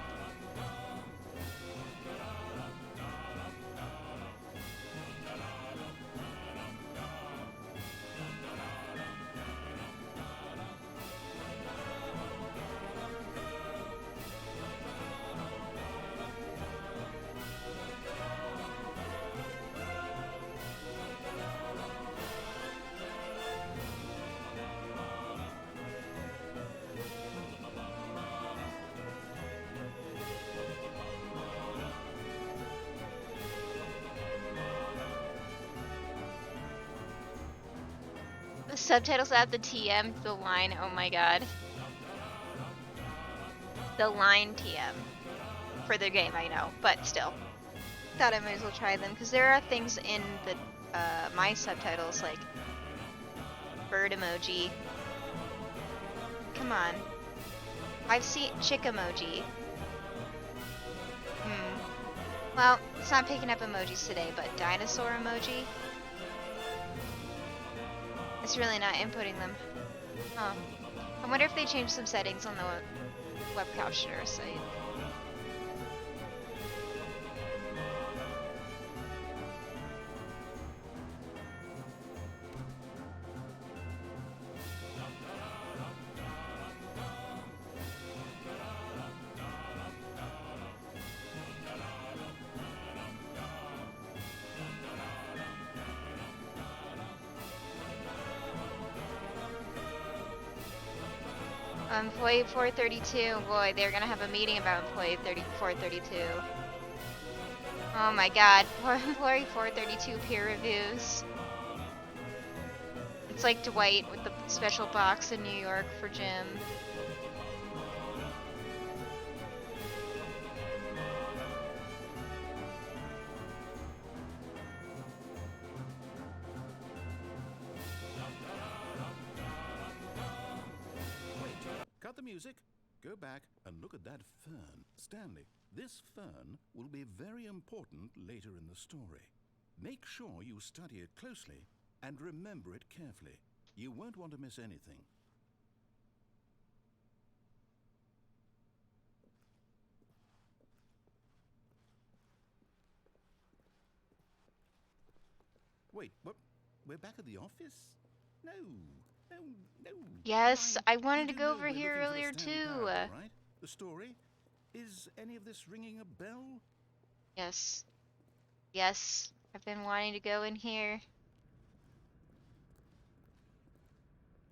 The subtitles have the TM, the line, oh my god. The line TM. For the game, I know, but still. Thought I might as well try them, because there are things in the my subtitles, like bird emoji. Come on. I've seen chick emoji. Well, it's not picking up emojis today, but dinosaur emoji? It's really not inputting them. Oh. I wonder if they changed some settings on the web captioner site. 432, boy, they're gonna have a meeting about Employee 432. Oh my god, Employee 432 peer reviews. It's like Dwight with the special box in New York for Jim. Cut the music, go back and look at that fern. Stanley, this fern will be very important later in the story. Make sure you study it closely and remember it carefully. You won't want to miss anything. Wait, what? We're back at the office? No. Yes, I wanted to You go know over we're here looking for the earlier Stanley too. Parable, right? The story? Is any of this ringing a bell? Yes. Yes, I've been wanting to go in here.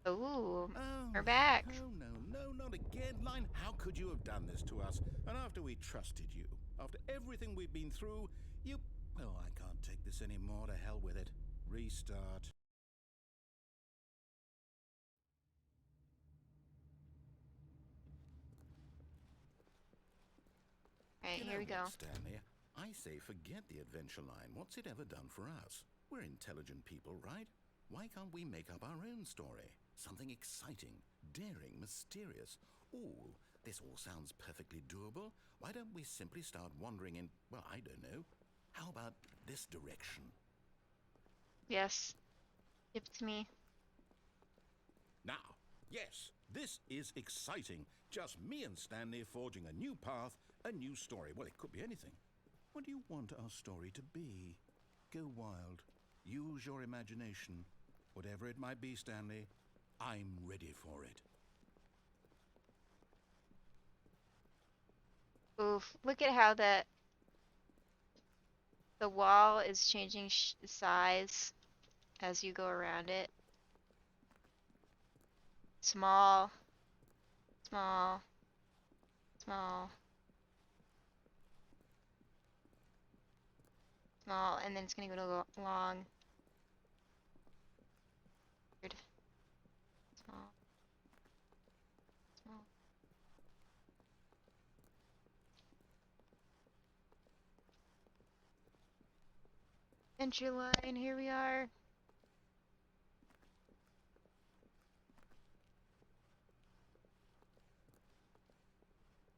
Ooh, we're back. Oh, no, not again. Line, how could you have done this to us? And after we trusted you, after everything we've been through, you... Oh, I can't take this anymore. To hell with it. Restart. Alright, You here know we go. what, Stanley? I say forget the adventure line. What's it ever done for us? We're intelligent people, right? Why can't we make up our own story? Something exciting, daring, mysterious. Ooh, this all sounds perfectly doable. Why don't we simply start wandering in, well, I don't know. How about this direction? Yes. Give it to me. Now, yes, this is exciting. Just me and Stanley forging a new path, a new story. Well, it could be anything. What do you want our story to be? Go wild. Use your imagination. Whatever it might be, Stanley, I'm ready for it. Oof, look at how the wall is changing size as you go around it. Small, small, small, small, and then it's gonna go long. Weird. Small, small. Entry line, here we are.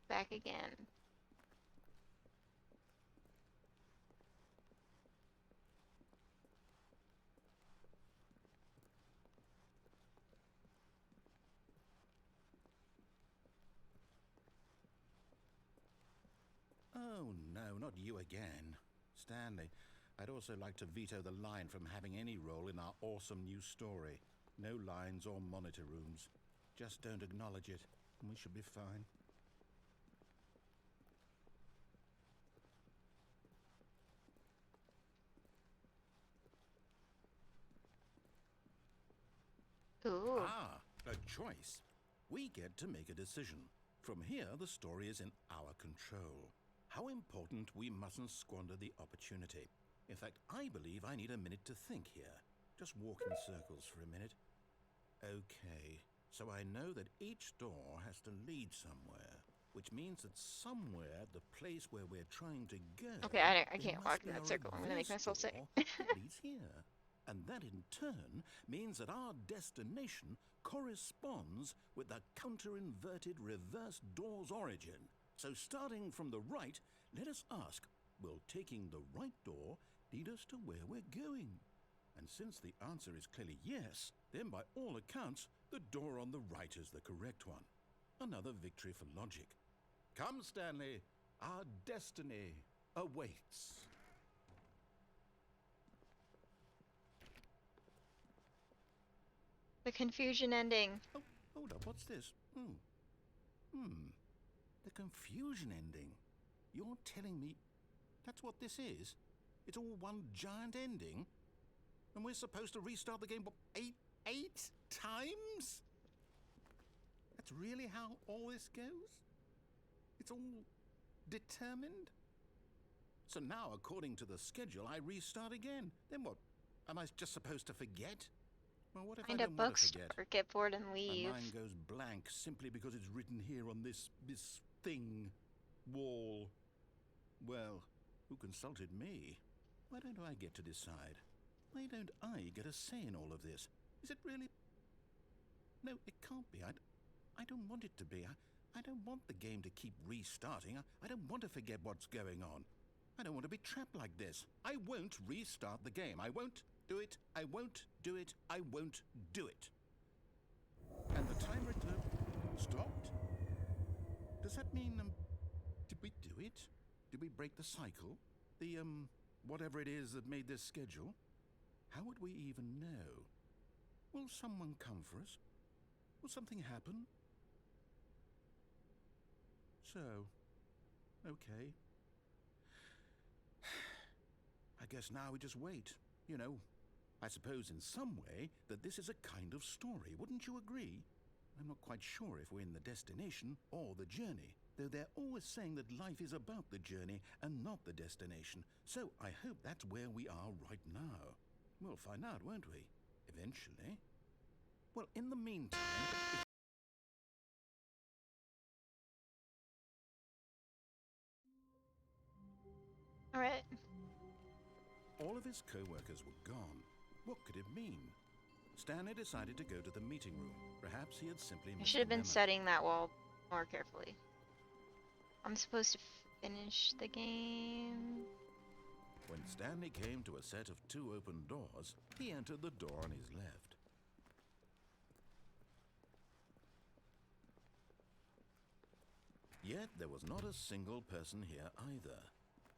Back again. Oh, no, not you again. Stanley, I'd also like to veto the line from having any role in our awesome new story. No lines or monitor rooms. Just don't acknowledge it, and we should be fine. Ooh. Ah, a choice. We get to make a decision. From here, the story is in our control. How important we mustn't squander the opportunity. In fact, I believe I need a minute to think here. Just walk in circles for a minute. Okay, so I know that each door has to lead somewhere, which means that somewhere the place where we're trying to go, Okay, I there can't walk must in be a that circle. I'm gonna make reverse myself sick. door that leads here. And that in turn means that our destination corresponds with the counter-inverted reverse door's origin. So starting from the right, let us ask, will taking the right door lead us to where we're going? And since the answer is clearly yes, then by all accounts, the door on the right is the correct one. Another victory for logic. Come, Stanley, our destiny awaits. The confusion ending. Oh, hold up, what's this? The confusion ending. You're telling me that's what this is? It's all one giant ending? And we're supposed to restart the game, what, eight times? That's really how all this goes? It's all determined? So now, according to the schedule, I restart again. Then what? Am I just supposed to forget? Well, what if Find I a don't want to forget? bookstore, get bored and My leave. mind goes blank simply because it's written here on this thing, wall. Well, who consulted me? Why don't I get to decide? Why don't I get a say in all of this? Is it really? No, it can't be. I don't want it to be. I don't want the game to keep restarting. I don't want to forget what's going on. I don't want to be trapped like this. I won't restart the game. I won't do it. I won't do it. I won't do it. And the timer stopped? Does that mean, did we do it? Did we break the cycle? The, whatever it is that made this schedule? How would we even know? Will someone come for us? Will something happen? So, okay. I guess now we just wait. You know, I suppose in some way that this is a kind of story, wouldn't you agree? I'm not quite sure if we're in the destination or the journey, though they're always saying that life is about the journey and not the destination, so I hope that's where we are right now. We'll find out, won't we? Eventually. Well, in the meantime... Alright. All of his co-workers were gone. What could it mean? Stanley decided to go to the meeting room. Perhaps he had simply I missed should have the been memo. studying that wall more carefully. I'm supposed to finish the game. When Stanley came to a set of 2 open doors, he entered the door on his left. Yet there was not a single person here either.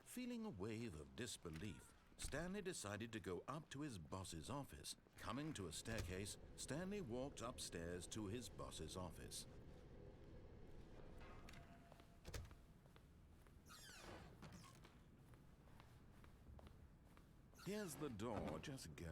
Feeling a wave of disbelief, Stanley decided to go up to his boss's office. Coming to a staircase, Stanley walked upstairs to his boss's office. Here's the door. Just go.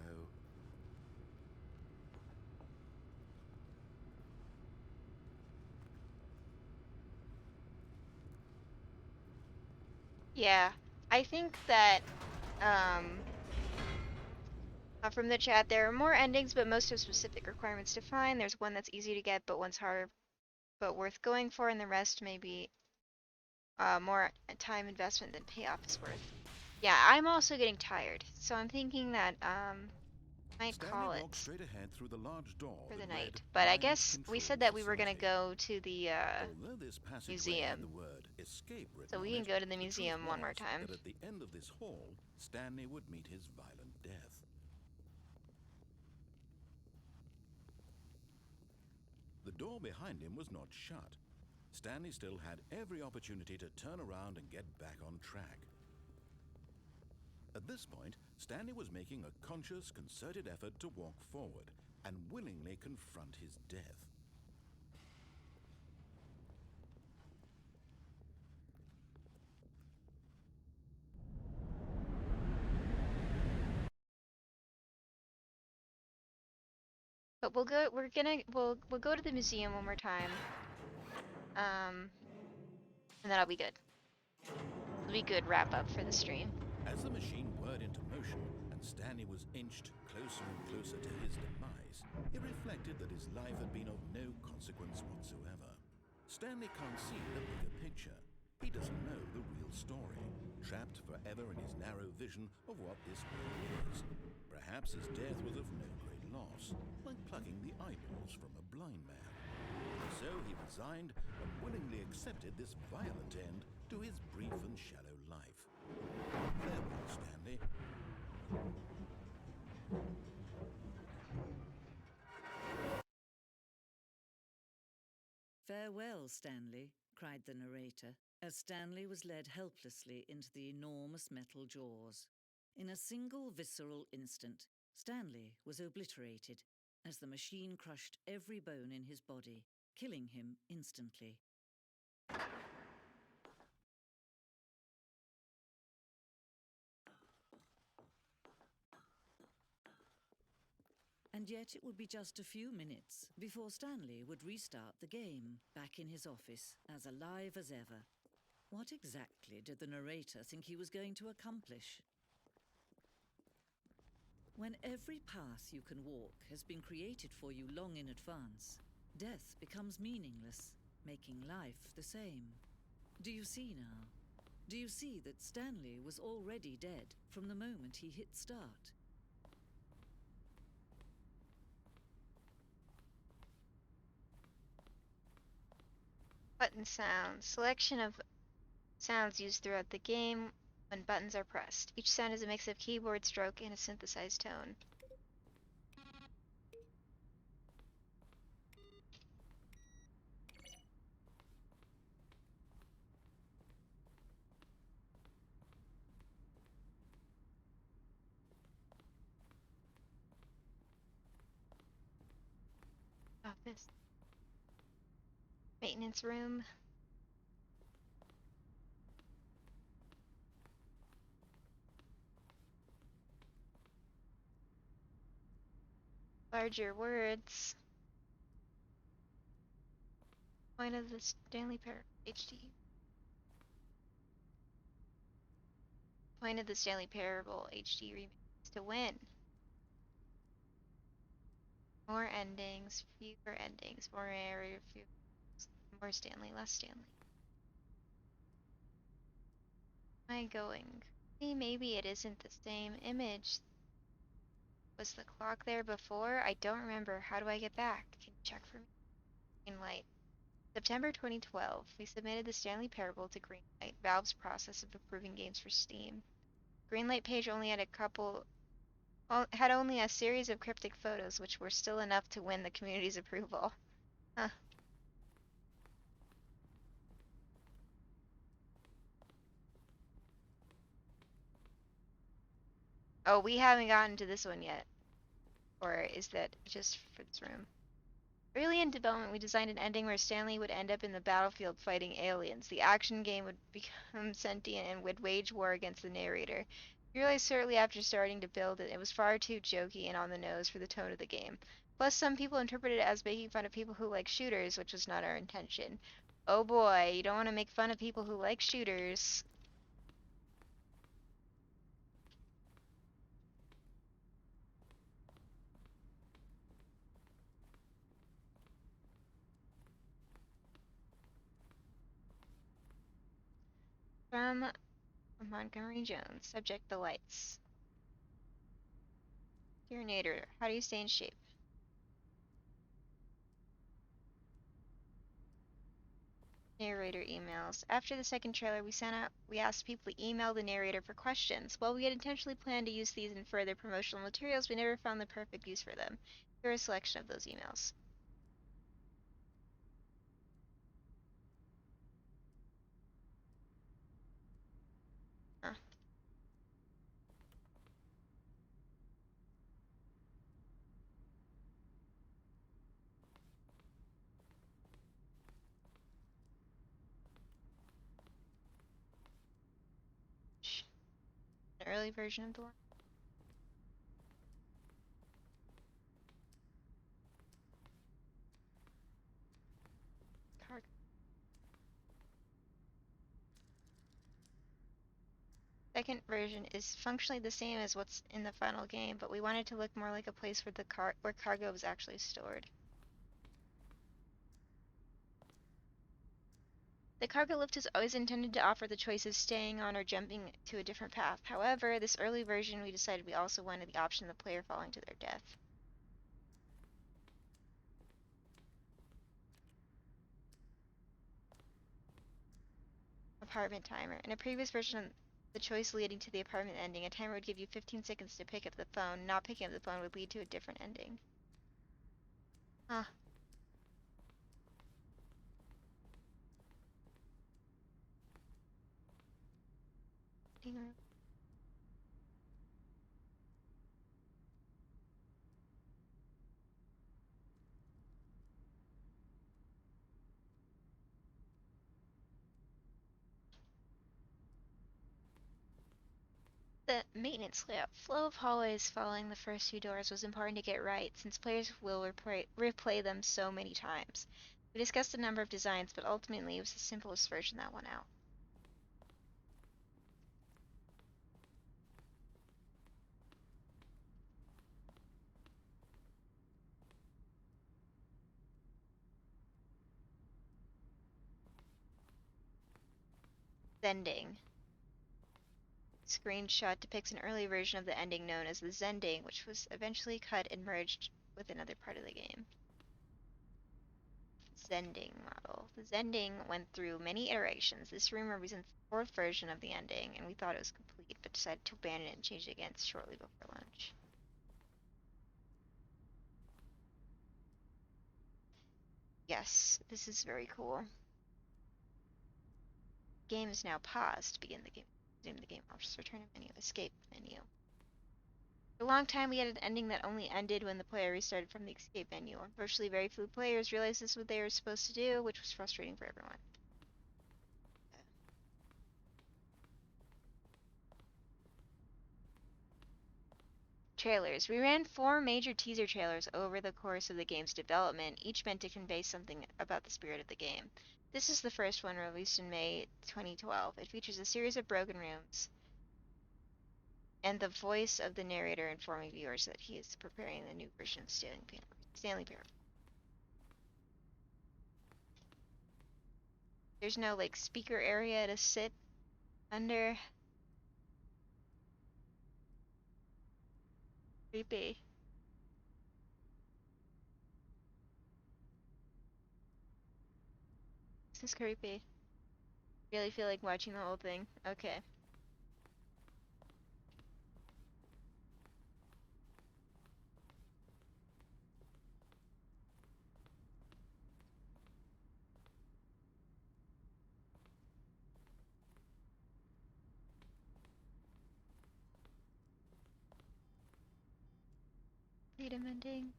Yeah, I think that um from the chat there are more endings, but most have specific requirements to find. There's one that's easy to get, but one's harder, but worth going for, and the rest may be more time investment than payoff is worth. Yeah, I'm also getting tired, so I'm thinking that might Stanley call walked it straight ahead through the large door for the that read night. But I Mind guess we Control said that we were gonna Facility. go to the Although this passageway had museum, the word escape written so we on can it, go to the the truth museum one more was time. that at the end of this hall, Stanley would meet his violent death. The door behind him was not shut. Stanley still had every opportunity to turn around and get back on track. At this point, Stanley was making a conscious, concerted effort to walk forward and willingly confront his death. But we'll go to the museum one more time. And that'll be good. It'll be good wrap up for the stream. As the machine whirred into motion and Stanley was inched closer and closer to his demise, he reflected that his life had been of no consequence whatsoever. Stanley can't see the bigger picture. He doesn't know the real story, trapped forever in his narrow vision of what this world is. Perhaps his death was of no great loss, like plucking the eyeballs from a blind man. So he resigned and willingly accepted this violent end to his brief and shallow life. Farewell, Stanley. Farewell, Stanley, cried the narrator, as Stanley was led helplessly into the enormous metal jaws. In a single visceral instant, Stanley was obliterated as the machine crushed every bone in his body, killing him instantly. And yet it would be just a few minutes before Stanley would restart the game, back in his office, as alive as ever. What exactly did the narrator think he was going to accomplish? When every path you can walk has been created for you long in advance, death becomes meaningless, making life the same. Do you see now? Do you see that Stanley was already dead from the moment he hit start? Button sounds. Selection of sounds used throughout the game when buttons are pressed. Each sound is a mix of keyboard stroke and a synthesized tone. Office. Maintenance room. Larger words. Point of the Stanley Parable HD. Point of the Stanley Parable HD remake is to win. More endings, fewer endings, more area, more Stanley, less Stanley. Am I going? See, maybe it isn't the same image. Was the clock there before? I don't remember. How do I get back? Can you check for me? Greenlight. September 2012. We submitted the Stanley Parable to Greenlight, Valve's process of approving games for Steam. Greenlight page only had had only a series of cryptic photos, which were still enough to win the community's approval. Huh. Oh, we haven't gotten to this one yet. Or is that just for this room? Early in development, we designed an ending where Stanley would end up in the battlefield fighting aliens. The action game would become sentient and would wage war against the narrator. You realized shortly after starting to build it, it was far too jokey and on the nose for the tone of the game. Plus, some people interpreted it as making fun of people who like shooters, which was not our intention. Oh boy, you don't want to make fun of people who like shooters. From Montgomery Jones, subject the lights. Dear Nader, how do you stay in shape? Narrator emails. After the second trailer we asked people to email the narrator for questions. While we had intentionally planned to use these in further promotional materials, we never found the perfect use for them. Here are a selection of those emails. Huh. An early version of the one. Cargo. Second version is functionally the same as what's in the final game, but we wanted to look more like a place where cargo was actually stored. The cargo lift is always intended to offer the choice of staying on or jumping to a different path. However, this early version we decided we also wanted the option of the player falling to their death. Apartment timer. In a previous version, the choice leading to the apartment ending, a timer would give you 15 seconds to pick up the phone. Not picking up the phone would lead to a different ending. Huh. The maintenance layout. Flow of hallways following the first few doors was important to get right, since players will replay them so many times. We discussed a number of designs, but ultimately it was the simplest version that won out. Zending. Screenshot depicts an early version of the ending known as the Zending, which was eventually cut and merged with another part of the game. Zending model. The Zending went through many iterations. This room represents the fourth version of the ending, and we thought it was complete, but decided to abandon it and change it again shortly before lunch. Yes, this is very cool. Game is now paused. Begin the game. Resume the game. Options. Return to menu. Escape menu. For a long time, we had an ending that only ended when the player restarted from the escape menu. Unfortunately, very few players realized this was what they were supposed to do, which was frustrating for everyone. Trailers. We ran 4 major teaser trailers over the course of the game's development, each meant to convey something about the spirit of the game. This is the first one, released in May 2012. It features a series of broken rooms and the voice of the narrator informing viewers that he is preparing the new version of Stanley Parable. There's no like speaker area to sit under. Creepy. This is creepy. Really feel like watching the whole thing. Okay. Freedom ending.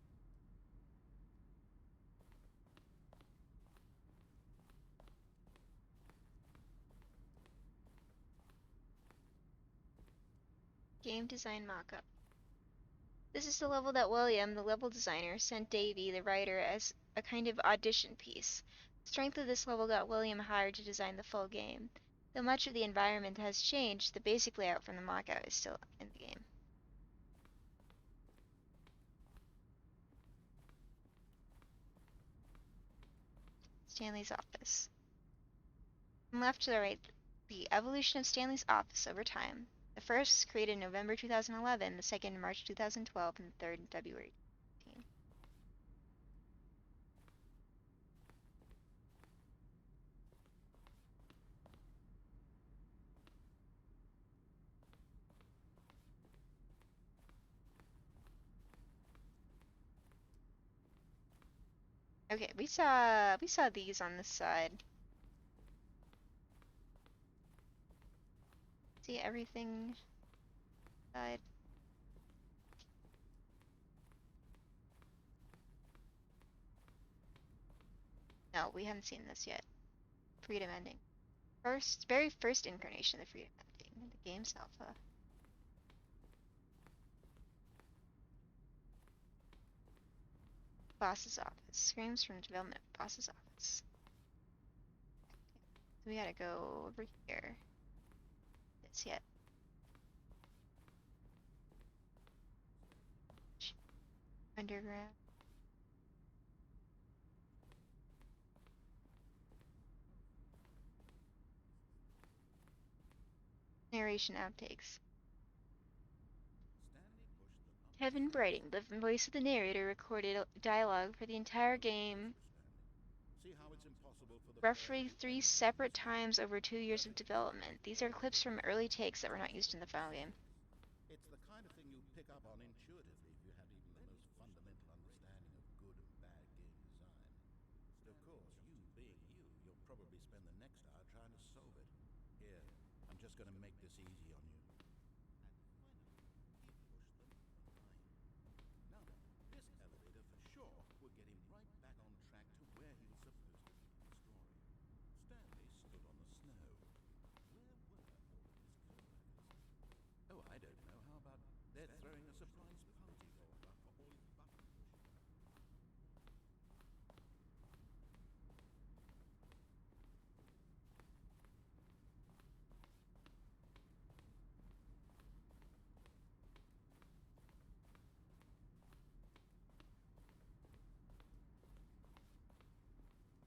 Game design mockup. This is the level that William, the level designer, sent Davey, the writer, as a kind of audition piece. The strength of this level got William hired to design the full game. Though much of the environment has changed, the basic layout from the mockup is still in the game. Stanley's office. From left to the right, the evolution of Stanley's office over time. The first created in November 2011, the second in March 2012, and the third in February 2015. Okay, we saw these on this side. See everything side. No, we haven't seen this yet. Freedom ending. Very first incarnation of the freedom ending. The game's alpha. Boss's office. Screams from development of boss's office. So we gotta go over here. This yet. Underground. Narration outtakes. Kevin Brighting, the voice of the narrator, recorded dialogue for the entire game roughly 3 separate times over 2 years of development. These are clips from early takes that were not used in the final game. It's the kind of thing you'd pick up on intuitively if you had even the most fundamental understanding of good and bad game design. Of course, you being you, you'll probably spend the next hour trying to solve it. Here, I'm just going to make this easy on you. Now, this elevator for sure would get him right back on track to where he was supposed to be in the story. Stanley stood on the snow. Where were all of his co-workers? Oh, I don't know. How about they're throwing a surprise party for all his button pushing?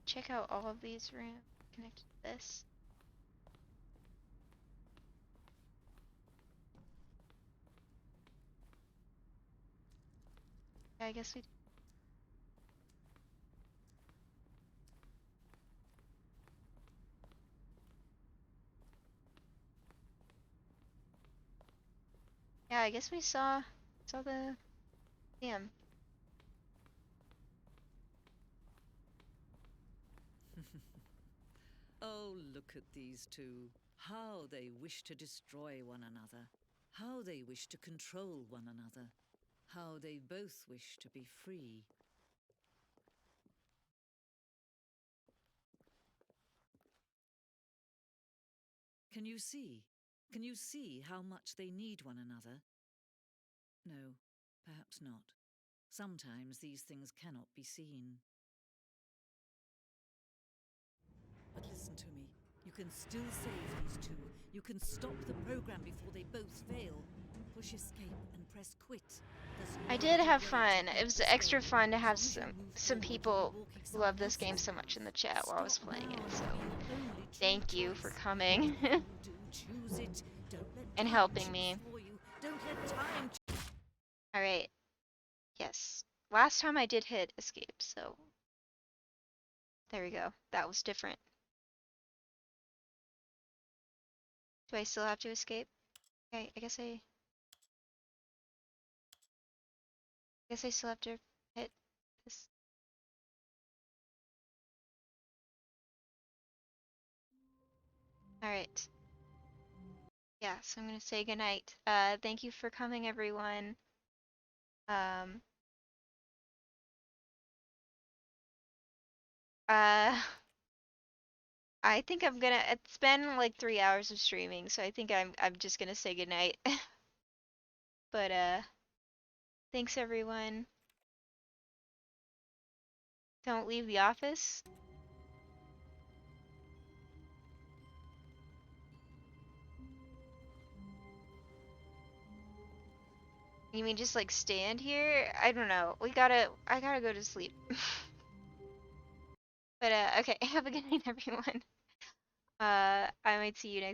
Check out all of these rooms connected to this. Yeah, I guess we. Yeah, I guess we saw the museum. Oh, look at these two. How they wish to destroy one another. How they wish to control one another. How they both wish to be free. Can you see? Can you see how much they need one another? No, perhaps not. Sometimes these things cannot be seen. But listen to me. You can still save these two. You can stop the program before they both fail. Push escape and press quit. I did have fun. It was extra fun to have some people who love this game so much in the chat while I was playing it. So thank you for coming and helping me. All right. Yes. Last time I did hit escape, so there we go. That was different. Do I still have to escape? Okay, I guess I still have to hit this. All right. Yeah, so I'm gonna say goodnight. Thank you for coming, everyone. Um, uh, I think it's been like 3 hours of streaming, so I think I'm just gonna say goodnight. but thanks everyone. Don't leave the office. You mean just like stand here? I don't know. I gotta go to sleep. But okay, have a good night everyone. I might see you next